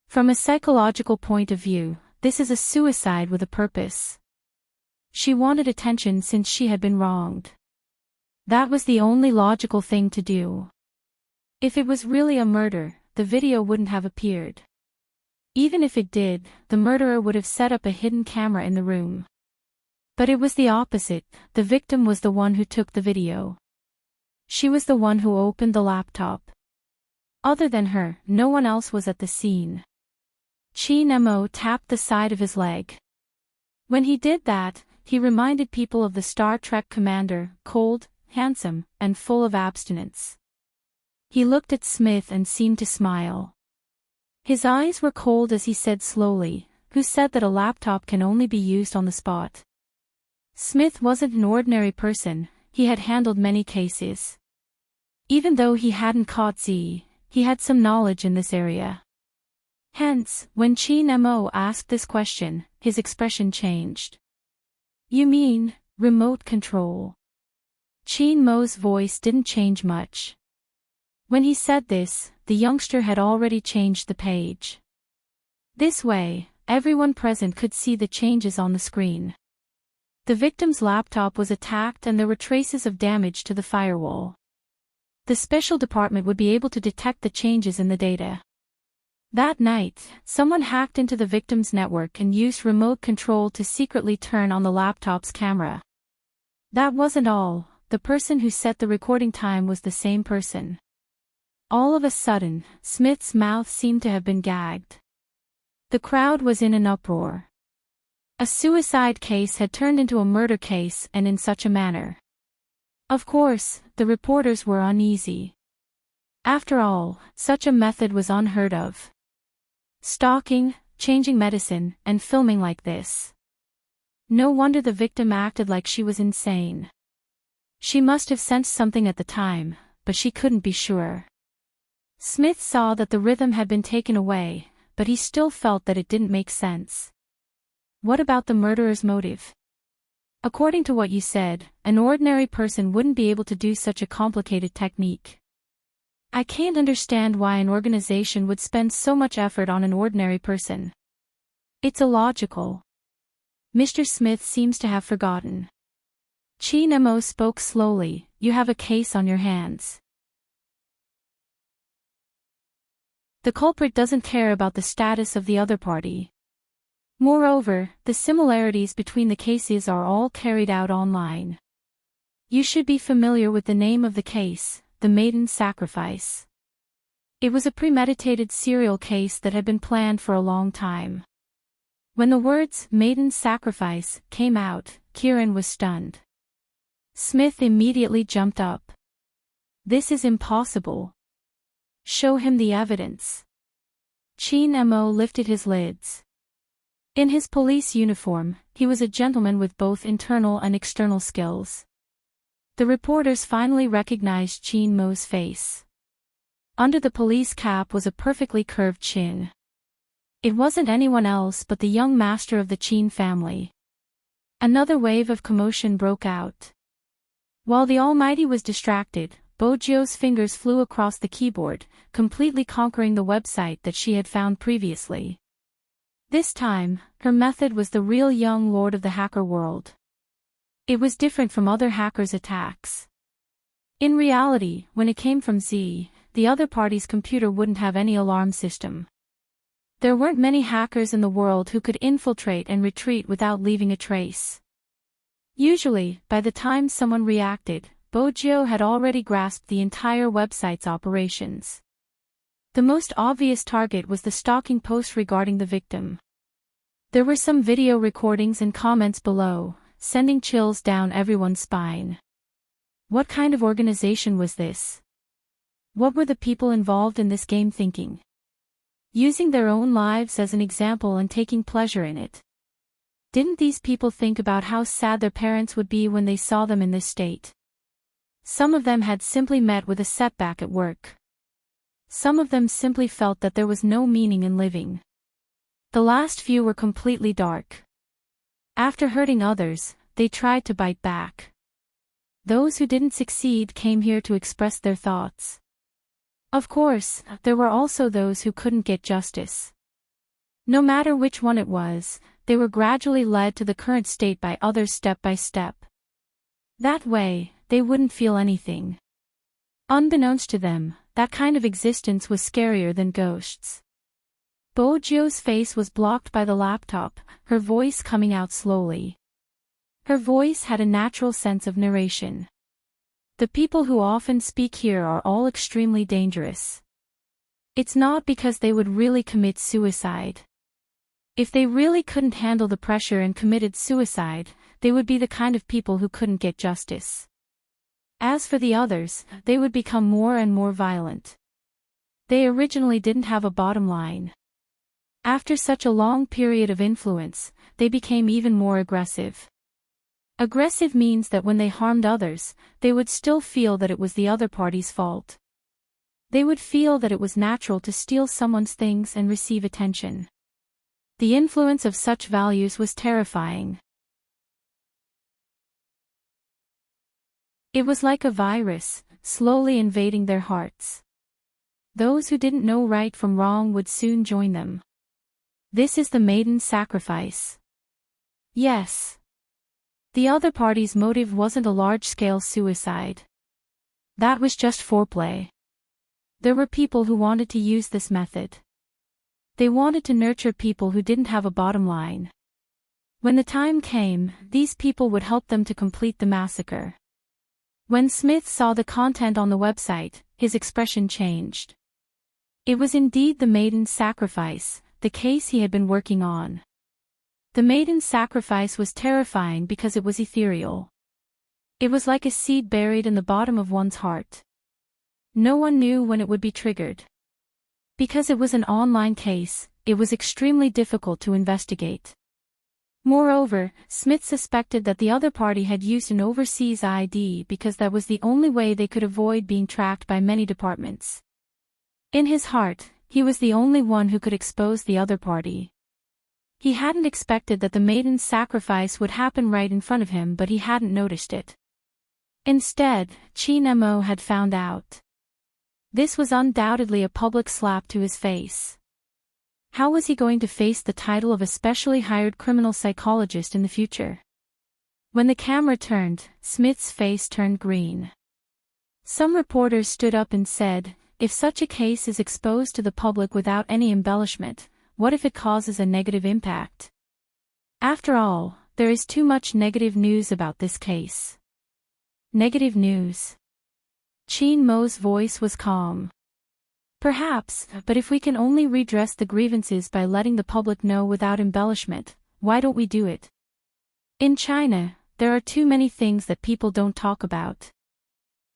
From a psychological point of view, this is a suicide with a purpose. She wanted attention since she had been wronged. That was the only logical thing to do. If it was really a murder, the video wouldn't have appeared. Even if it did, the murderer would have set up a hidden camera in the room. But it was the opposite, the victim was the one who took the video. She was the one who opened the laptop. Other than her, no one else was at the scene. Chin Mo tapped the side of his leg. When he did that, he reminded people of the Star Trek commander, cold, handsome, and full of abstinence. He looked at Smith and seemed to smile. His eyes were cold as he said slowly, "Who said that a laptop can only be used on the spot?" Smith wasn't an ordinary person, he had handled many cases. Even though he hadn't caught Z, he had some knowledge in this area. Hence, when Chin Mo asked this question, his expression changed. "You mean, remote control?" Chin Mo's voice didn't change much. When he said this, the youngster had already changed the page. This way, everyone present could see the changes on the screen. The victim's laptop was attacked and there were traces of damage to the firewall. The special department would be able to detect the changes in the data. That night, someone hacked into the victim's network and used remote control to secretly turn on the laptop's camera. That wasn't all, the person who set the recording time was the same person. All of a sudden, Smith's mouth seemed to have been gagged. The crowd was in an uproar. A suicide case had turned into a murder case, and in such a manner. Of course, the reporters were uneasy. After all, such a method was unheard of. Stalking, changing medicine, and filming like this. No wonder the victim acted like she was insane. She must have sensed something at the time, but she couldn't be sure. Smith saw that the rhythm had been taken away, but he still felt that it didn't make sense. What about the murderer's motive? According to what you said, an ordinary person wouldn't be able to do such a complicated technique. I can't understand why an organization would spend so much effort on an ordinary person. It's illogical. Mr. Smith seems to have forgotten. Chin Mo spoke slowly, "You have a case on your hands. The culprit doesn't care about the status of the other party. Moreover, the similarities between the cases are all carried out online. You should be familiar with the name of the case, the maiden sacrifice. It was a premeditated serial case that had been planned for a long time." When the words maiden sacrifice came out, Kieran was stunned. Smith immediately jumped up. "This is impossible. Show him the evidence." Chin Mo lifted his lids. In his police uniform, he was a gentleman with both internal and external skills. The reporters finally recognized Chin Mo's face. Under the police cap was a perfectly curved chin. It wasn't anyone else but the young master of the Chin family. Another wave of commotion broke out. While the Almighty was distracted, Bojio's fingers flew across the keyboard, completely conquering the website that she had found previously. This time, her method was the real young lord of the hacker world. It was different from other hackers' attacks. In reality, when it came from Z, the other party's computer wouldn't have any alarm system. There weren't many hackers in the world who could infiltrate and retreat without leaving a trace. Usually, by the time someone reacted, Bojio had already grasped the entire website's operations. The most obvious target was the stalking post regarding the victim. There were some video recordings and comments below, sending chills down everyone's spine. What kind of organization was this? What were the people involved in this game thinking? Using their own lives as an example and taking pleasure in it. Didn't these people think about how sad their parents would be when they saw them in this state? Some of them had simply met with a setback at work. Some of them simply felt that there was no meaning in living. The last few were completely dark. After hurting others, they tried to bite back. Those who didn't succeed came here to express their thoughts. Of course, there were also those who couldn't get justice. No matter which one it was, they were gradually led to the current state by others step by step. That way, they wouldn't feel anything. Unbeknownst to them, that kind of existence was scarier than ghosts. Bojo's face was blocked by the laptop, her voice coming out slowly. Her voice had a natural sense of narration. The people who often speak here are all extremely dangerous. It's not because they would really commit suicide. If they really couldn't handle the pressure and committed suicide, they would be the kind of people who couldn't get justice. As for the others, they would become more and more violent. They originally didn't have a bottom line. After such a long period of influence, they became even more aggressive. Aggressive means that when they harmed others, they would still feel that it was the other party's fault. They would feel that it was natural to steal someone's things and receive attention. The influence of such values was terrifying. It was like a virus, slowly invading their hearts. Those who didn't know right from wrong would soon join them. This is the maiden sacrifice. Yes. The other party's motive wasn't a large-scale suicide. That was just foreplay. There were people who wanted to use this method. They wanted to nurture people who didn't have a bottom line. When the time came, these people would help them to complete the massacre. When Smith saw the content on the website, his expression changed. It was indeed the maiden's sacrifice, the case he had been working on. The maiden's sacrifice was terrifying because it was ethereal. It was like a seed buried in the bottom of one's heart. No one knew when it would be triggered. Because it was an online case, it was extremely difficult to investigate. Moreover, Smith suspected that the other party had used an overseas ID because that was the only way they could avoid being tracked by many departments. In his heart, he was the only one who could expose the other party. He hadn't expected that the maiden's sacrifice would happen right in front of him, but he hadn't noticed it. Instead, Chin Mo had found out. This was undoubtedly a public slap to his face. How was he going to face the title of a specially hired criminal psychologist in the future? When the camera turned, Smith's face turned green. Some reporters stood up and said, "If such a case is exposed to the public without any embellishment, what if it causes a negative impact? After all, there is too much negative news about this case." Negative news. Chin Mo's voice was calm. Perhaps, but if we can only redress the grievances by letting the public know without embellishment, why don't we do it? In China, there are too many things that people don't talk about.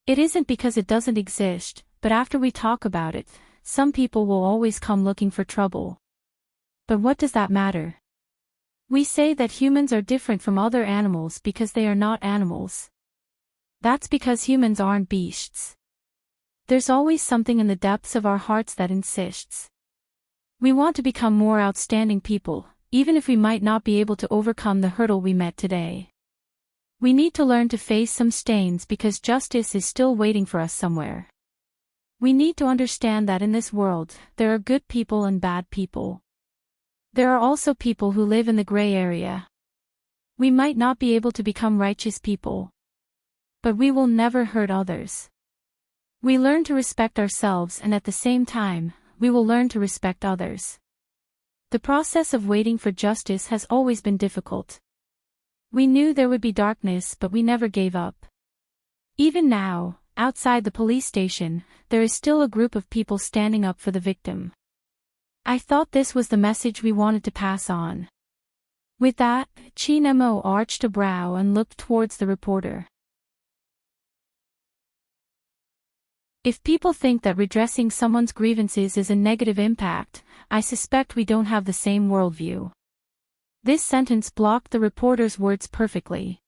It isn't because it doesn't exist, but after we talk about it, some people will always come looking for trouble. But what does that matter? We say that humans are different from other animals because they are not animals. That's because humans aren't beasts. There's always something in the depths of our hearts that insists. We want to become more outstanding people, even if we might not be able to overcome the hurdle we met today. We need to learn to face some stains because justice is still waiting for us somewhere. We need to understand that in this world, there are good people and bad people. There are also people who live in the gray area. We might not be able to become righteous people. But we will never hurt others. We learn to respect ourselves, and at the same time, we will learn to respect others. The process of waiting for justice has always been difficult. We knew there would be darkness, but we never gave up. Even now, outside the police station, there is still a group of people standing up for the victim. I thought this was the message we wanted to pass on. With that, Chin Mo arched a brow and looked towards the reporter. If people think that redressing someone's grievances is a negative impact, I suspect we don't have the same worldview. This sentence blocked the reporter's words perfectly.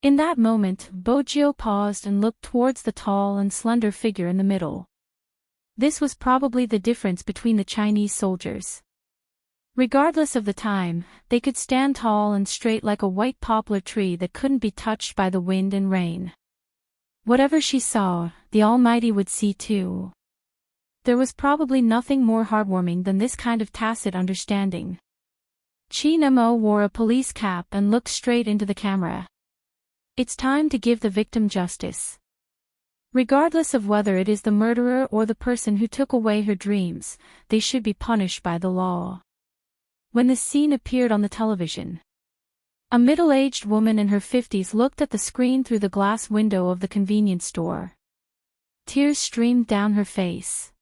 In that moment, Bojo paused and looked towards the tall and slender figure in the middle. This was probably the difference between the Chinese soldiers. Regardless of the time, they could stand tall and straight like a white poplar tree that couldn't be touched by the wind and rain. Whatever she saw, the Almighty would see too. There was probably nothing more heartwarming than this kind of tacit understanding. Chin Mo wore a police cap and looked straight into the camera. It's time to give the victim justice. Regardless of whether it is the murderer or the person who took away her dreams, they should be punished by the law. When the scene appeared on the television, a middle-aged woman in her 50s looked at the screen through the glass window of the convenience store. Tears streamed down her face.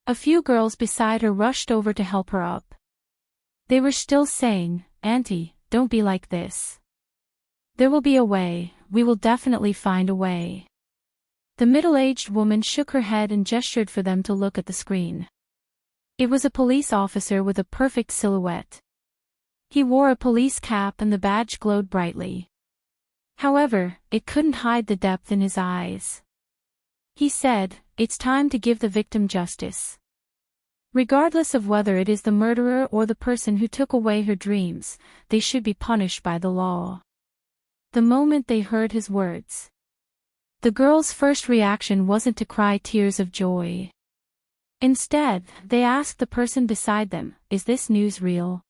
A few girls beside her rushed over to help her up. They were still saying, "Auntie, don't be like this. There will be a way, we will definitely find a way." The middle-aged woman shook her head and gestured for them to look at the screen. It was a police officer with a perfect silhouette. He wore a police cap and the badge glowed brightly. However, it couldn't hide the depth in his eyes. He said, "It's time to give the victim justice. Regardless of whether it is the murderer or the person who took away her dreams, they should be punished by the law." The moment they heard his words, the girls' first reaction wasn't to cry tears of joy. Instead, they asked the person beside them, "Is this news real?"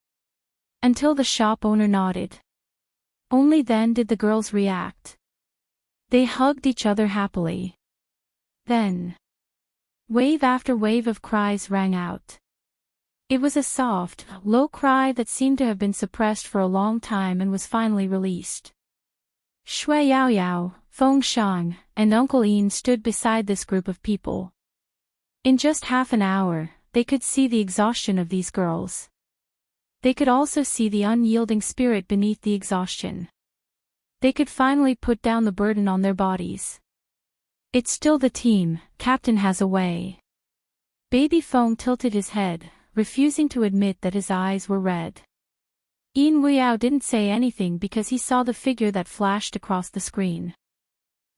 Until the shop owner nodded. Only then did the girls react. They hugged each other happily. Then, wave after wave of cries rang out. It was a soft, low cry that seemed to have been suppressed for a long time and was finally released. Shui Yao Yao, Feng Shang, and Uncle Ian stood beside this group of people. In just half an hour, they could see the exhaustion of these girls. They could also see the unyielding spirit beneath the exhaustion. They could finally put down the burden on their bodies. "It's still the team, Captain has a way." Baby Feng tilted his head, refusing to admit that his eyes were red. Yin Weiyao didn't say anything because he saw the figure that flashed across the screen.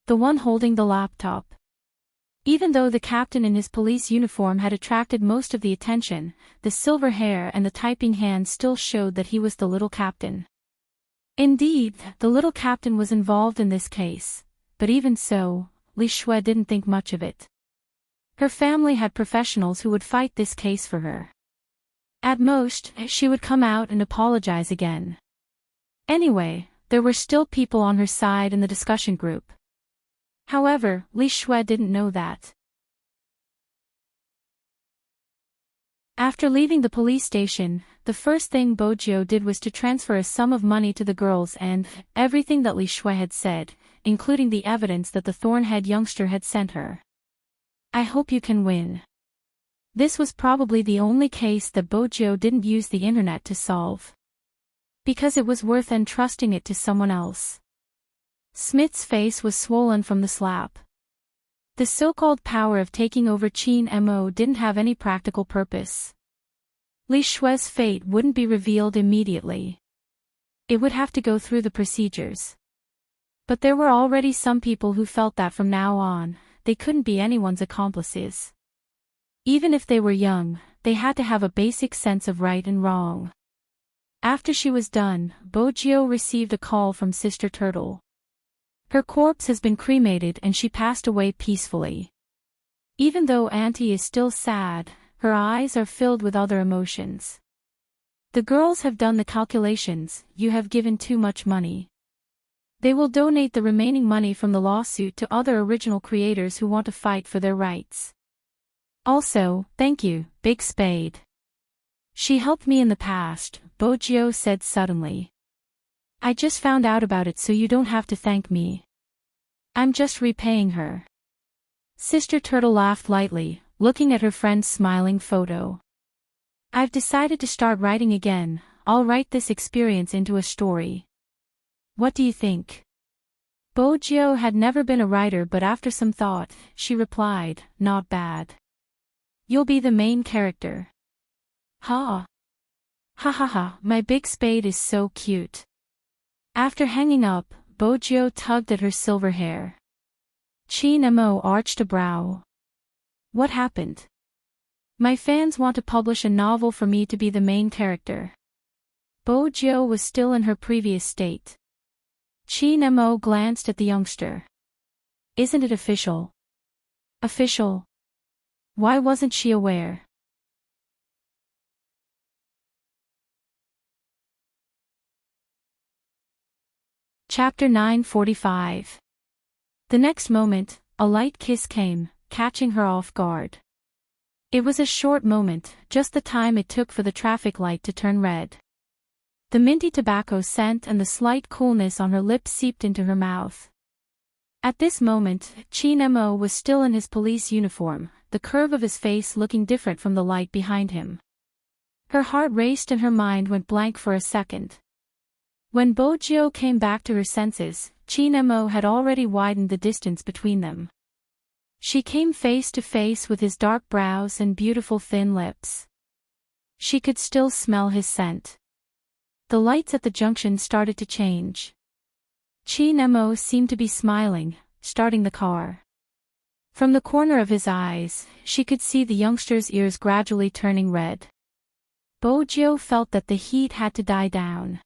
The one holding the laptop. Even though the captain in his police uniform had attracted most of the attention, the silver hair and the typing hands still showed that he was the little captain. Indeed, the little captain was involved in this case, but even so, Li Shui didn't think much of it. Her family had professionals who would fight this case for her. At most, she would come out and apologize again. Anyway, there were still people on her side in the discussion group. However, Li Shui didn't know that. After leaving the police station, the first thing Bojo did was to transfer a sum of money to the girls and everything that Li Shui had said, including the evidence that the thorn-head youngster had sent her. "I hope you can win." This was probably the only case that Bojo didn't use the internet to solve. Because it was worth entrusting it to someone else. Smith's face was swollen from the slap. The so-called power of taking over Chin Mo didn't have any practical purpose. Li Shui's fate wouldn't be revealed immediately. It would have to go through the procedures. But there were already some people who felt that from now on, they couldn't be anyone's accomplices. Even if they were young, they had to have a basic sense of right and wrong. After she was done, Bojo received a call from Sister Turtle. Her corpse has been cremated and she passed away peacefully. Even though Auntie is still sad, her eyes are filled with other emotions. "The girls have done the calculations, you have given too much money. They will donate the remaining money from the lawsuit to other original creators who want to fight for their rights. Also, thank you, Big Spade. She helped me in the past," Bojo said suddenly. "I just found out about it so you don't have to thank me. I'm just repaying her." Sister Turtle laughed lightly, looking at her friend's smiling photo. I've decided to start writing again. I'll write this experience into a story. What do you think? Bojo had never been a writer, but after some thought, she replied, not bad. You'll be the main character. Ha! Ha ha ha, my big spade is so cute. After hanging up, Bojo tugged at her silver hair. Chinemo arched a brow. What happened? My fans want to publish a novel for me to be the main character. Bojo was still in her previous state. Chinemo glanced at the youngster. Isn't it official? Official? Why wasn't she aware? Chapter 9:45. The next moment, a light kiss came, catching her off guard. It was a short moment, just the time it took for the traffic light to turn red. The minty tobacco scent and the slight coolness on her lips seeped into her mouth. At this moment, Chinemo was still in his police uniform, the curve of his face looking different from the light behind him. Her heart raced and her mind went blank for a second. When Bojo came back to her senses, Chinemo had already widened the distance between them. She came face to face with his dark brows and beautiful thin lips. She could still smell his scent. The lights at the junction started to change. Chinemo seemed to be smiling, starting the car. From the corner of his eyes, she could see the youngster's ears gradually turning red. Bojo felt that the heat had to die down.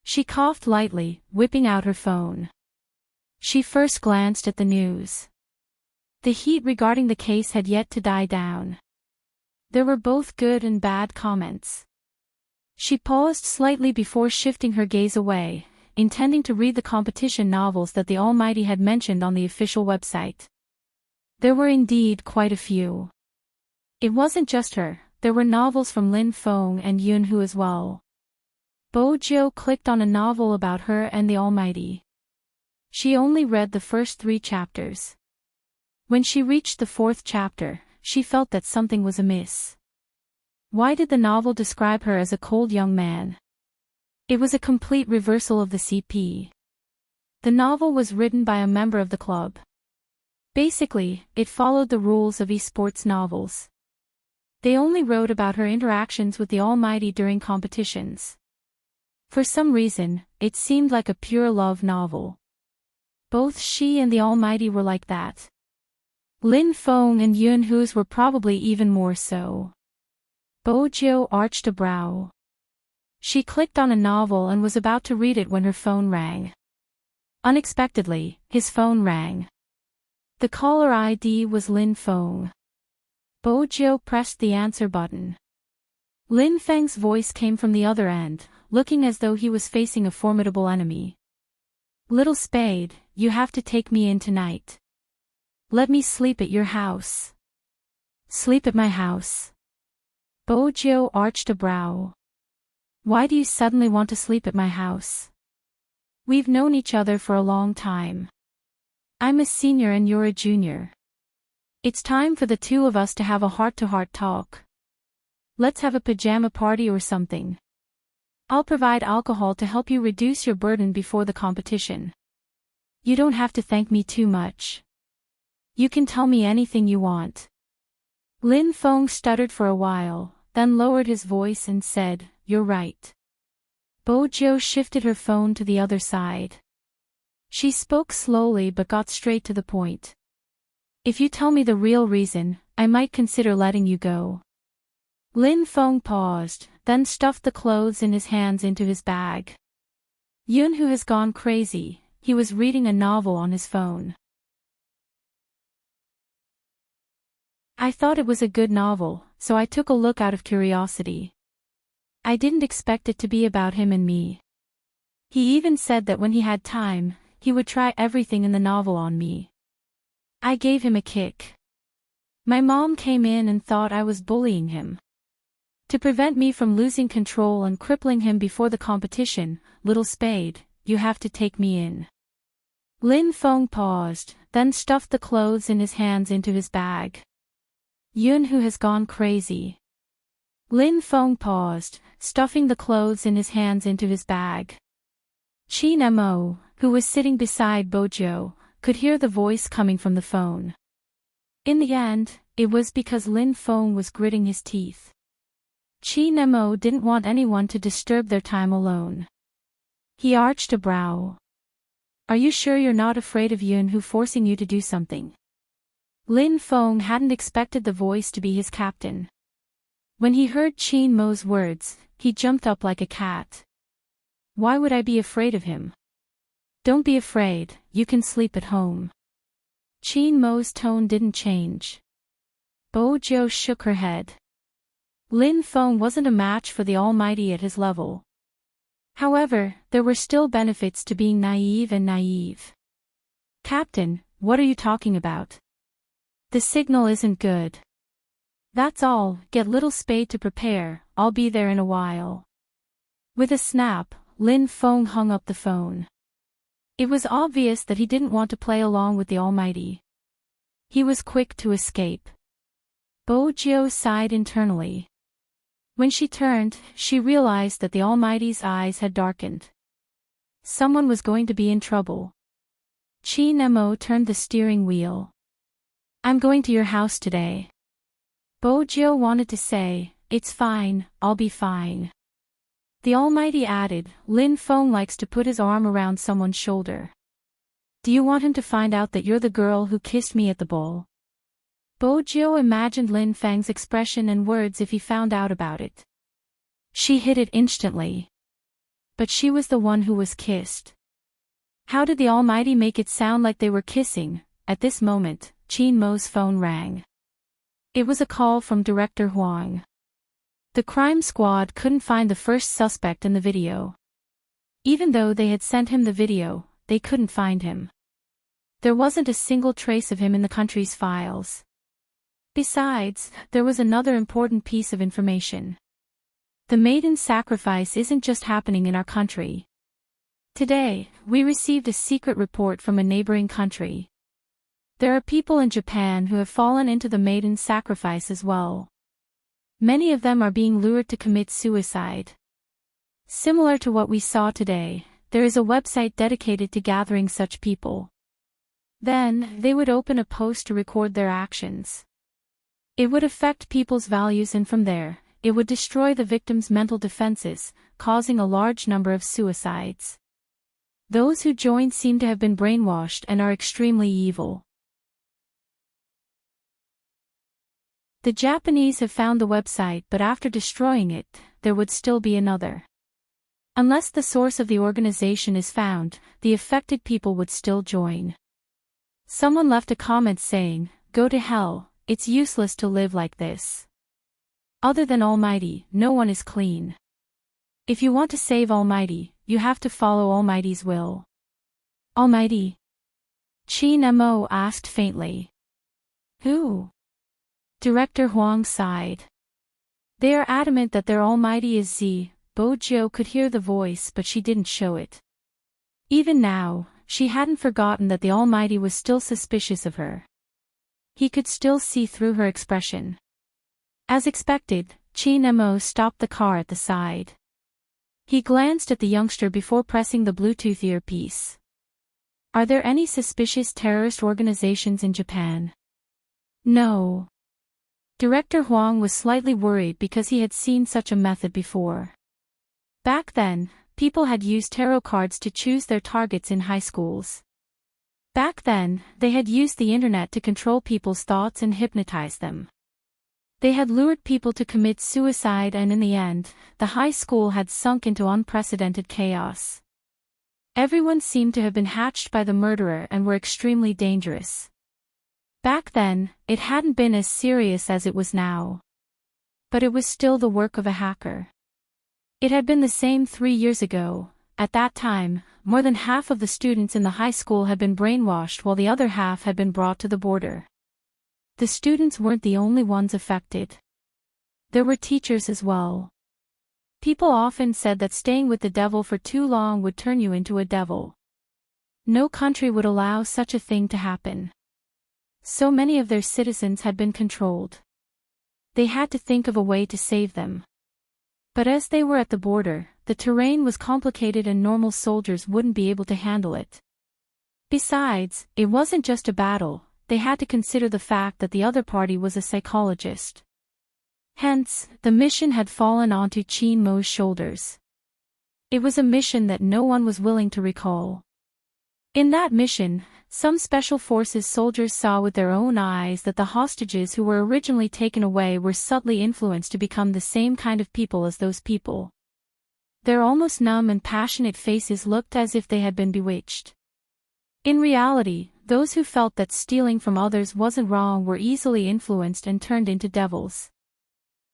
She coughed lightly, whipping out her phone. She first glanced at the news. The heat regarding the case had yet to die down. There were both good and bad comments. She paused slightly before shifting her gaze away, intending to read the competition novels that the Almighty had mentioned on the official website. There were indeed quite a few. It wasn't just her, there were novels from Lin Feng and Yunhu as well. Bojo clicked on a novel about her and the Almighty. She only read the first 3 chapters. When she reached the 4th chapter, she felt that something was amiss. Why did the novel describe her as a cold young man? It was a complete reversal of the CP. The novel was written by a member of the club. Basically, it followed the rules of esports novels. They only wrote about her interactions with the Almighty during competitions. For some reason, it seemed like a pure love novel. Both she and the Almighty were like that. Lin Feng and Yunhu's were probably even more so. Bojo arched a brow. She clicked on a novel and was about to read it when her phone rang. Unexpectedly, his phone rang. The caller ID was Lin Feng. Bojo pressed the answer button. Lin Feng's voice came from the other end, looking as though he was facing a formidable enemy. Little Spade, you have to take me in tonight. Let me sleep at your house. Sleep at my house. Bojo arched a brow. Why do you suddenly want to sleep at my house? We've known each other for a long time. I'm a senior and you're a junior. It's time for the two of us to have a heart-to-heart talk. Let's have a pajama party or something. I'll provide alcohol to help you reduce your burden before the competition. You don't have to thank me too much. You can tell me anything you want. Lin Feng stuttered for a while, then lowered his voice and said, You're right. Bojo shifted her phone to the other side. She spoke slowly but got straight to the point. If you tell me the real reason, I might consider letting you go. Lin Feng paused, then stuffed the clothes in his hands into his bag. Yunhu has gone crazy, he was reading a novel on his phone. I thought it was a good novel, so I took a look out of curiosity. I didn't expect it to be about him and me. He even said that when he had time, he would try everything in the novel on me. I gave him a kick. My mom came in and thought I was bullying him. To prevent me from losing control and crippling him before the competition, Little Spade, you have to take me in. Lin Feng paused, then stuffed the clothes in his hands into his bag. Yun who has gone crazy. Lin Feng paused, stuffing the clothes in his hands into his bag. Qin Mo, who was sitting beside Bojo, could hear the voice coming from the phone. In the end, it was because Lin Feng was gritting his teeth. Qin Mo didn't want anyone to disturb their time alone. He arched a brow. Are you sure you're not afraid of Yun who forcing you to do something? Lin Feng hadn't expected the voice to be his captain. When he heard Qin Mo's words, he jumped up like a cat. Why would I be afraid of him? Don't be afraid, you can sleep at home. Qin Mo's tone didn't change. Bojo shook her head. Lin Feng wasn't a match for the Almighty at his level. However, there were still benefits to being naive. Captain, what are you talking about? The signal isn't good. That's all, get little Spade to prepare, I'll be there in a while. With a snap, Lin Feng hung up the phone. It was obvious that he didn't want to play along with the Almighty. He was quick to escape. Bojo sighed internally. When she turned, she realized that the Almighty's eyes had darkened. Someone was going to be in trouble. Qin Mo turned the steering wheel. I'm going to your house today. Bojo wanted to say, it's fine, I'll be fine. The Almighty added, Lin Feng likes to put his arm around someone's shoulder. Do you want him to find out that you're the girl who kissed me at the ball? Bojo imagined Lin Feng's expression and words if he found out about it. She hid it instantly. But she was the one who was kissed. How did the Almighty make it sound like they were kissing? At this moment, Qin Mo's phone rang. It was a call from Director Huang. The crime squad couldn't find the first suspect in the video. Even though they had sent him the video, they couldn't find him. There wasn't a single trace of him in the country's files. Besides, there was another important piece of information. The maiden sacrifice isn't just happening in our country. Today, we received a secret report from a neighboring country. There are people in Japan who have fallen into the maiden sacrifice as well. Many of them are being lured to commit suicide. Similar to what we saw today, there is a website dedicated to gathering such people. Then, they would open a post to record their actions. It would affect people's values and from there, it would destroy the victim's mental defenses, causing a large number of suicides. Those who joined seem to have been brainwashed and are extremely evil. The Japanese have found the website, but after destroying it, there would still be another. Unless the source of the organization is found, the affected people would still join. Someone left a comment saying, "Go to hell, it's useless to live like this. Other than Almighty, no one is clean. If you want to save Almighty, you have to follow Almighty's will." Almighty? Qin Mo asked faintly. Who? Director Huang sighed. They are adamant that their Almighty is Z. Bojo could hear the voice but she didn't show it. Even now, she hadn't forgotten that the Almighty was still suspicious of her. He could still see through her expression. As expected, Qin Mo stopped the car at the side. He glanced at the youngster before pressing the Bluetooth earpiece. Are there any suspicious terrorist organizations in Japan? No. Director Huang was slightly worried because he had seen such a method before. Back then, people had used tarot cards to choose their targets in high schools. Back then, they had used the internet to control people's thoughts and hypnotize them. They had lured people to commit suicide and in the end, the high school had sunk into unprecedented chaos. Everyone seemed to have been hatched by the murderer and were extremely dangerous. Back then, it hadn't been as serious as it was now. But it was still the work of a hacker. It had been the same 3 years ago. At that time, more than half of the students in the high school had been brainwashed while the other half had been brought to the border. The students weren't the only ones affected. There were teachers as well. People often said that staying with the devil for too long would turn you into a devil. No country would allow such a thing to happen. So many of their citizens had been controlled. They had to think of a way to save them. But as they were at the border, the terrain was complicated and normal soldiers wouldn't be able to handle it. Besides, it wasn't just a battle, they had to consider the fact that the other party was a psychologist. Hence, the mission had fallen onto Qin Mo's shoulders. It was a mission that no one was willing to recall. In that mission, some special forces soldiers saw with their own eyes that the hostages who were originally taken away were subtly influenced to become the same kind of people as those people. Their almost numb and passionate faces looked as if they had been bewitched. In reality, those who felt that stealing from others wasn't wrong were easily influenced and turned into devils.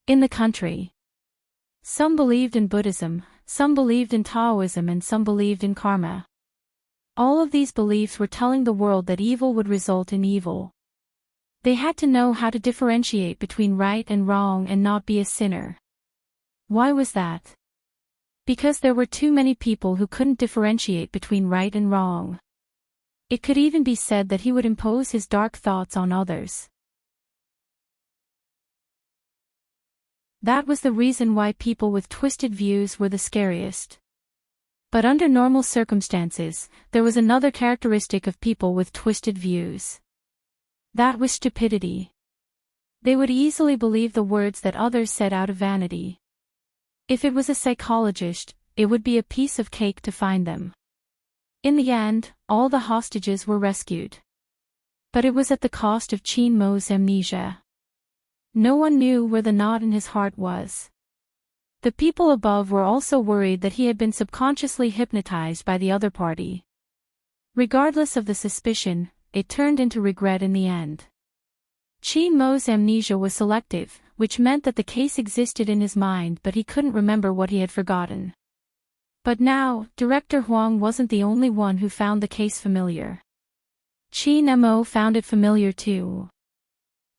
In the country, some believed in Buddhism, some believed in Taoism, and some believed in karma. All of these beliefs were telling the world that evil would result in evil. They had to know how to differentiate between right and wrong and not be a sinner. Why was that? Because there were too many people who couldn't differentiate between right and wrong. It could even be said that he would impose his dark thoughts on others. That was the reason why people with twisted views were the scariest. But under normal circumstances, there was another characteristic of people with twisted views. That was stupidity. They would easily believe the words that others said out of vanity. If it was a psychologist, it would be a piece of cake to find them. In the end, all the hostages were rescued. But it was at the cost of Qin Mo's amnesia. No one knew where the knot in his heart was. The people above were also worried that he had been subconsciously hypnotized by the other party. Regardless of the suspicion, it turned into regret in the end. Qin Mo's amnesia was selective, which meant that the case existed in his mind but he couldn't remember what he had forgotten. But now, Director Huang wasn't the only one who found the case familiar. Qin Mo found it familiar too.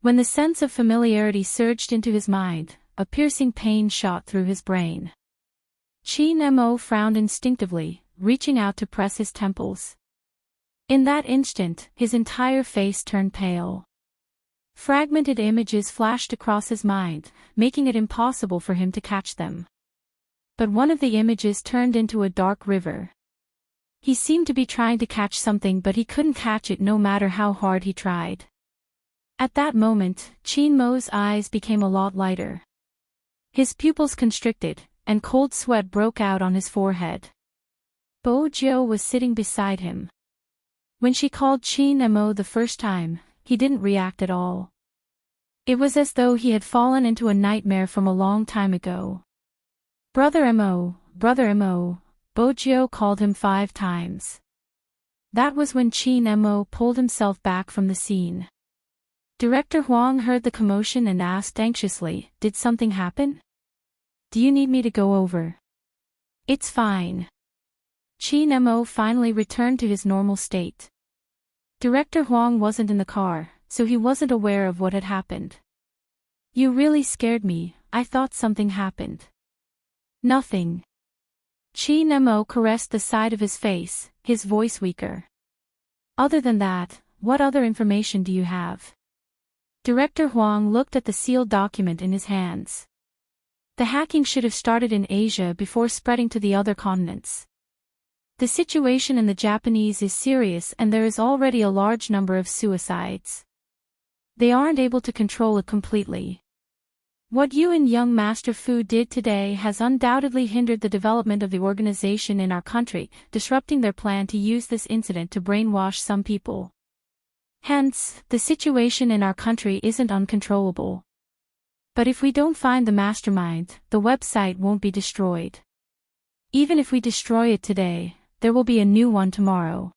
When the sense of familiarity surged into his mind, a piercing pain shot through his brain. Qin Mo frowned instinctively, reaching out to press his temples. In that instant, his entire face turned pale. Fragmented images flashed across his mind, making it impossible for him to catch them. But one of the images turned into a dark river. He seemed to be trying to catch something but he couldn't catch it no matter how hard he tried. At that moment, Qin Mo's eyes became a lot lighter. His pupils constricted, and cold sweat broke out on his forehead. Bo Jiu was sitting beside him. When she called Qin Mo the first time, he didn't react at all. It was as though he had fallen into a nightmare from a long time ago. Brother Mo, Bo Jiu called him 5 times. That was when Qin Mo pulled himself back from the scene. Director Huang heard the commotion and asked anxiously, "Did something happen? Do you need me to go over?" "It's fine." Qin Mo finally returned to his normal state. Director Huang wasn't in the car, so he wasn't aware of what had happened. "You really scared me, I thought something happened." "Nothing." Qin Mo caressed the side of his face, his voice weaker. "Other than that, what other information do you have?" Director Huang looked at the sealed document in his hands. The hacking should have started in Asia before spreading to the other continents. The situation in the Japanese is serious and there is already a large number of suicides. They aren't able to control it completely. What you and young Master Fu did today has undoubtedly hindered the development of the organization in our country, disrupting their plan to use this incident to brainwash some people. Hence, the situation in our country isn't uncontrollable. But if we don't find the mastermind, the website won't be destroyed. Even if we destroy it today, there will be a new one tomorrow.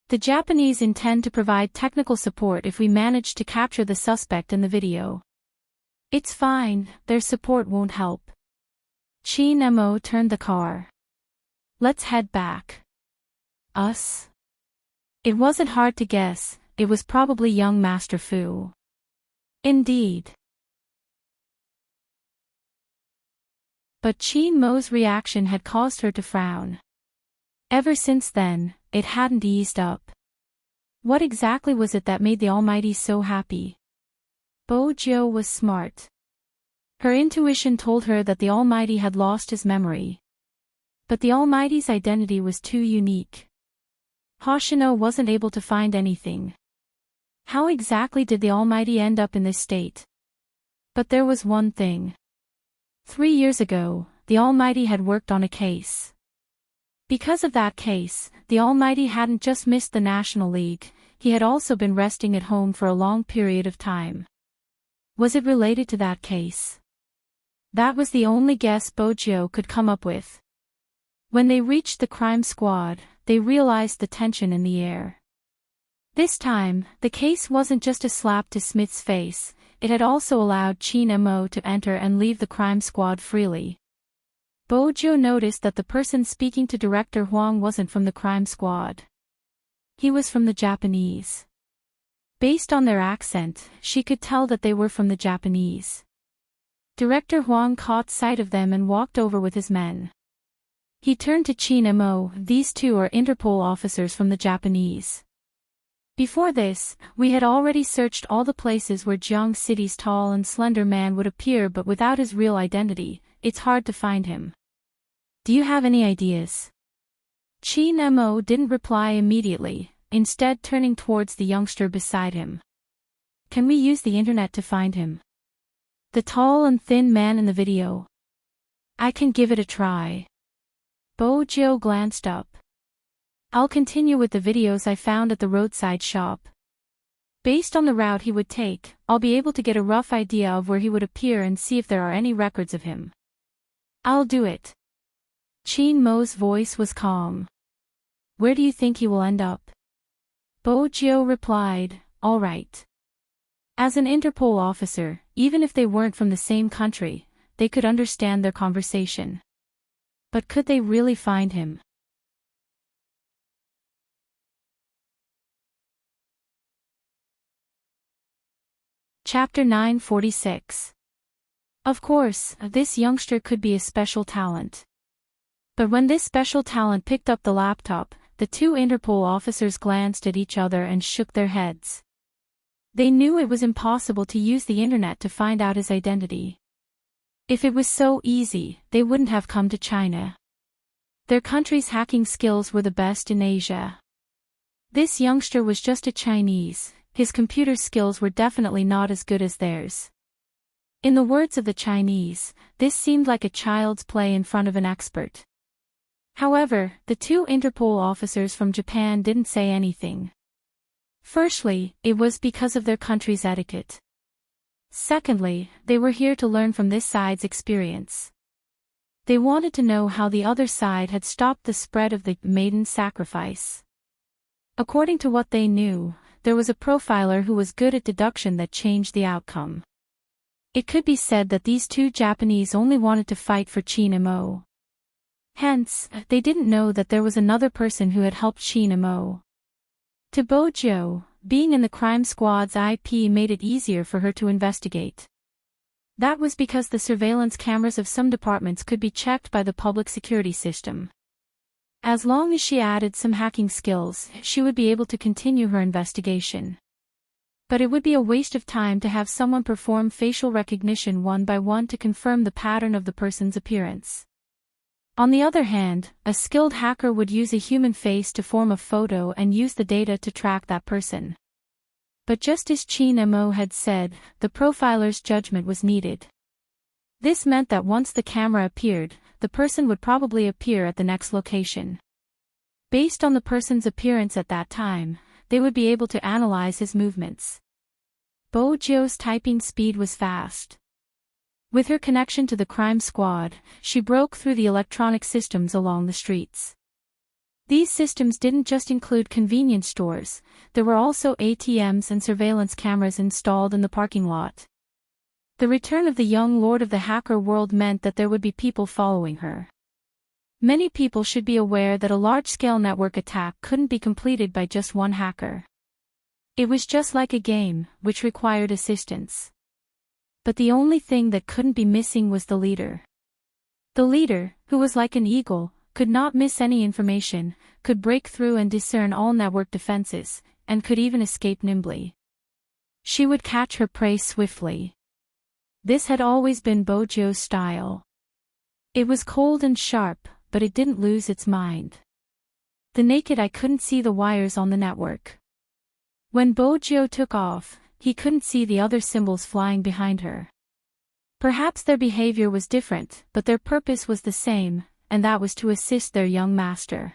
The Japanese intend to provide technical support if we manage to capture the suspect in the video. It's fine, their support won't help. Qin Mo turned the car. "Let's head back." "Us?" It wasn't hard to guess, it was probably young Master Fu. Indeed. But Qin Mo's reaction had caused her to frown. Ever since then, it hadn't eased up. What exactly was it that made the Almighty so happy? Bojo was smart. Her intuition told her that the Almighty had lost his memory. But the Almighty's identity was too unique. Hoshino wasn't able to find anything. How exactly did the Almighty end up in this state? But there was one thing. 3 years ago, the Almighty had worked on a case. Because of that case, the Almighty hadn't just missed the National League, he had also been resting at home for a long period of time. Was it related to that case? That was the only guess Bojo could come up with. When they reached the crime squad, they realized the tension in the air. This time, the case wasn't just a slap to Smith's face, it had also allowed Chin Mo to enter and leave the crime squad freely. Bojo noticed that the person speaking to Director Huang wasn't from the crime squad. He was from the Japanese. Based on their accent, she could tell that they were from the Japanese. Director Huang caught sight of them and walked over with his men. He turned to Chin Mo, these two are Interpol officers from the Japanese. Before this, we had already searched all the places where Jiang City's tall and slender man would appear, but without his real identity, it's hard to find him. Do you have any ideas? Chin Mo didn't reply immediately, instead turning towards the youngster beside him. Can we use the internet to find him? The tall and thin man in the video. I can give it a try. Bojo glanced up. I'll continue with the videos I found at the roadside shop. Based on the route he would take, I'll be able to get a rough idea of where he would appear and see if there are any records of him. I'll do it. Chin Mo's voice was calm. Where do you think he will end up? Bojo replied, all right. As an Interpol officer, even if they weren't from the same country, they could understand their conversation. But could they really find him? Chapter 946. Of course, this youngster could be a special talent. But when this special talent picked up the laptop, the two Interpol officers glanced at each other and shook their heads. They knew it was impossible to use the internet to find out his identity. If it was so easy, they wouldn't have come to China. Their country's hacking skills were the best in Asia. This youngster was just a Chinese, his computer skills were definitely not as good as theirs. In the words of the Chinese, this seemed like a child's play in front of an expert. However, the two Interpol officers from Japan didn't say anything. Firstly, it was because of their country's etiquette. Secondly, they were here to learn from this side's experience. They wanted to know how the other side had stopped the spread of the maiden sacrifice. According to what they knew, there was a profiler who was good at deduction that changed the outcome. It could be said that these two Japanese only wanted to fight for Chin Mo. Hence, they didn't know that there was another person who had helped Chin Mo. To Bojo, being in the crime squad's IP made it easier for her to investigate. That was because the surveillance cameras of some departments could be checked by the public security system. As long as she added some hacking skills, she would be able to continue her investigation. But it would be a waste of time to have someone perform facial recognition one by one to confirm the pattern of the person's appearance. On the other hand, a skilled hacker would use a human face to form a photo and use the data to track that person. But just as Chin Mo had said, the profiler's judgment was needed. This meant that once the camera appeared, the person would probably appear at the next location. Based on the person's appearance at that time, they would be able to analyze his movements. Bojo's typing speed was fast. With her connection to the crime squad, she broke through the electronic systems along the streets. These systems didn't just include convenience stores, there were also ATMs and surveillance cameras installed in the parking lot. The return of the young lord of the hacker world meant that there would be people following her. Many people should be aware that a large-scale network attack couldn't be completed by just one hacker. It was just like a game, which required assistance. But the only thing that couldn't be missing was the leader. The leader, who was like an eagle, could not miss any information, could break through and discern all network defenses, and could even escape nimbly. She would catch her prey swiftly. This had always been Bojo's style. It was cold and sharp, but it didn't lose its mind. The naked eye couldn't see the wires on the network. When Bojo took off, he couldn't see the other symbols flying behind her. Perhaps their behavior was different, but their purpose was the same, and that was to assist their young master.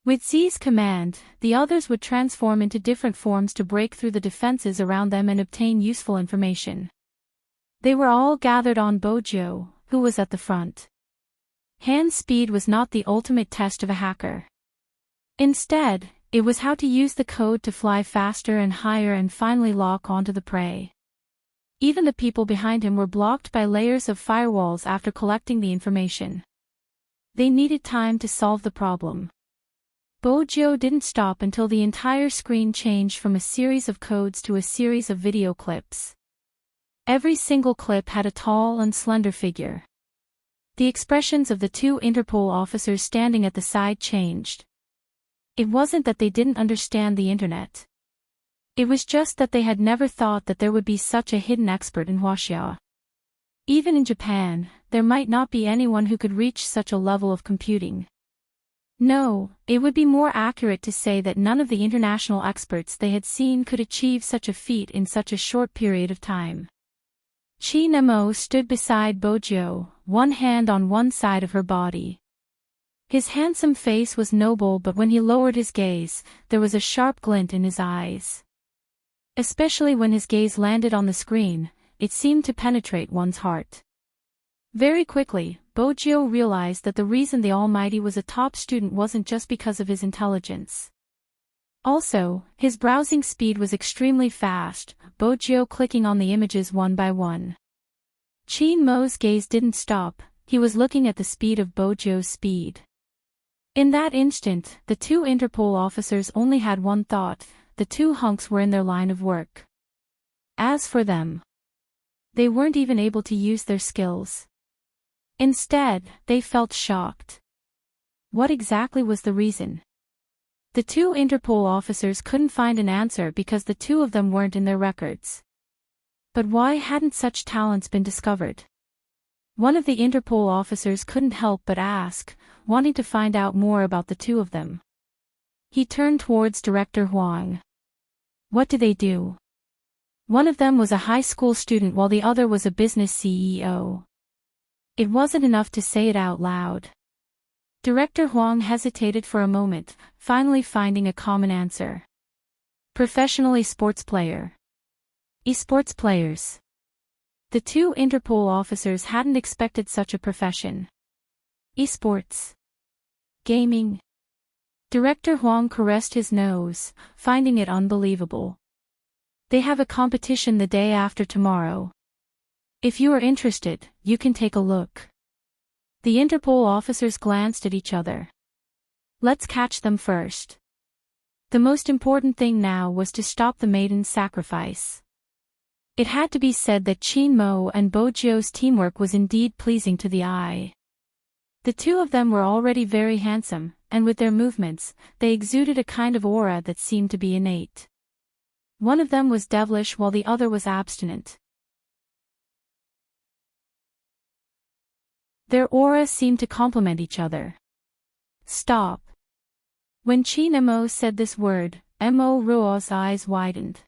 With Z's command, the others would transform into different forms to break through the defenses around them and obtain useful information. They were all gathered on Bojo, who was at the front. Hand speed was not the ultimate test of a hacker. Instead, it was how to use the code to fly faster and higher and finally lock onto the prey. Even the people behind him were blocked by layers of firewalls after collecting the information. They needed time to solve the problem. Bojo didn't stop until the entire screen changed from a series of codes to a series of video clips. Every single clip had a tall and slender figure. The expressions of the two Interpol officers standing at the side changed. It wasn't that they didn't understand the internet. It was just that they had never thought that there would be such a hidden expert in Huaxia. Even in Japan, there might not be anyone who could reach such a level of computing. No, it would be more accurate to say that none of the international experts they had seen could achieve such a feat in such a short period of time. Chi Nemo stood beside Bojo, one hand on one side of her body. His handsome face was noble, but when he lowered his gaze, there was a sharp glint in his eyes. Especially when his gaze landed on the screen, it seemed to penetrate one's heart. Very quickly, Bojo realized that the reason the Almighty was a top student wasn't just because of his intelligence. Also, his browsing speed was extremely fast, Bojo clicking on the images one by one. Chi Mo's gaze didn't stop, he was looking at the speed of Bojo's speed. In that instant, the two Interpol officers only had one thought: the two hunks were in their line of work. As for them, they weren't even able to use their skills. Instead, they felt shocked. What exactly was the reason? The two Interpol officers couldn't find an answer because the two of them weren't in their records. But why hadn't such talents been discovered? One of the Interpol officers couldn't help but ask, wanting to find out more about the two of them. He turned towards Director Huang. What do they do? One of them was a high school student while the other was a business CEO. It wasn't enough to say it out loud. Director Huang hesitated for a moment, finally finding a common answer. Professional esports player. Esports players. The two Interpol officers hadn't expected such a profession. Esports. Gaming. Director Huang caressed his nose, finding it unbelievable. They have a competition the day after tomorrow. If you are interested, you can take a look. The Interpol officers glanced at each other. Let's catch them first. The most important thing now was to stop the maiden's sacrifice. It had to be said that Qin Mo and Bojo's teamwork was indeed pleasing to the eye. The two of them were already very handsome, and with their movements, they exuded a kind of aura that seemed to be innate. One of them was devilish while the other was abstinent. Their auras seemed to complement each other. Stop. When Qin Mo said this word, Mo Ruo's eyes widened.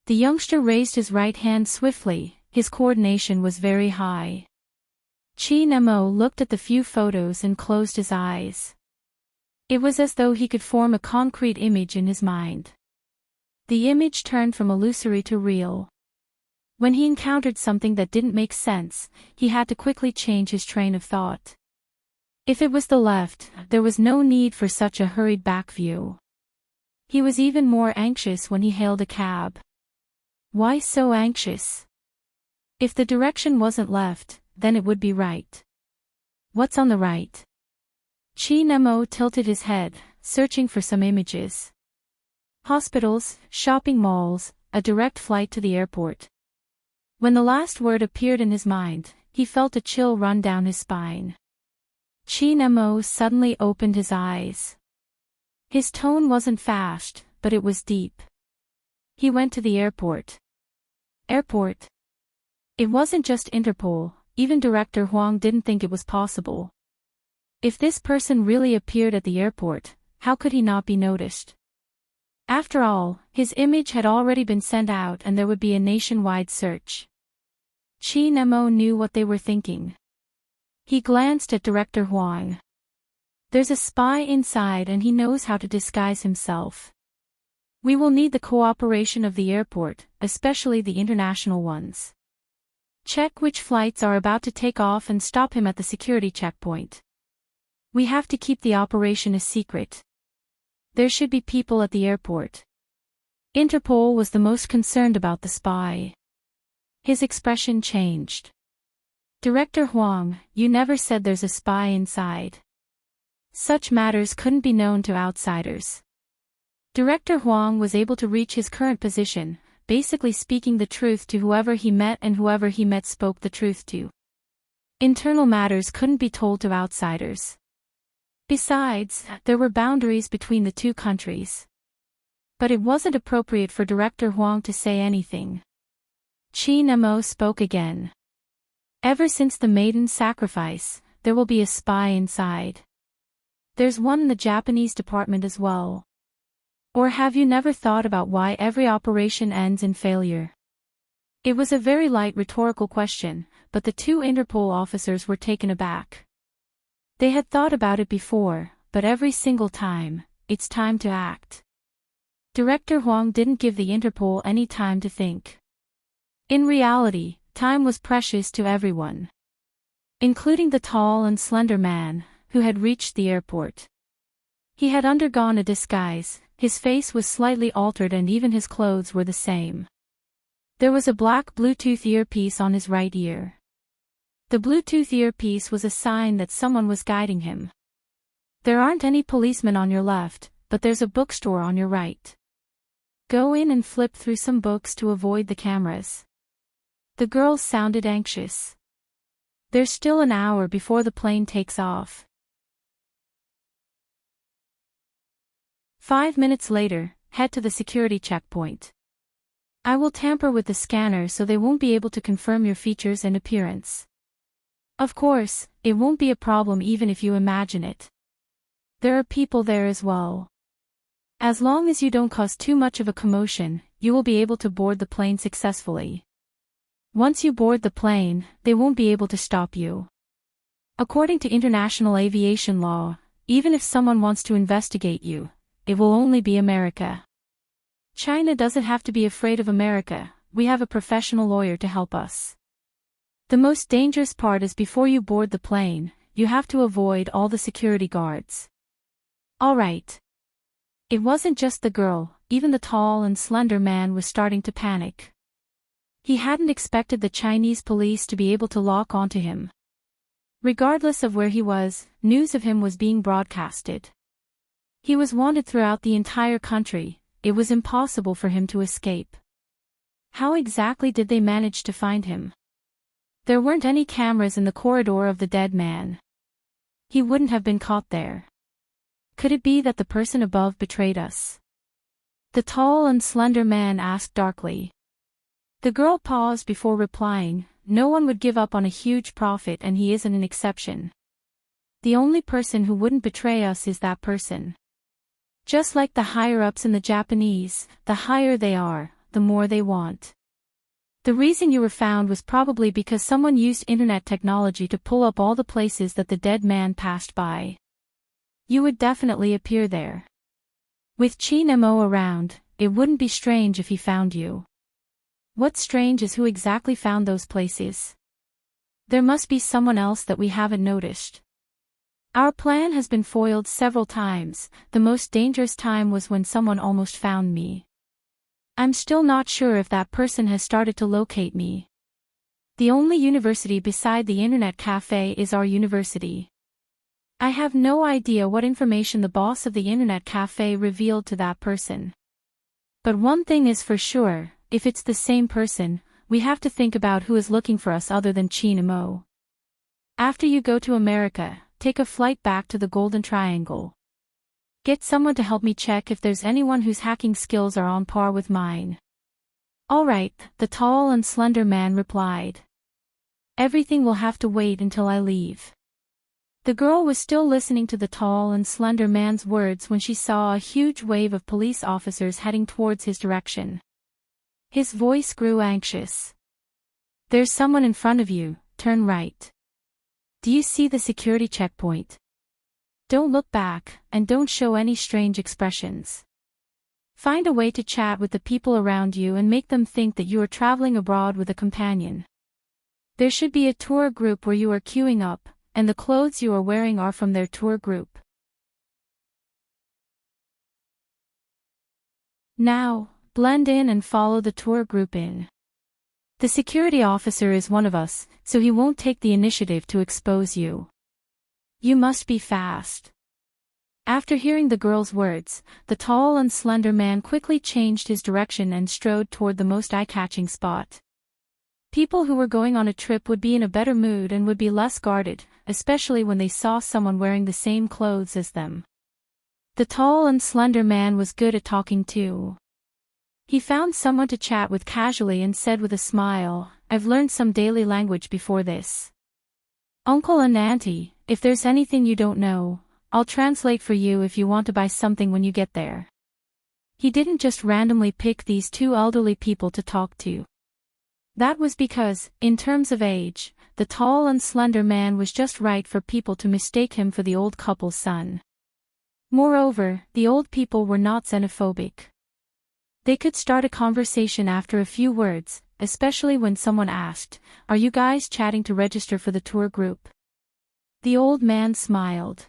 The youngster raised his right hand swiftly, his coordination was very high. Qin Mo looked at the few photos and closed his eyes. It was as though he could form a concrete image in his mind. The image turned from illusory to real. When he encountered something that didn't make sense, he had to quickly change his train of thought. If it was the left, there was no need for such a hurried back view. He was even more anxious when he hailed a cab. Why so anxious? If the direction wasn't left, then it would be right. What's on the right? Qin Mo tilted his head, searching for some images. Hospitals, shopping malls, a direct flight to the airport. When the last word appeared in his mind, he felt a chill run down his spine. Chi Nemo suddenly opened his eyes. His tone wasn't fast, but it was deep. He went to the airport. Airport? It wasn't just Interpol, even Director Huang didn't think it was possible. If this person really appeared at the airport, how could he not be noticed? After all, his image had already been sent out and there would be a nationwide search. Chi Nemo knew what they were thinking. He glanced at Director Huang. There's a spy inside and he knows how to disguise himself. We will need the cooperation of the airport, especially the international ones. Check which flights are about to take off and stop him at the security checkpoint. We have to keep the operation a secret. There should be people at the airport. Interpol was the most concerned about the spy. His expression changed. Director Huang, you never said there's a spy inside. Such matters couldn't be known to outsiders. Director Huang was able to reach his current position, basically speaking the truth to whoever he met and whoever he met spoke the truth to. Internal matters couldn't be told to outsiders. Besides, there were boundaries between the two countries. But it wasn't appropriate for Director Huang to say anything. Chi Nemo spoke again. Ever since the maiden sacrifice, there will be a spy inside. There's one in the Japanese department as well. Or have you never thought about why every operation ends in failure? It was a very light rhetorical question, but the two Interpol officers were taken aback. They had thought about it before, but every single time, it's time to act. Director Huang didn't give the Interpol any time to think. In reality, time was precious to everyone. Including the tall and slender man, who had reached the airport. He had undergone a disguise, his face was slightly altered and even his clothes were the same. There was a black Bluetooth earpiece on his right ear. The Bluetooth earpiece was a sign that someone was guiding him. There aren't any policemen on your left, but there's a bookstore on your right. Go in and flip through some books to avoid the cameras. The girl sounded anxious. There's still an hour before the plane takes off. 5 minutes later, head to the security checkpoint. I will tamper with the scanner so they won't be able to confirm your features and appearance. Of course, it won't be a problem even if you imagine it. There are people there as well. As long as you don't cause too much of a commotion, you will be able to board the plane successfully. Once you board the plane, they won't be able to stop you. According to international aviation law, even if someone wants to investigate you, it will only be America. China doesn't have to be afraid of America, we have a professional lawyer to help us. The most dangerous part is before you board the plane, you have to avoid all the security guards. Alright. It wasn't just the girl, even the tall and slender man was starting to panic. He hadn't expected the Chinese police to be able to lock onto him. Regardless of where he was, news of him was being broadcasted. He was wanted throughout the entire country, it was impossible for him to escape. How exactly did they manage to find him? There weren't any cameras in the corridor of the dead man. He wouldn't have been caught there. Could it be that the person above betrayed us? The tall and slender man asked darkly. The girl paused before replying, no one would give up on a huge profit and he isn't an exception. The only person who wouldn't betray us is that person. Just like the higher-ups in the Japanese, the higher they are, the more they want. The reason you were found was probably because someone used internet technology to pull up all the places that the dead man passed by. You would definitely appear there. With Chi Nemo around, it wouldn't be strange if he found you. What's strange is who exactly found those places. There must be someone else that we haven't noticed. Our plan has been foiled several times, the most dangerous time was when someone almost found me. I'm still not sure if that person has started to locate me. The only university beside the internet cafe is our university. I have no idea what information the boss of the internet cafe revealed to that person. But one thing is for sure, if it's the same person, we have to think about who is looking for us other than Chin and Mo. After you go to America, take a flight back to the Golden Triangle. Get someone to help me check if there's anyone whose hacking skills are on par with mine. All right, the tall and slender man replied. Everything will have to wait until I leave. The girl was still listening to the tall and slender man's words when she saw a huge wave of police officers heading towards his direction. His voice grew anxious. There's someone in front of you, turn right. Do you see the security checkpoint? Don't look back, and don't show any strange expressions. Find a way to chat with the people around you and make them think that you are traveling abroad with a companion. There should be a tour group where you are queuing up, and the clothes you are wearing are from their tour group. Now, blend in and follow the tour group in. The security officer is one of us, so he won't take the initiative to expose you. You must be fast. After hearing the girl's words, the tall and slender man quickly changed his direction and strode toward the most eye-catching spot. People who were going on a trip would be in a better mood and would be less guarded, especially when they saw someone wearing the same clothes as them. The tall and slender man was good at talking too. He found someone to chat with casually and said with a smile, I've learned some daily language before this. Uncle and Auntie, if there's anything you don't know, I'll translate for you if you want to buy something when you get there. He didn't just randomly pick these two elderly people to talk to. That was because, in terms of age, the tall and slender man was just right for people to mistake him for the old couple's son. Moreover, the old people were not xenophobic. They could start a conversation after a few words, especially when someone asked, Are you guys chatting to register for the tour group? The old man smiled.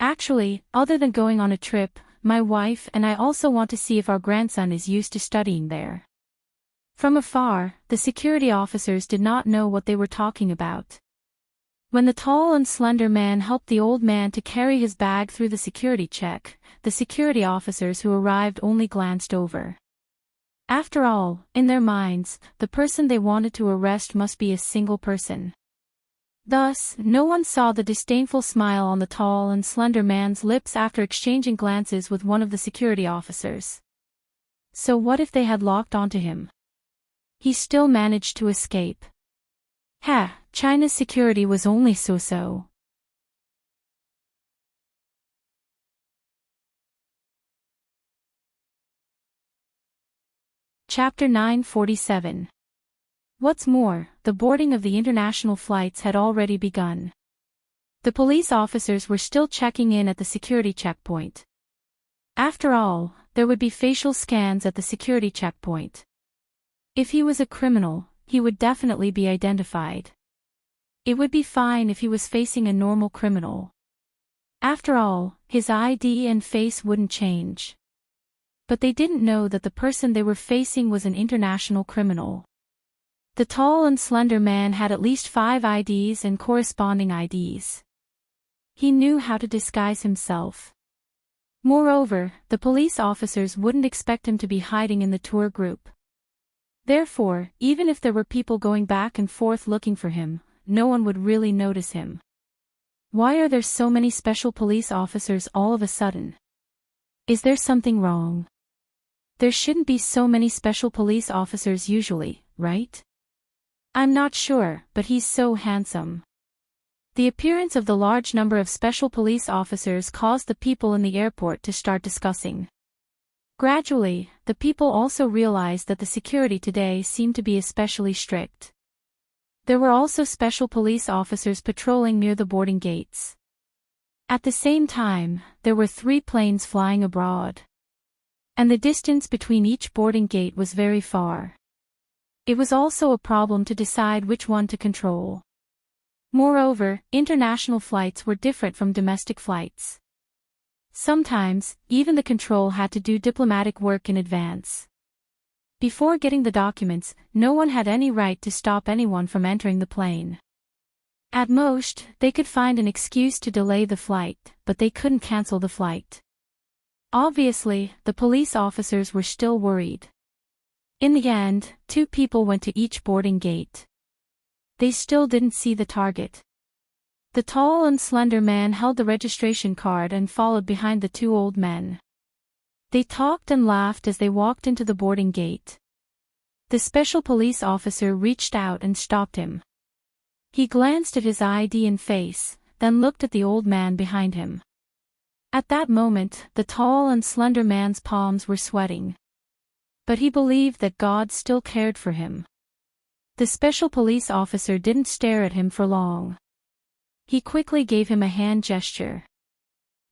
Actually, other than going on a trip, my wife and I also want to see if our grandson is used to studying there. From afar, the security officers did not know what they were talking about. When the tall and slender man helped the old man to carry his bag through the security check, the security officers who arrived only glanced over. After all, in their minds, the person they wanted to arrest must be a single person. Thus, no one saw the disdainful smile on the tall and slender man's lips after exchanging glances with one of the security officers. So what if they had locked onto him? He still managed to escape. China's security was only so-so. Chapter 947. What's more, the boarding of the international flights had already begun. The police officers were still checking in at the security checkpoint. After all, there would be facial scans at the security checkpoint. If he was a criminal, he would definitely be identified. It would be fine if he was facing a normal criminal. After all, his ID and face wouldn't change. But they didn't know that the person they were facing was an international criminal. The tall and slender man had at least 5 IDs and corresponding IDs. He knew how to disguise himself. Moreover, the police officers wouldn't expect him to be hiding in the tour group. Therefore, even if there were people going back and forth looking for him, no one would really notice him. Why are there so many special police officers all of a sudden? Is there something wrong? There shouldn't be so many special police officers usually, right? I'm not sure, but he's so handsome. The appearance of the large number of special police officers caused the people in the airport to start discussing. Gradually, the people also realized that the security today seemed to be especially strict. There were also special police officers patrolling near the boarding gates. At the same time, there were 3 planes flying abroad. And the distance between each boarding gate was very far. It was also a problem to decide which one to control. Moreover, international flights were different from domestic flights. Sometimes, even the control had to do diplomatic work in advance. Before getting the documents, no one had any right to stop anyone from entering the plane. At most, they could find an excuse to delay the flight, but they couldn't cancel the flight. Obviously, the police officers were still worried. In the end, 2 people went to each boarding gate. They still didn't see the target. The tall and slender man held the registration card and followed behind the 2 old men. They talked and laughed as they walked into the boarding gate. The special police officer reached out and stopped him. He glanced at his ID and face, then looked at the old man behind him. At that moment, the tall and slender man's palms were sweating. But he believed that God still cared for him. The special police officer didn't stare at him for long. He quickly gave him a hand gesture.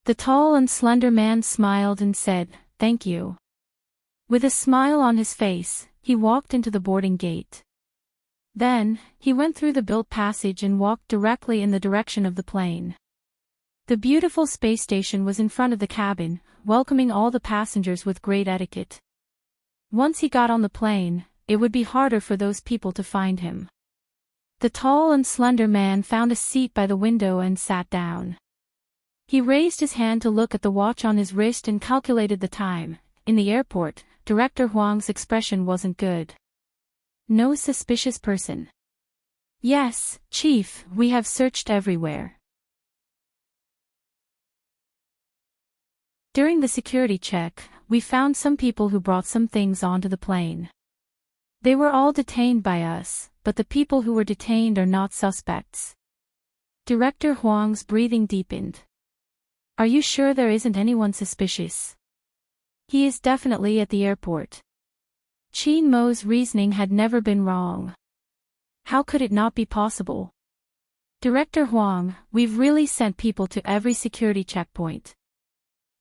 The tall and slender man smiled and said, "Thank you." With a smile on his face, he walked into the boarding gate. Then, he went through the built passage and walked directly in the direction of the plane. The beautiful space station was in front of the cabin, welcoming all the passengers with great etiquette. Once he got on the plane, it would be harder for those people to find him. The tall and slender man found a seat by the window and sat down. He raised his hand to look at the watch on his wrist and calculated the time. In the airport, Director Huang's expression wasn't good. "No suspicious person." "Yes, Chief, we have searched everywhere." During the security check, we found some people who brought some things onto the plane. They were all detained by us, but the people who were detained are not suspects. Director Huang's breathing deepened. "Are you sure there isn't anyone suspicious?" "He is definitely at the airport." Qin Mo's reasoning had never been wrong. How could it not be possible? "Director Huang, we've really sent people to every security checkpoint.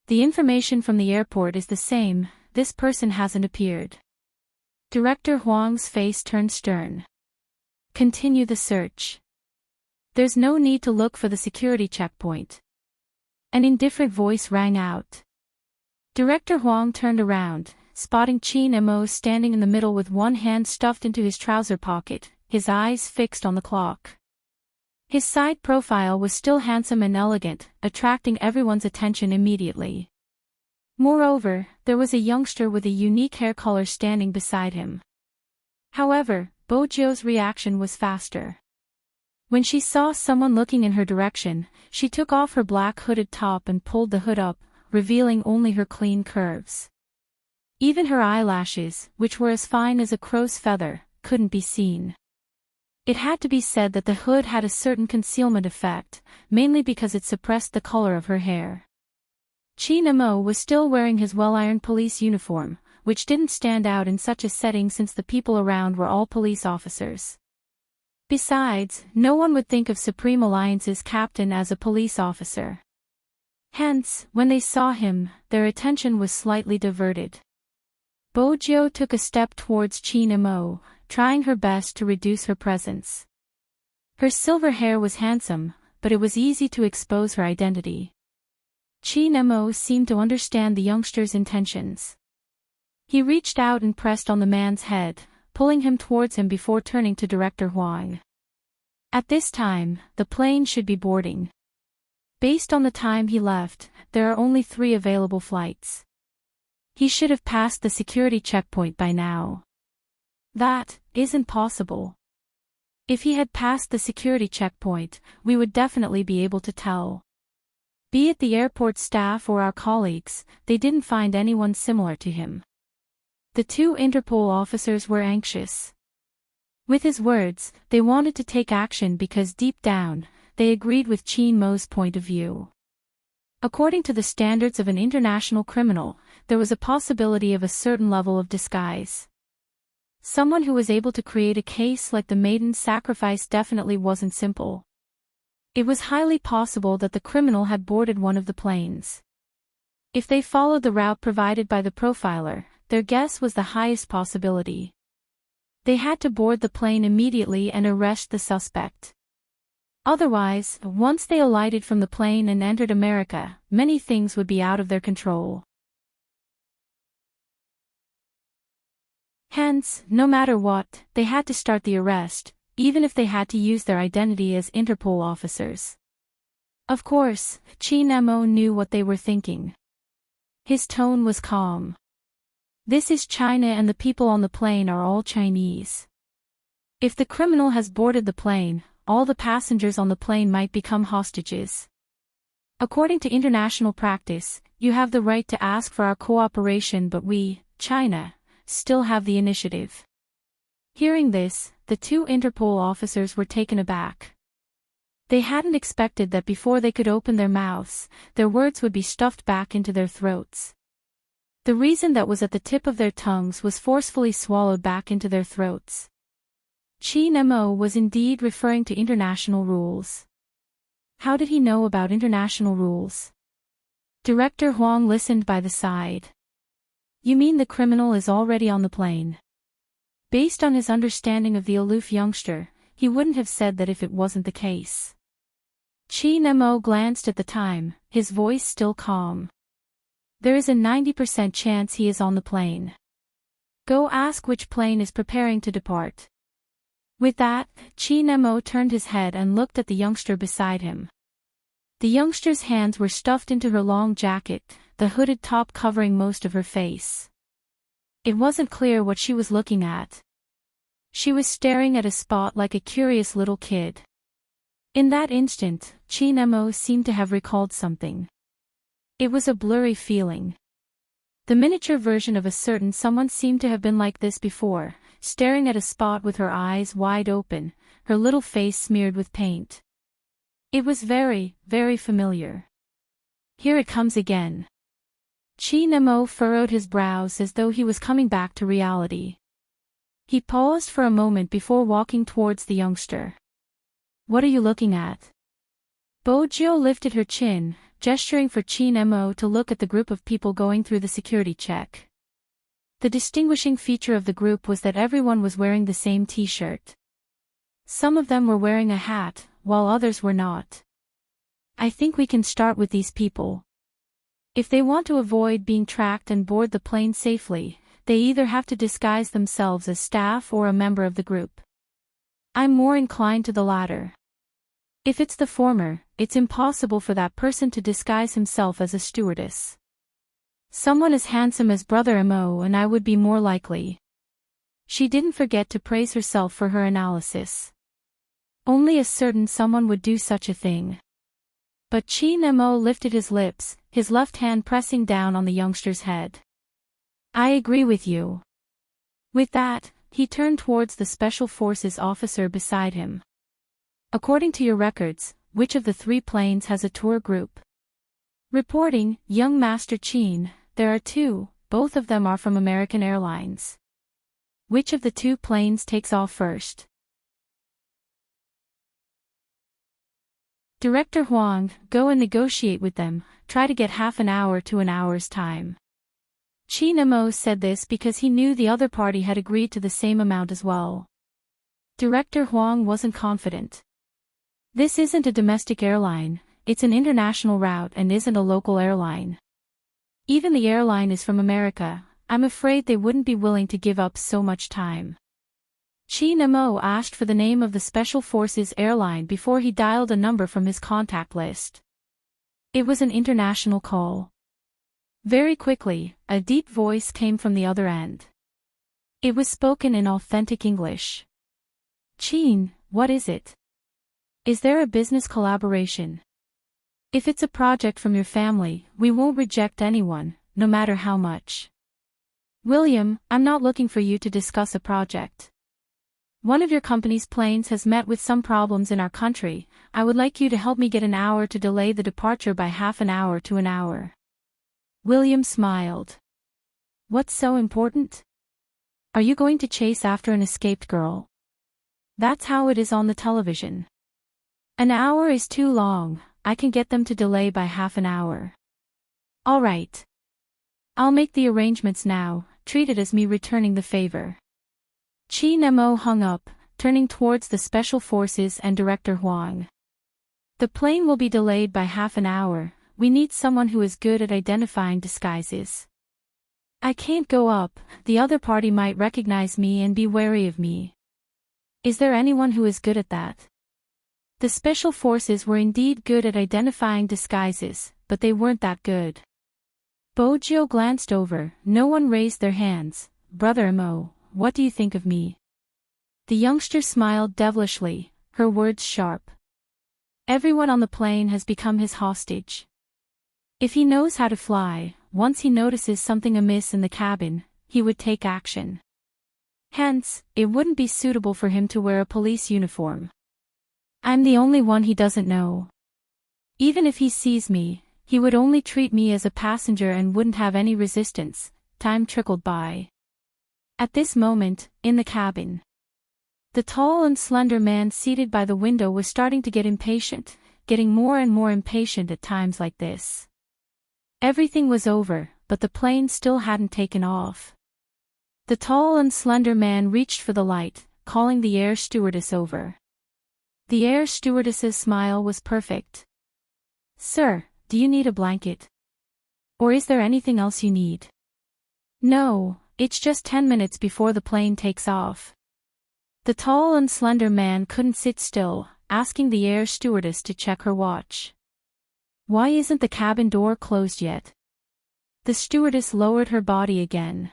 The information from the airport is the same, this person hasn't appeared." Director Huang's face turned stern. "Continue the search. There's no need to look for the security checkpoint." An indifferent voice rang out. Director Huang turned around, spotting Qin Mo standing in the middle with one hand stuffed into his trouser pocket, his eyes fixed on the clock. His side profile was still handsome and elegant, attracting everyone's attention immediately. Moreover, there was a youngster with a unique hair color standing beside him. However, Bojio's reaction was faster. When she saw someone looking in her direction, she took off her black hooded top and pulled the hood up, revealing only her clean curves. Even her eyelashes, which were as fine as a crow's feather, couldn't be seen. It had to be said that the hood had a certain concealment effect, mainly because it suppressed the color of her hair. Qin Mo was still wearing his well-ironed police uniform, which didn't stand out in such a setting since the people around were all police officers. Besides, no one would think of Supreme Alliance's captain as a police officer. Hence, when they saw him, their attention was slightly diverted. Bojio took a step towards Qin Mo, trying her best to reduce her presence. Her silver hair was handsome, but it was easy to expose her identity. Qin Mo seemed to understand the youngster's intentions. He reached out and pressed on the man's head, pulling him towards him before turning to Director Huang. "At this time, the plane should be boarding. Based on the time he left, there are only 3 available flights. He should have passed the security checkpoint by now." "That isn't possible. If he had passed the security checkpoint, we would definitely be able to tell. Be it the airport staff or our colleagues, they didn't find anyone similar to him." The 2 Interpol officers were anxious. With his words, they wanted to take action because deep down, they agreed with Qin Mo's point of view. According to the standards of an international criminal, there was a possibility of a certain level of disguise. Someone who was able to create a case like the maiden sacrifice definitely wasn't simple. It was highly possible that the criminal had boarded one of the planes. If they followed the route provided by the profiler, their guess was the highest possibility. They had to board the plane immediately and arrest the suspect. Otherwise, once they alighted from the plane and entered America, many things would be out of their control. Hence, no matter what, they had to start the arrest, even if they had to use their identity as Interpol officers. Of course, Qin Mo knew what they were thinking. His tone was calm. This is China and the people on the plane are all Chinese. If the criminal has boarded the plane, all the passengers on the plane might become hostages. According to international practice, you have the right to ask for our cooperation, but we, China, still have the initiative. Hearing this, the two Interpol officers were taken aback. They hadn't expected that before they could open their mouths, their words would be stuffed back into their throats. The reason that was at the tip of their tongues was forcefully swallowed back into their throats. Qin Mo was indeed referring to international rules. How did he know about international rules? Director Huang listened by the side. You mean the criminal is already on the plane? Based on his understanding of the aloof youngster, he wouldn't have said that if it wasn't the case. Qin Mo glanced at the time, his voice still calm. There is a 90% chance he is on the plane. Go ask which plane is preparing to depart. With that, Qin Mo turned his head and looked at the youngster beside him. The youngster's hands were stuffed into her long jacket, the hooded top covering most of her face. It wasn't clear what she was looking at. She was staring at a spot like a curious little kid. In that instant, Qin Mo seemed to have recalled something. It was a blurry feeling. The miniature version of a certain someone seemed to have been like this before, staring at a spot with her eyes wide open, her little face smeared with paint. It was very, very familiar. Here it comes again. Qin Mo furrowed his brows as though he was coming back to reality. He paused for a moment before walking towards the youngster. What are you looking at? Bojo lifted her chin, gesturing for Qin Mo to look at the group of people going through the security check. The distinguishing feature of the group was that everyone was wearing the same t-shirt. Some of them were wearing a hat, while others were not. I think we can start with these people. If they want to avoid being tracked and board the plane safely, they either have to disguise themselves as staff or a member of the group. I'm more inclined to the latter. If it's the former, it's impossible for that person to disguise himself as a stewardess. Someone as handsome as Brother Mo and I would be more likely. She didn't forget to praise herself for her analysis. Only a certain someone would do such a thing. But Qin Mo lifted his lips, his left hand pressing down on the youngster's head. I agree with you. With that, he turned towards the Special Forces officer beside him. According to your records, which of the three planes has a tour group? Reporting, young Master Qin, there are two, both of them are from American Airlines. Which of the two planes takes off first? Director Huang, go and negotiate with them, try to get half an hour to an hour's time. Qin Mo said this because he knew the other party had agreed to the same amount as well. Director Huang wasn't confident. This isn't a domestic airline, it's an international route and isn't a local airline. Even the airline is from America, I'm afraid they wouldn't be willing to give up so much time. Qin Mo asked for the name of the Special Forces airline before he dialed a number from his contact list. It was an international call. Very quickly, a deep voice came from the other end. It was spoken in authentic English. Qin, what is it? Is there a business collaboration? If it's a project from your family, we won't reject anyone, no matter how much. William, I'm not looking for you to discuss a project. One of your company's planes has met with some problems in our country, I would like you to help me get an hour to delay the departure by half an hour to an hour. William smiled. What's so important? Are you going to chase after an escaped girl? That's how it is on the television. An hour is too long, I can get them to delay by half an hour. All right. I'll make the arrangements now, treat it as me returning the favor. Qin Mo hung up, turning towards the Special Forces and Director Huang. The plane will be delayed by half an hour, we need someone who is good at identifying disguises. I can't go up, the other party might recognize me and be wary of me. Is there anyone who is good at that? The Special Forces were indeed good at identifying disguises, but they weren't that good. Bojo glanced over. No one raised their hands. Brother Mo, what do you think of me? The youngster smiled devilishly, her words sharp. Everyone on the plane has become his hostage. If he knows how to fly, once he notices something amiss in the cabin, he would take action. Hence, it wouldn't be suitable for him to wear a police uniform. I'm the only one he doesn't know. Even if he sees me, he would only treat me as a passenger and wouldn't have any resistance. Time trickled by. At this moment, in the cabin, the tall and slender man seated by the window was starting to get impatient, getting more and more impatient at times like this. Everything was over, but the plane still hadn't taken off. The tall and slender man reached for the light, calling the air stewardess over. The air stewardess's smile was perfect. Sir, do you need a blanket? Or is there anything else you need? No, it's just 10 minutes before the plane takes off. The tall and slender man couldn't sit still, asking the air stewardess to check her watch. Why isn't the cabin door closed yet? The stewardess lowered her body again.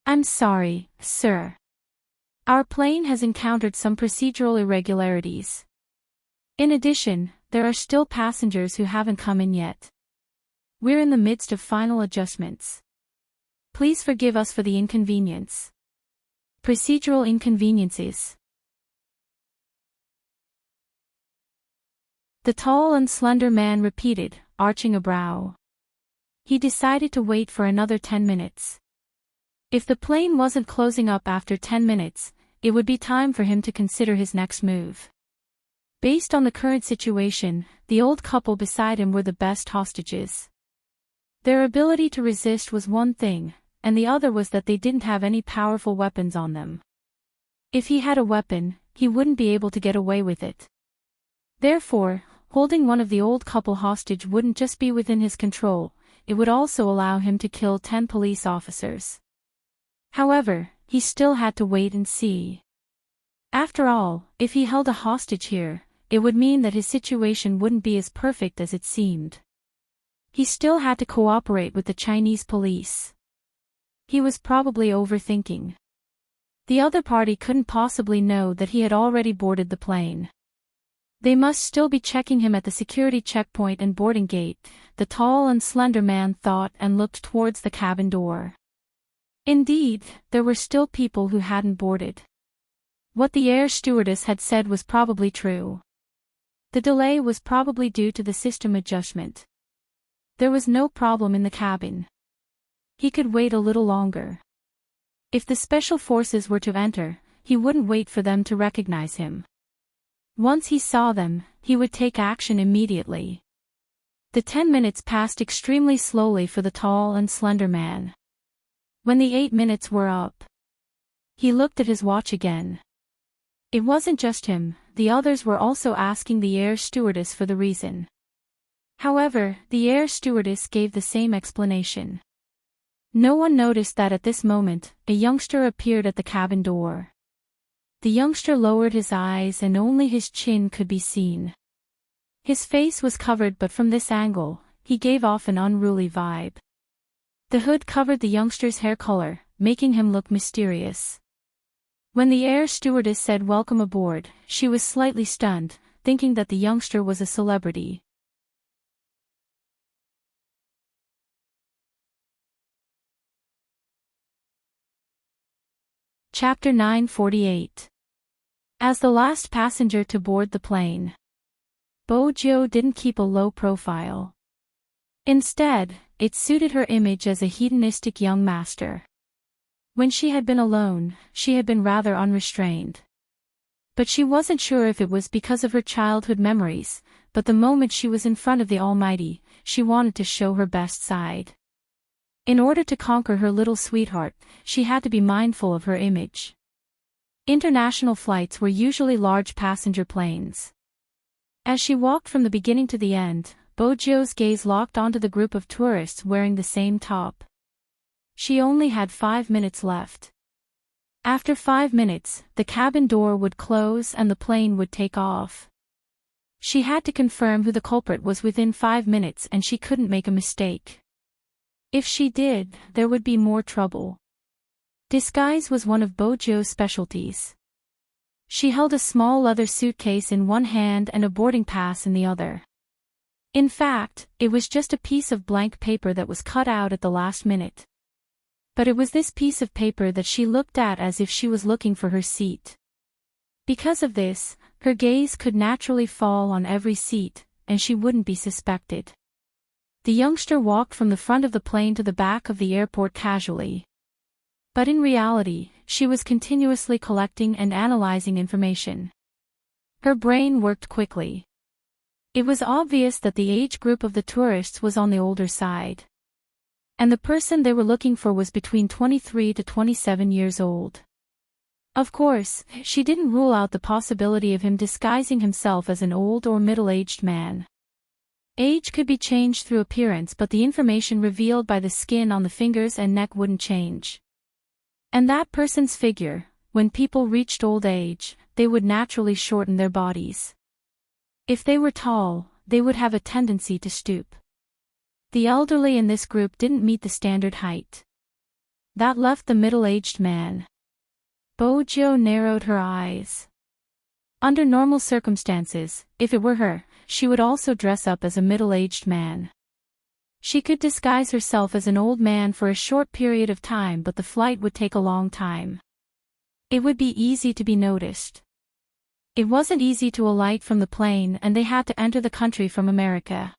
I'm sorry, sir. Our plane has encountered some procedural irregularities. In addition, there are still passengers who haven't come in yet. We're in the midst of final adjustments. Please forgive us for the inconvenience. Procedural inconveniences. The tall and slender man repeated, arching a brow. He decided to wait for another 10 minutes. If the plane wasn't closing up after 10 minutes, it would be time for him to consider his next move. Based on the current situation, the old couple beside him were the best hostages. Their ability to resist was one thing, and the other was that they didn't have any powerful weapons on them. If he had a weapon, he wouldn't be able to get away with it. Therefore, holding one of the old couple hostage wouldn't just be within his control, it would also allow him to kill 10 police officers. However, he still had to wait and see. After all, if he held a hostage here, it would mean that his situation wouldn't be as perfect as it seemed. He still had to cooperate with the Chinese police. He was probably overthinking. The other party couldn't possibly know that he had already boarded the plane. They must still be checking him at the security checkpoint and boarding gate, the tall and slender man thought and looked towards the cabin door. Indeed, there were still people who hadn't boarded. What the air stewardess had said was probably true. The delay was probably due to the system adjustment. There was no problem in the cabin. He could wait a little longer. If the special forces were to enter, he wouldn't wait for them to recognize him. Once he saw them, he would take action immediately. The 10 minutes passed extremely slowly for the tall and slender man. When the 8 minutes were up, he looked at his watch again. It wasn't just him, the others were also asking the air stewardess for the reason. However, the air stewardess gave the same explanation. No one noticed that at this moment, a youngster appeared at the cabin door. The youngster lowered his eyes and only his chin could be seen. His face was covered, but from this angle, he gave off an unruly vibe. The hood covered the youngster's hair color, making him look mysterious. When the air stewardess said welcome aboard, she was slightly stunned, thinking that the youngster was a celebrity. Chapter 948. As the last passenger to board the plane, Bojo didn't keep a low profile. Instead, it suited her image as a hedonistic young master. When she had been alone, she had been rather unrestrained. But she wasn't sure if it was because of her childhood memories, but the moment she was in front of the Almighty, she wanted to show her best side. In order to conquer her little sweetheart, she had to be mindful of her image. International flights were usually large passenger planes. As she walked from the beginning to the end, Bojo's gaze locked onto the group of tourists wearing the same top. She only had 5 minutes left. After 5 minutes, the cabin door would close and the plane would take off. She had to confirm who the culprit was within 5 minutes and she couldn't make a mistake. If she did, there would be more trouble. Disguise was one of Bojo's specialties. She held a small leather suitcase in one hand and a boarding pass in the other. In fact, it was just a piece of blank paper that was cut out at the last minute. But it was this piece of paper that she looked at as if she was looking for her seat. Because of this, her gaze could naturally fall on every seat, and she wouldn't be suspected. The youngster walked from the front of the plane to the back of the airport casually. But in reality, she was continuously collecting and analyzing information. Her brain worked quickly. It was obvious that the age group of the tourists was on the older side. And the person they were looking for was between 23 to 27 years old. Of course, she didn't rule out the possibility of him disguising himself as an old or middle-aged man. Age could be changed through appearance, but the information revealed by the skin on the fingers and neck wouldn't change. And that person's figure, when people reached old age, they would naturally shorten their bodies. If they were tall, they would have a tendency to stoop. The elderly in this group didn't meet the standard height. That left the middle-aged man. Bojo narrowed her eyes. Under normal circumstances, if it were her, she would also dress up as a middle-aged man. She could disguise herself as an old man for a short period of time, but the flight would take a long time. It would be easy to be noticed. It wasn't easy to alight from the plane, and they had to enter the country from America.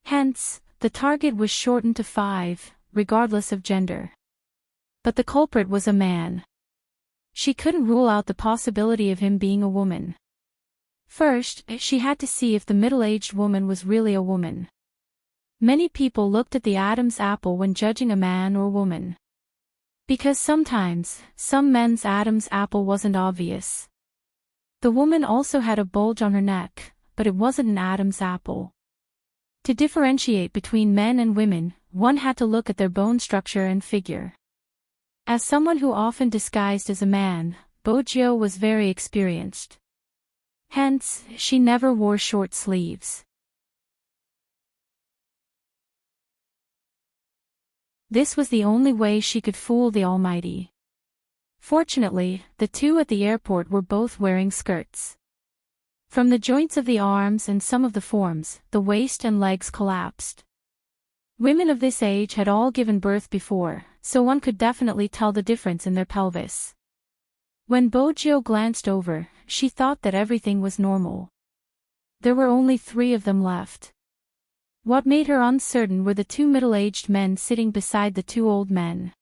Hence, the target was shortened to 5, regardless of gender. But the culprit was a man. She couldn't rule out the possibility of him being a woman. First, she had to see if the middle-aged woman was really a woman. Many people looked at the Adam's apple when judging a man or woman. Because sometimes, some men's Adam's apple wasn't obvious. The woman also had a bulge on her neck, but it wasn't an Adam's apple. To differentiate between men and women, one had to look at their bone structure and figure. As someone who often disguised as a man, Bojo was very experienced. Hence, she never wore short sleeves. This was the only way she could fool the Almighty. Fortunately, the two at the airport were both wearing skirts. From the joints of the arms and some of the forms, the waist and legs collapsed. Women of this age had all given birth before, so one could definitely tell the difference in their pelvis. When Bojo glanced over, she thought that everything was normal. There were only 3 of them left. What made her uncertain were the 2 middle-aged men sitting beside the 2 old men.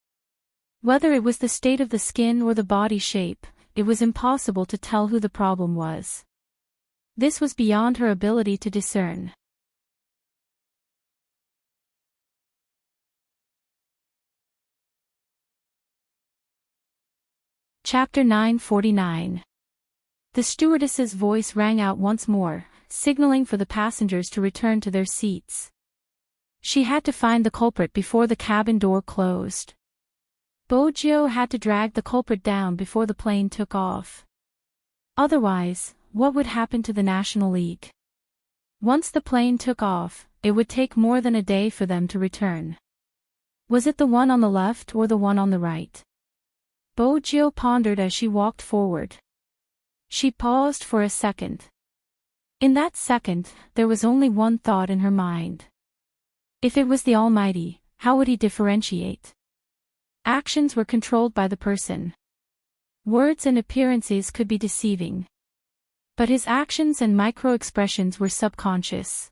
Whether it was the state of the skin or the body shape, it was impossible to tell who the problem was. This was beyond her ability to discern. Chapter 949. The stewardess's voice rang out once more, signaling for the passengers to return to their seats. She had to find the culprit before the cabin door closed. Bojo had to drag the culprit down before the plane took off. Otherwise, what would happen to the National League? Once the plane took off, it would take more than a day for them to return. Was it the one on the left or the one on the right? Bojo pondered as she walked forward. She paused for a second. In that second, there was only one thought in her mind. If it was the Almighty, how would he differentiate? Actions were controlled by the person. Words and appearances could be deceiving. But his actions and micro-expressions were subconscious.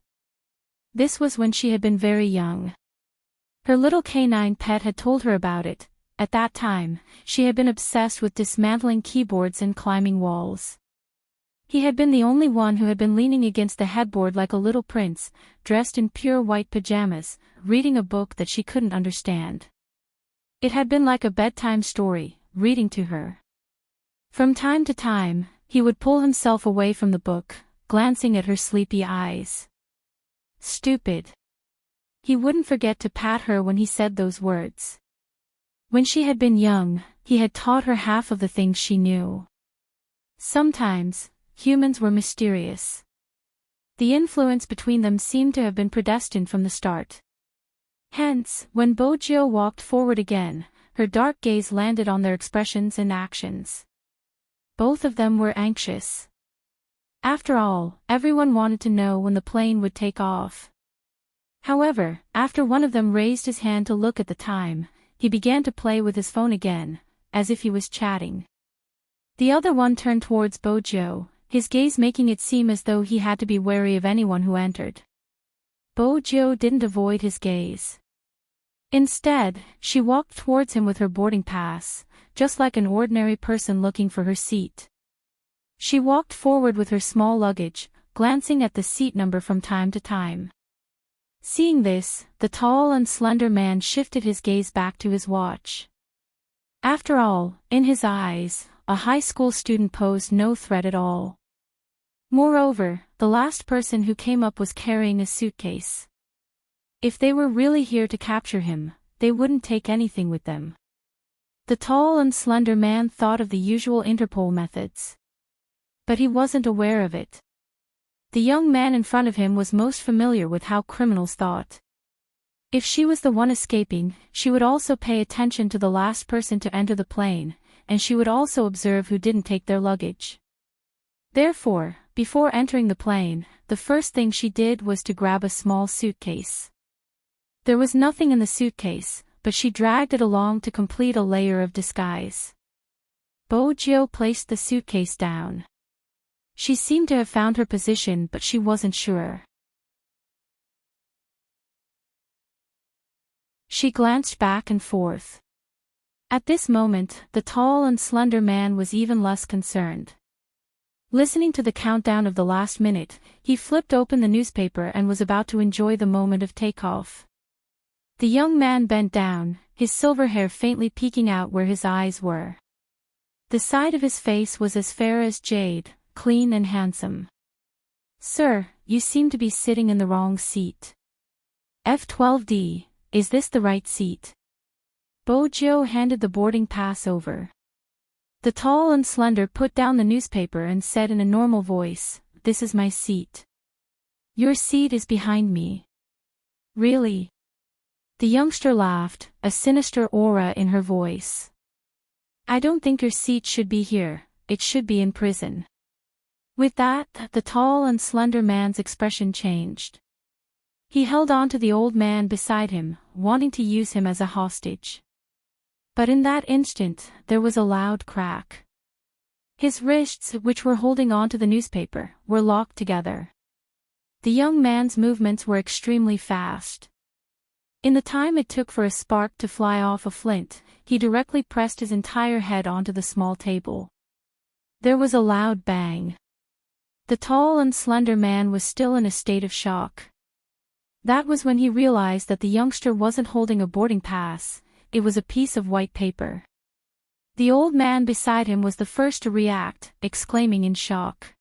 This was when she had been very young. Her little canine pet had told her about it. At that time, she had been obsessed with dismantling keyboards and climbing walls. He had been the only one who had been leaning against the headboard like a little prince, dressed in pure white pajamas, reading a book that she couldn't understand. It had been like a bedtime story, reading to her. From time to time, he would pull himself away from the book, glancing at her sleepy eyes. Stupid. He wouldn't forget to pat her when he said those words. When she had been young, he had taught her half of the things she knew. Sometimes, humans were mysterious. The influence between them seemed to have been predestined from the start. Hence, when Bojo walked forward again, her dark gaze landed on their expressions and actions. Both of them were anxious. After all, everyone wanted to know when the plane would take off. However, after one of them raised his hand to look at the time, he began to play with his phone again, as if he was chatting. The other one turned towards Bojo, his gaze making it seem as though he had to be wary of anyone who entered. Bojo didn't avoid his gaze. Instead, she walked towards him with her boarding pass, just like an ordinary person looking for her seat. She walked forward with her small luggage, glancing at the seat number from time to time. Seeing this, the tall and slender man shifted his gaze back to his watch. After all, in his eyes, a high school student posed no threat at all. Moreover, the last person who came up was carrying a suitcase. If they were really here to capture him, they wouldn't take anything with them. The tall and slender man thought of the usual Interpol methods. But he wasn't aware of it. The young man in front of him was most familiar with how criminals thought. If she was the one escaping, she would also pay attention to the last person to enter the plane, and she would also observe who didn't take their luggage. Therefore, before entering the plane, the first thing she did was to grab a small suitcase. There was nothing in the suitcase, but she dragged it along to complete a layer of disguise. Bojo placed the suitcase down. She seemed to have found her position, but she wasn't sure. She glanced back and forth. At this moment, the tall and slender man was even less concerned. Listening to the countdown of the last minute, he flipped open the newspaper and was about to enjoy the moment of takeoff. The young man bent down, his silver hair faintly peeking out where his eyes were. The side of his face was as fair as jade, clean and handsome. "Sir, you seem to be sitting in the wrong seat. F12D, is this the right seat?" Bojo handed the boarding pass over. The tall and slender put down the newspaper and said in a normal voice, "This is my seat. Your seat is behind me." "Really?" The youngster laughed, a sinister aura in her voice. "I don't think your seat should be here, it should be in prison." With that, the tall and slender man's expression changed. He held on to the old man beside him, wanting to use him as a hostage. But in that instant, there was a loud crack. His wrists, which were holding on to the newspaper, were locked together. The young man's movements were extremely fast. In the time it took for a spark to fly off a flint, he directly pressed his entire head onto the small table. There was a loud bang. The tall and slender man was still in a state of shock. That was when he realized that the youngster wasn't holding a boarding pass, it was a piece of white paper. The old man beside him was the first to react, exclaiming in shock.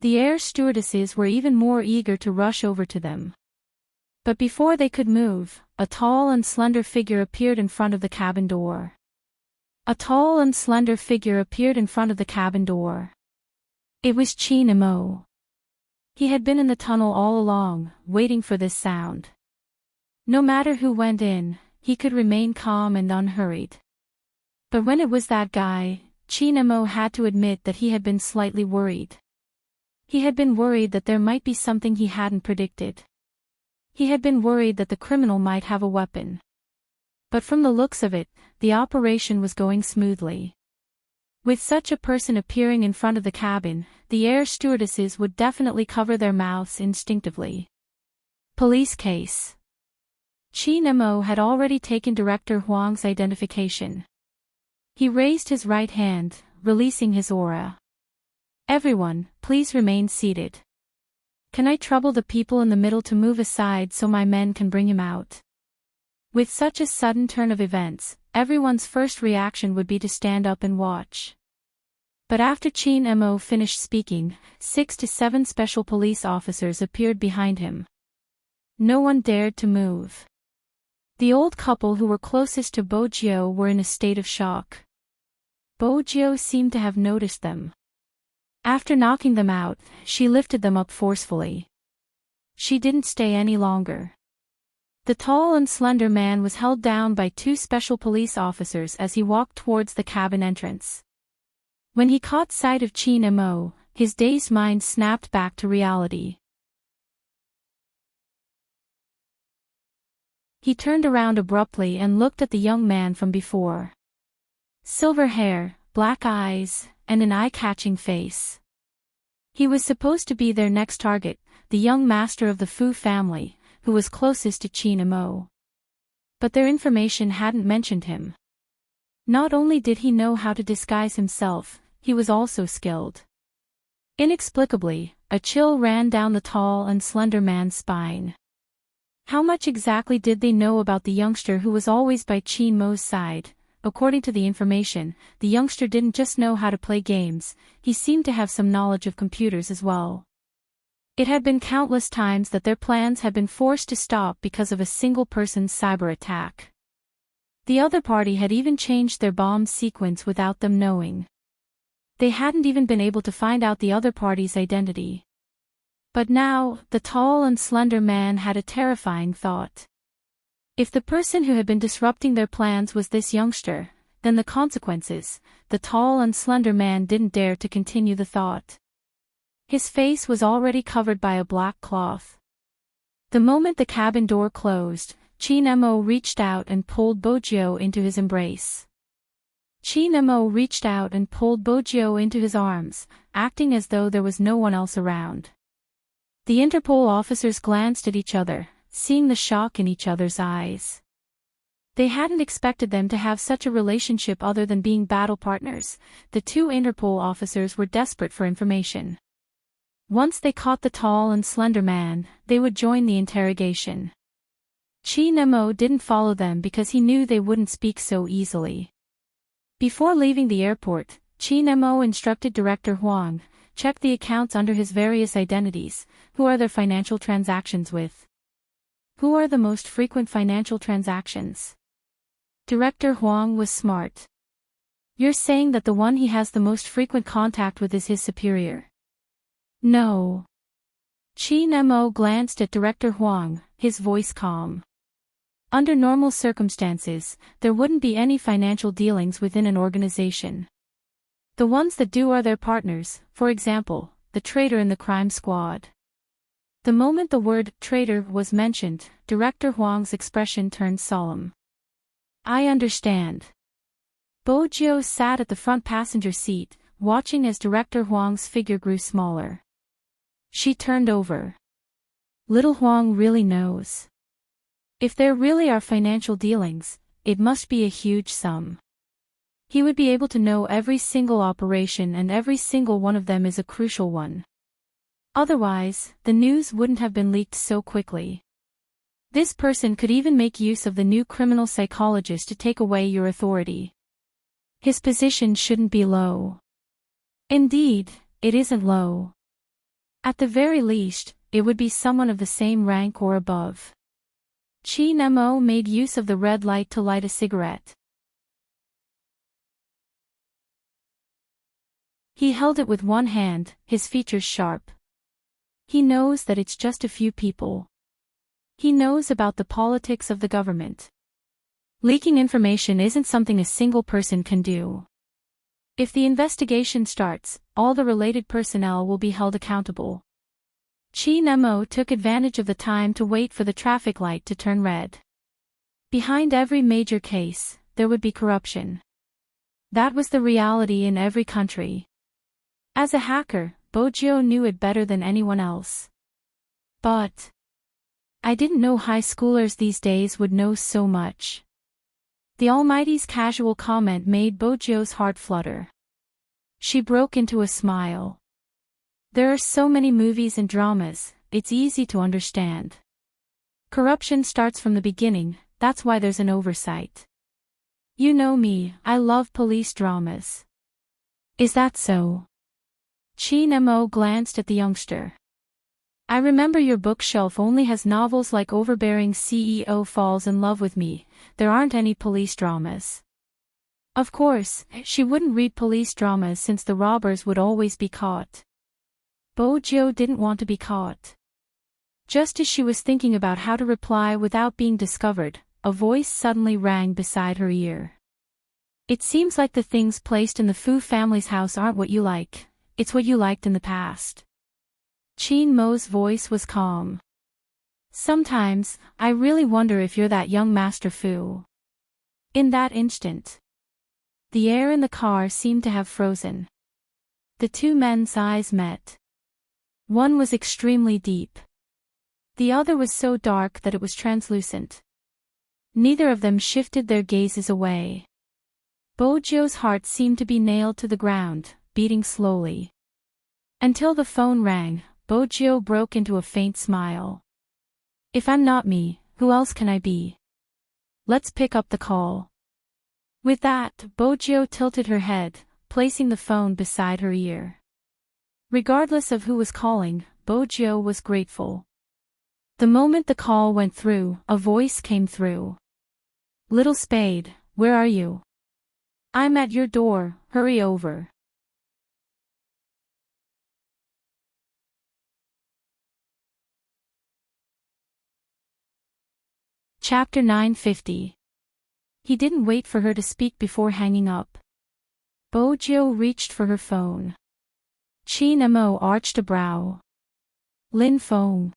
The air stewardesses were even more eager to rush over to them. But before they could move, a tall and slender figure appeared in front of the cabin door. A tall and slender figure appeared in front of the cabin door. It was Chinamo. He had been in the tunnel all along, waiting for this sound. No matter who went in, he could remain calm and unhurried. But when it was that guy, Chinamo had to admit that he had been slightly worried. He had been worried that there might be something he hadn't predicted. He had been worried that the criminal might have a weapon. But from the looks of it, the operation was going smoothly. With such a person appearing in front of the cabin, the air stewardesses would definitely cover their mouths instinctively. Police case. Chinamo had already taken Director Huang's identification. He raised his right hand, releasing his aura. "Everyone, please remain seated. Can I trouble the people in the middle to move aside so my men can bring him out?" With such a sudden turn of events, everyone's first reaction would be to stand up and watch. But after Chinamo finished speaking, 6 to 7 special police officers appeared behind him. No one dared to move. The old couple who were closest to Bojo were in a state of shock. Bojo seemed to have noticed them. After knocking them out, she lifted them up forcefully. She didn't stay any longer. The tall and slender man was held down by two special police officers as he walked towards the cabin entrance. When he caught sight of Chin Mo, his dazed mind snapped back to reality. He turned around abruptly and looked at the young man from before. Silver hair, black eyes, and an eye-catching face. He was supposed to be their next target, the young master of the Fu family, who was closest to Chin Mo. But their information hadn't mentioned him. Not only did he know how to disguise himself, he was also skilled. Inexplicably, a chill ran down the tall and slender man's spine. How much exactly did they know about the youngster who was always by Chin Mo's side? According to the information, the youngster didn't just know how to play games, he seemed to have some knowledge of computers as well. It had been countless times that their plans had been forced to stop because of a single person's cyber attack. The other party had even changed their bomb sequence without them knowing. They hadn't even been able to find out the other party's identity. But now, the tall and slender man had a terrifying thought. If the person who had been disrupting their plans was this youngster, then the consequences. The tall and slender man didn't dare to continue the thought. His face was already covered by a black cloth. The moment the cabin door closed, Chin Mo reached out and pulled Bojio into his embrace. Chin Mo reached out and pulled Bojio into his arms, acting as though there was no one else around. The Interpol officers glanced at each other, seeing the shock in each other's eyes. They hadn't expected them to have such a relationship other than being battle partners. The two Interpol officers were desperate for information. Once they caught the tall and slender man, they would join the interrogation. Chin Mo didn't follow them because he knew they wouldn't speak so easily. Before leaving the airport, Chin Mo instructed Director Huang, check the accounts under his various identities. Who are their financial transactions with? Who are the most frequent financial transactions? Director Huang was smart. You're saying that the one he has the most frequent contact with is his superior? No. Chin Mo glanced at Director Huang, his voice calm. Under normal circumstances, there wouldn't be any financial dealings within an organization. The ones that do are their partners, for example, the traitor in the crime squad. The moment the word traitor was mentioned, Director Huang's expression turned solemn. I understand. Bojio sat at the front passenger seat, watching as Director Huang's figure grew smaller. She turned over. Little Huang really knows. If there really are financial dealings, it must be a huge sum. He would be able to know every single operation, and every single one of them is a crucial one. Otherwise, the news wouldn't have been leaked so quickly. This person could even make use of the new criminal psychologist to take away your authority. His position shouldn't be low. Indeed, it isn't low. At the very least, it would be someone of the same rank or above. Chin Mo made use of the red light to light a cigarette. He held it with one hand, his features sharp. He knows that it's just a few people. He knows about the politics of the government. Leaking information isn't something a single person can do. If the investigation starts, all the related personnel will be held accountable. Chin Mo took advantage of the time to wait for the traffic light to turn red. Behind every major case, there would be corruption. That was the reality in every country. As a hacker, Bojio knew it better than anyone else. But I didn't know high schoolers these days would know so much. The Almighty's casual comment made Bojio's heart flutter. She broke into a smile. There are so many movies and dramas, it's easy to understand. Corruption starts from the beginning, that's why there's an oversight. You know me, I love police dramas. Is that so? Chin Mo glanced at the youngster. I remember your bookshelf only has novels like Overbearing CEO Falls in Love with Me, there aren't any police dramas. Of course, she wouldn't read police dramas since the robbers would always be caught. Bojio didn't want to be caught. Just as she was thinking about how to reply without being discovered, a voice suddenly rang beside her ear. It seems like the things placed in the Fu family's house aren't what you like, it's what you liked in the past. Qin Mo's voice was calm. Sometimes, I really wonder if you're that young Master Fu. In that instant, the air in the car seemed to have frozen. The two men's eyes met. One was extremely deep. The other was so dark that it was translucent. Neither of them shifted their gazes away. Bojo's heart seemed to be nailed to the ground, beating slowly. Until the phone rang, Bojo broke into a faint smile. If I'm not me, who else can I be? Let's pick up the call. With that, Bojo tilted her head, placing the phone beside her ear. Regardless of who was calling, Bojo was grateful. The moment the call went through, a voice came through. Little Spade, where are you? I'm at your door, hurry over. Chapter 950. He didn't wait for her to speak before hanging up. Bojo reached for her phone. Qin Mo arched a brow. Lin Feng.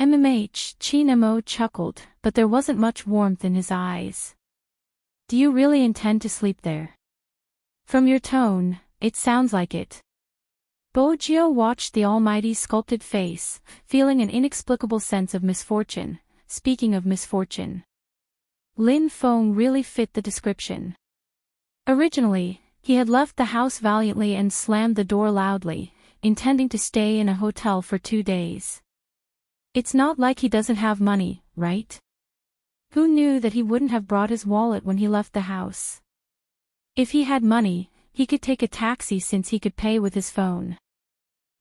Qin Mo chuckled, but there wasn't much warmth in his eyes. Do you really intend to sleep there? From your tone, it sounds like it. Bojo watched the Almighty's sculpted face, feeling an inexplicable sense of misfortune. Speaking of misfortune, Lin Feng really fit the description. Originally, he had left the house valiantly and slammed the door loudly, intending to stay in a hotel for 2 days. It's not like he doesn't have money, right? Who knew that he wouldn't have brought his wallet when he left the house? If he had money, he could take a taxi since he could pay with his phone.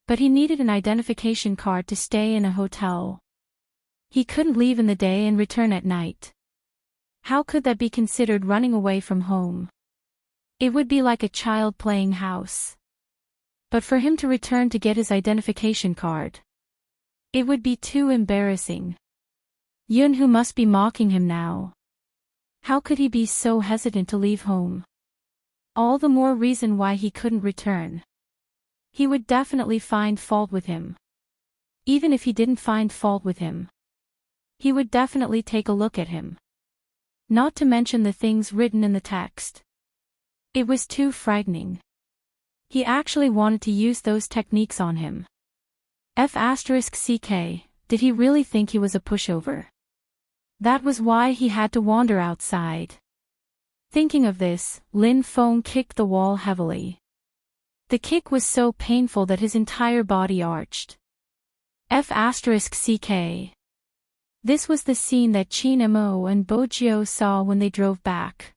But he needed an identification card to stay in a hotel. He couldn't leave in the day and return at night. How could that be considered running away from home? It would be like a child playing house. But for him to return to get his identification card, it would be too embarrassing. Yunhu must be mocking him now. How could he be so hesitant to leave home? All the more reason why he couldn't return. He would definitely find fault with him. Even if he didn't find fault with him, he would definitely take a look at him. Not to mention the things written in the text. It was too frightening. He actually wanted to use those techniques on him. *CK, did he really think he was a pushover? That was why he had to wander outside. Thinking of this, Lin Feng kicked the wall heavily. The kick was so painful that his entire body arched. *CK. This was the scene that Qin Mo and Bojo saw when they drove back.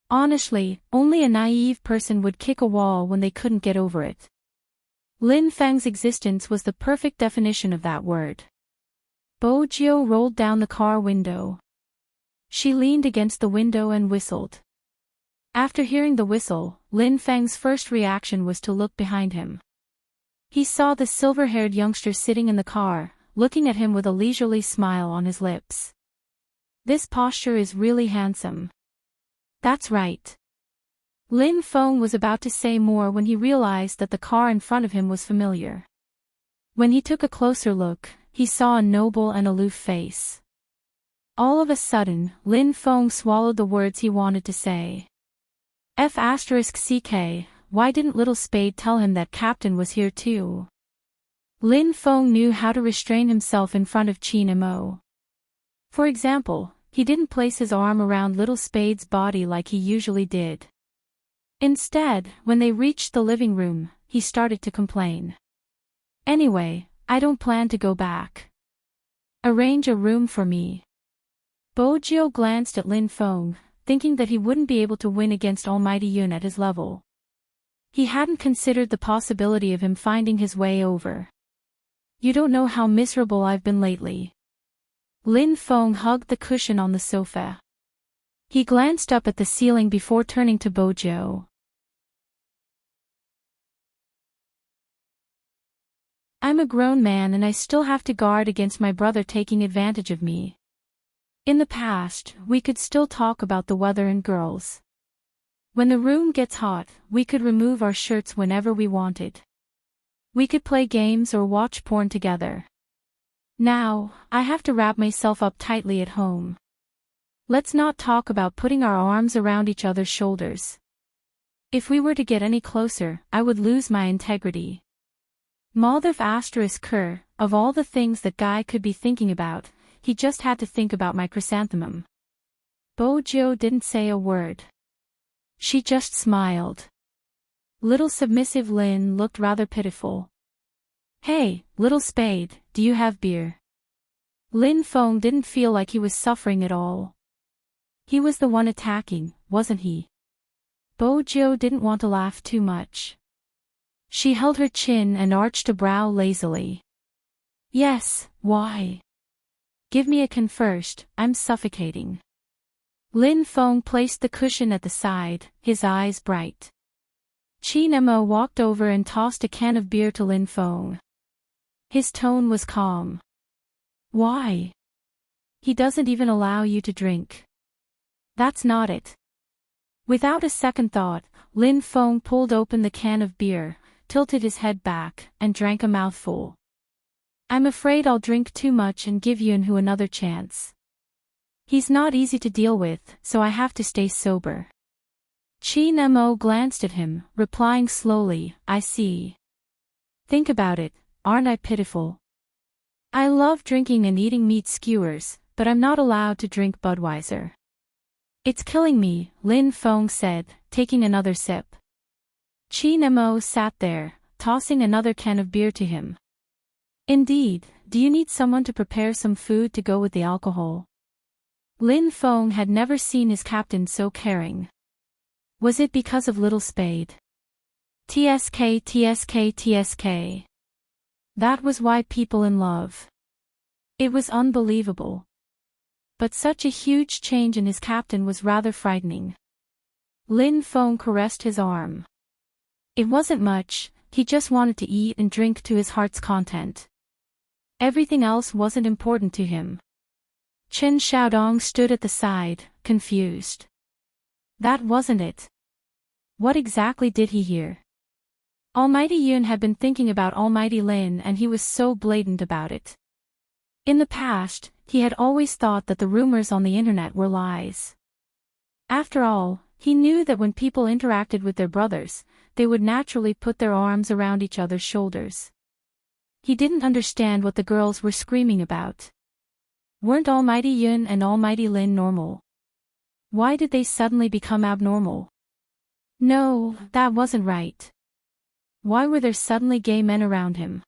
Honestly, only a naive person would kick a wall when they couldn't get over it. Lin Feng's existence was the perfect definition of that word. Bojo rolled down the car window. She leaned against the window and whistled. After hearing the whistle, Lin Feng's first reaction was to look behind him. He saw the silver-haired youngster sitting in the car, looking at him with a leisurely smile on his lips. This posture is really handsome. That's right. Lin Feng was about to say more when he realized that the car in front of him was familiar. When he took a closer look, he saw a noble and aloof face. All of a sudden, Lin Feng swallowed the words he wanted to say. *CK, why didn't Little Spade tell him that Captain was here too? Lin Feng knew how to restrain himself in front of Qin Mo. For example, he didn't place his arm around Little Spade's body like he usually did. Instead, when they reached the living room, he started to complain. Anyway, I don't plan to go back. Arrange a room for me. Bojo glanced at Lin Feng, thinking that he wouldn't be able to win against Almighty Yun at his level. He hadn't considered the possibility of him finding his way over. You don't know how miserable I've been lately. Lin Feng hugged the cushion on the sofa. He glanced up at the ceiling before turning to Bojo. I'm a grown man and I still have to guard against my brother taking advantage of me. In the past, we could still talk about the weather and girls. When the room gets hot, we could remove our shirts whenever we wanted. We could play games or watch porn together. Now, I have to wrap myself up tightly at home. Let's not talk about putting our arms around each other's shoulders. If we were to get any closer, I would lose my integrity. Maldorf *Ker, of all the things that Guy could be thinking about, he just had to think about my chrysanthemum. Bojo didn't say a word. She just smiled. Little submissive Lin looked rather pitiful. Hey, little spade, do you have beer? Lin Feng didn't feel like he was suffering at all. He was the one attacking, wasn't he? Bojo didn't want to laugh too much. She held her chin and arched a brow lazily. Yes, why? Give me a can first, I'm suffocating. Lin Feng placed the cushion at the side, his eyes bright. Chi Nemo walked over and tossed a can of beer to Lin Feng. His tone was calm. Why? He doesn't even allow you to drink. That's not it. Without a second thought, Lin Feng pulled open the can of beer, tilted his head back, and drank a mouthful. I'm afraid I'll drink too much and give Yunhu another chance. He's not easy to deal with, so I have to stay sober. Chi Nemo glanced at him, replying slowly, I see. Think about it, aren't I pitiful? I love drinking and eating meat skewers, but I'm not allowed to drink Budweiser. It's killing me, Lin Feng said, taking another sip. Chi Nemo sat there, tossing another can of beer to him. Indeed, do you need someone to prepare some food to go with the alcohol? Lin Feng had never seen his captain so caring. Was it because of Little Spade? TSK. That was why people in love. It was unbelievable. But such a huge change in his captain was rather frightening. Lin Feng caressed his arm. It wasn't much, he just wanted to eat and drink to his heart's content. Everything else wasn't important to him. Chen Xiaodong stood at the side, confused. That wasn't it. What exactly did he hear? Almighty Yun had been thinking about Almighty Lin and he was so blatant about it. In the past, he had always thought that the rumors on the internet were lies. After all, he knew that when people interacted with their brothers, they would naturally put their arms around each other's shoulders. He didn't understand what the girls were screaming about. Weren't Almighty Yun and Almighty Lin normal? Why did they suddenly become abnormal? No, that wasn't right. Why were there suddenly gay men around him?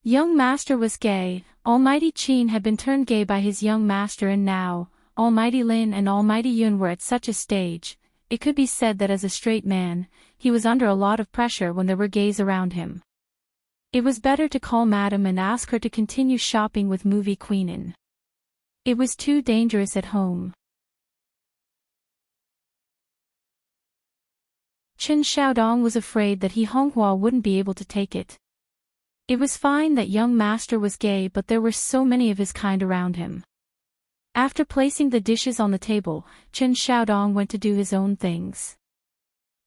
Young master was gay, Almighty Qin had been turned gay by his young master and now, Almighty Lin and Almighty Yun were at such a stage, it could be said that as a straight man, he was under a lot of pressure when there were gays around him. It was better to call Madam and ask her to continue shopping with movie Queenin. It was too dangerous at home. Chen Xiaodong was afraid that Honghua wouldn't be able to take it. It was fine that young master was gay but there were so many of his kind around him. After placing the dishes on the table, Chen Xiaodong went to do his own things.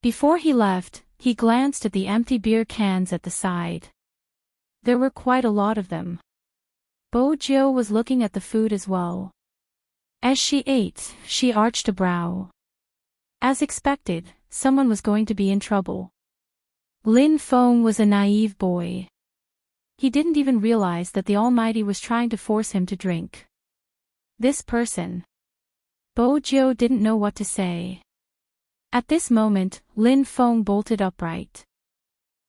Before he left, he glanced at the empty beer cans at the side. There were quite a lot of them. Bo Jiu was looking at the food as well. As she ate, she arched a brow. As expected, someone was going to be in trouble. Lin Feng was a naive boy. He didn't even realize that the Almighty was trying to force him to drink. This person. Bo Jiu didn't know what to say. At this moment, Lin Feng bolted upright.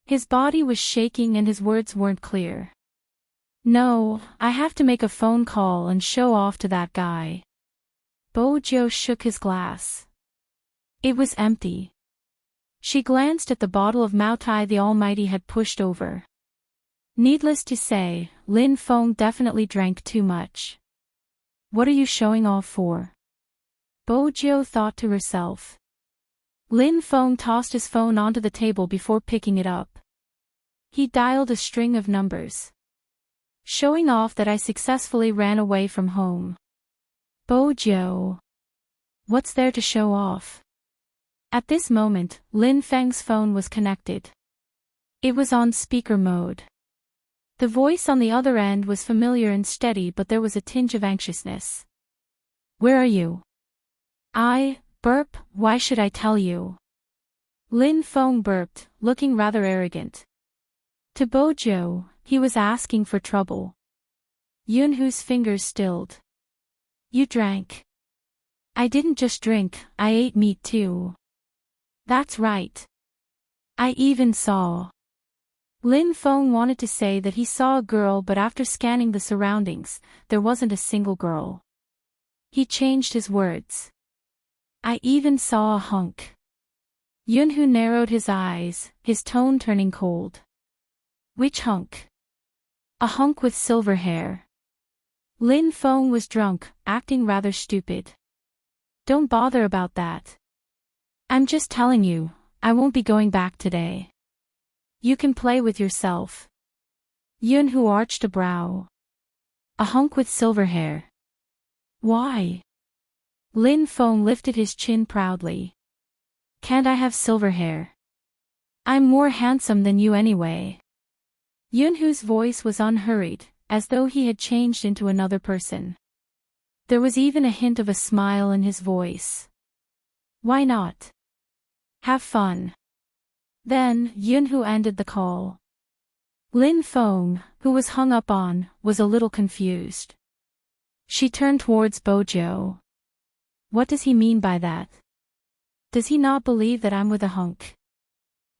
His body was shaking and his words weren't clear. No, I have to make a phone call and show off to that guy. Bo Jiu shook his glass. It was empty. She glanced at the bottle of Maotai the Almighty had pushed over. Needless to say, Lin Feng definitely drank too much. What are you showing off for? Bo Jiu thought to herself. Lin Feng tossed his phone onto the table before picking it up. He dialed a string of numbers, showing off that I successfully ran away from home. Bojo. What's there to show off? At this moment, Lin Feng's phone was connected. It was on speaker mode. The voice on the other end was familiar and steady, but there was a tinge of anxiousness. Where are you? Burp, why should I tell you? Lin Feng burped, looking rather arrogant. To Bojo, he was asking for trouble. Yunhu's fingers stilled. You drank. I didn't just drink, I ate meat too. That's right. I even saw. Lin Feng wanted to say that he saw a girl, but after scanning the surroundings, there wasn't a single girl. He changed his words. I even saw a hunk. Yunhu narrowed his eyes, his tone turning cold. Which hunk? A hunk with silver hair. Lin Feng was drunk, acting rather stupid. Don't bother about that. I'm just telling you, I won't be going back today. You can play with yourself. Yunhu arched a brow. A hunk with silver hair. Why? Lin Feng lifted his chin proudly. Can't I have silver hair? I'm more handsome than you anyway. Yunhu's voice was unhurried, as though he had changed into another person. There was even a hint of a smile in his voice. Why not? Have fun. Then, Yunhu ended the call. Lin Feng, who was hung up on, was a little confused. She turned towards Bojo. What does he mean by that? Does he not believe that I'm with a hunk?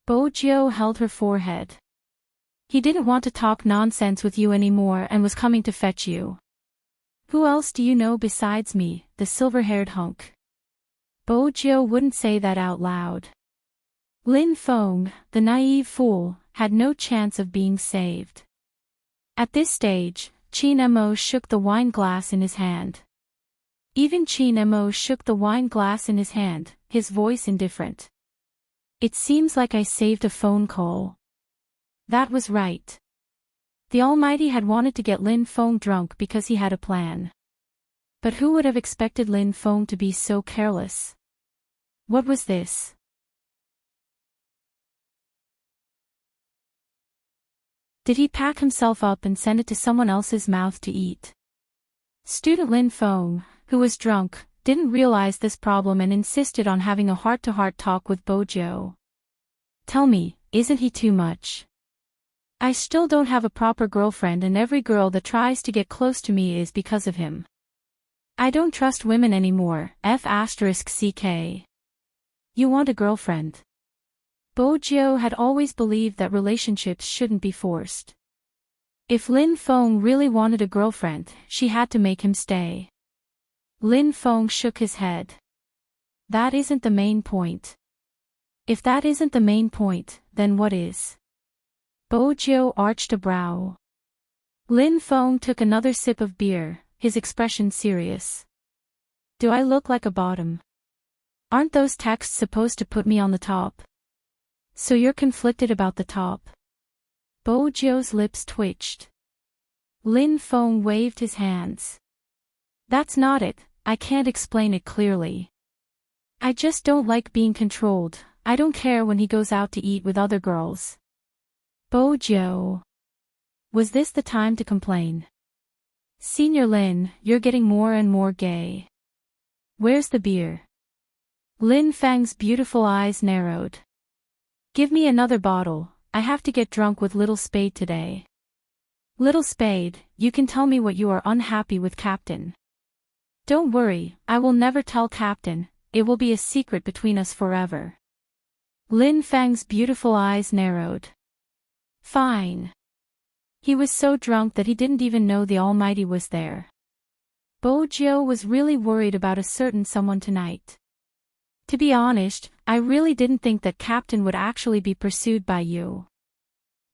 Bojo held her forehead. He didn't want to talk nonsense with you anymore and was coming to fetch you. Who else do you know besides me, the silver-haired hunk? Bojo wouldn't say that out loud. Lin Feng, the naive fool, had no chance of being saved. At this stage, Qin Mo shook the wine glass in his hand. Even Qin Mo shook the wine glass in his hand, his voice indifferent. It seems like I saved a phone call. That was right. The Almighty had wanted to get Lin Feng drunk because he had a plan. But who would have expected Lin Feng to be so careless? What was this? Did he pack himself up and send it to someone else's mouth to eat? Student Lin Feng, who was drunk, didn't realize this problem and insisted on having a heart-to-heart talk with Bojo. Tell me, isn't he too much? I still don't have a proper girlfriend and every girl that tries to get close to me is because of him. I don't trust women anymore, F***ck. You want a girlfriend? Bojo had always believed that relationships shouldn't be forced. If Lin Feng really wanted a girlfriend, she had to make him stay. Lin Feng shook his head. That isn't the main point. If that isn't the main point, then what is? Bojo arched a brow. Lin Feng took another sip of beer, his expression serious. Do I look like a bottom? Aren't those texts supposed to put me on the top? So you're conflicted about the top? Bojo's lips twitched. Lin Feng waved his hands. That's not it, I can't explain it clearly. I just don't like being controlled, I don't care when he goes out to eat with other girls. Bojo. Was this the time to complain? Senior Lin, you're getting more and more gay. Where's the beer? Lin Feng's beautiful eyes narrowed. Give me another bottle, I have to get drunk with Little Spade today. Little Spade, you can tell me what you are unhappy with, Captain. Don't worry, I will never tell Captain, it will be a secret between us forever. Lin Feng's beautiful eyes narrowed. Fine. He was so drunk that he didn't even know the Almighty was there. Bojo was really worried about a certain someone tonight. To be honest, I really didn't think that Captain would actually be pursued by you.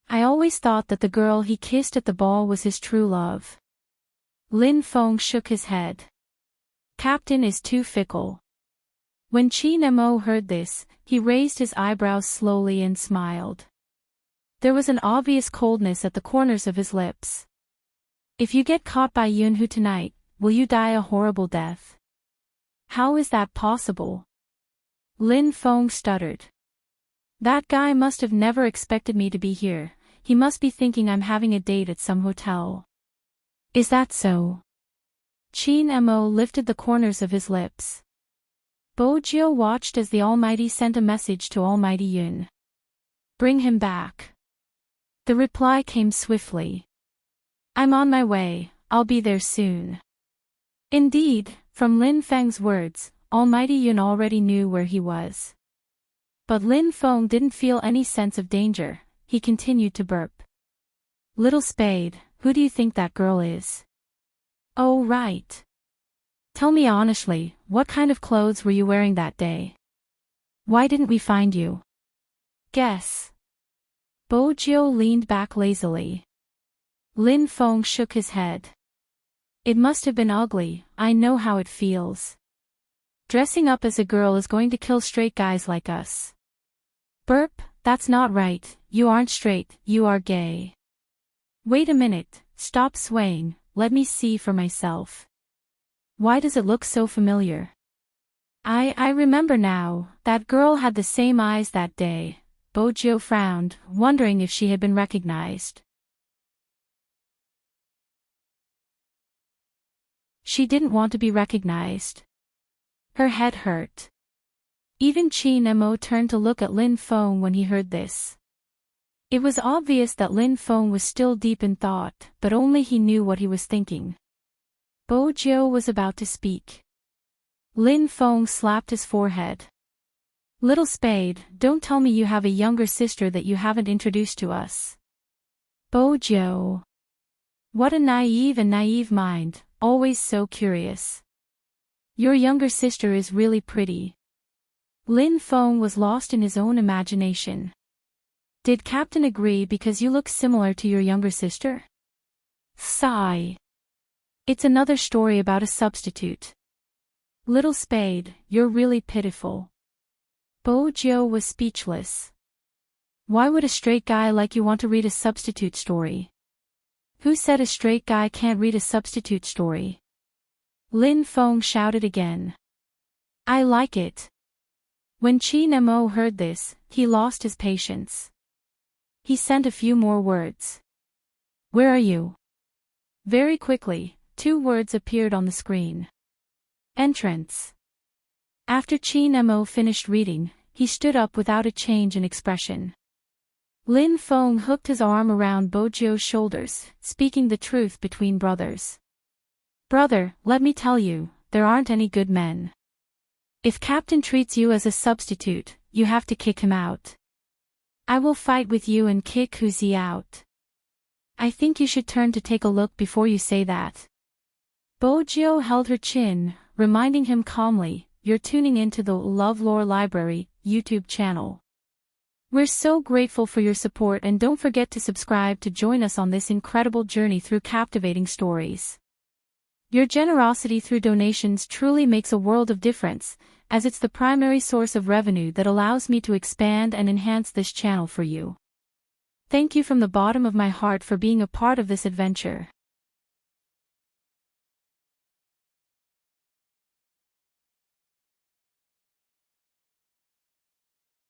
I always thought that the girl he kissed at the ball was his true love. Lin Feng shook his head. Captain is too fickle. When Qin Mo heard this, he raised his eyebrows slowly and smiled. There was an obvious coldness at the corners of his lips. If you get caught by Yunhu tonight, will you die a horrible death? How is that possible? Lin Feng stuttered. That guy must have never expected me to be here. He must be thinking I'm having a date at some hotel. Is that so? Qin Mo lifted the corners of his lips. Bo Jiu watched as the Almighty sent a message to Almighty Yun. Bring him back. The reply came swiftly. I'm on my way, I'll be there soon. Indeed, from Lin Feng's words, Almighty Yun already knew where he was. But Lin Feng didn't feel any sense of danger. He continued to burp. Little Spade, who do you think that girl is? Oh right. Tell me honestly, what kind of clothes were you wearing that day? Why didn't we find you? Guess. Bo Jiu leaned back lazily. Lin Feng shook his head. It must have been ugly, I know how it feels. Dressing up as a girl is going to kill straight guys like us. Burp, that's not right, you aren't straight, you are gay. Wait a minute, stop swaying, let me see for myself. Why does it look so familiar? I remember now, that girl had the same eyes that day. Bo Jiu frowned, wondering if she had been recognized. She didn't want to be recognized. Her head hurt. Even Qin Mo turned to look at Lin Feng when he heard this. It was obvious that Lin Feng was still deep in thought, but only he knew what he was thinking. Bo Jiu was about to speak. Lin Feng slapped his forehead. Little Spade, don't tell me you have a younger sister that you haven't introduced to us. Bo Jiu. What a naive mind, always so curious. Your younger sister is really pretty. Lin Feng was lost in his own imagination. Did Captain agree because you look similar to your younger sister? Sigh. It's another story about a substitute. Little Spade, you're really pitiful. Bo Jiu was speechless. Why would a straight guy like you want to read a substitute story? Who said a straight guy can't read a substitute story? Lin Feng shouted again. I like it. When Qin Mo heard this, he lost his patience. He sent a few more words. Where are you? Very quickly, 2 words appeared on the screen. Entrance. After Qin Mo finished reading, he stood up without a change in expression. Lin Feng hooked his arm around Bo Jiu's shoulders, speaking the truth between brothers. Brother, let me tell you, there aren't any good men. If Captain treats you as a substitute, you have to kick him out. I will fight with you and kick Huzi out. I think you should turn to take a look before you say that. Bo Jiu held her chin, reminding him calmly, you're tuning into the LoveLore Library YouTube channel. We're so grateful for your support and don't forget to subscribe to join us on this incredible journey through captivating stories. Your generosity through donations truly makes a world of difference, as it's the primary source of revenue that allows me to expand and enhance this channel for you. Thank you from the bottom of my heart for being a part of this adventure.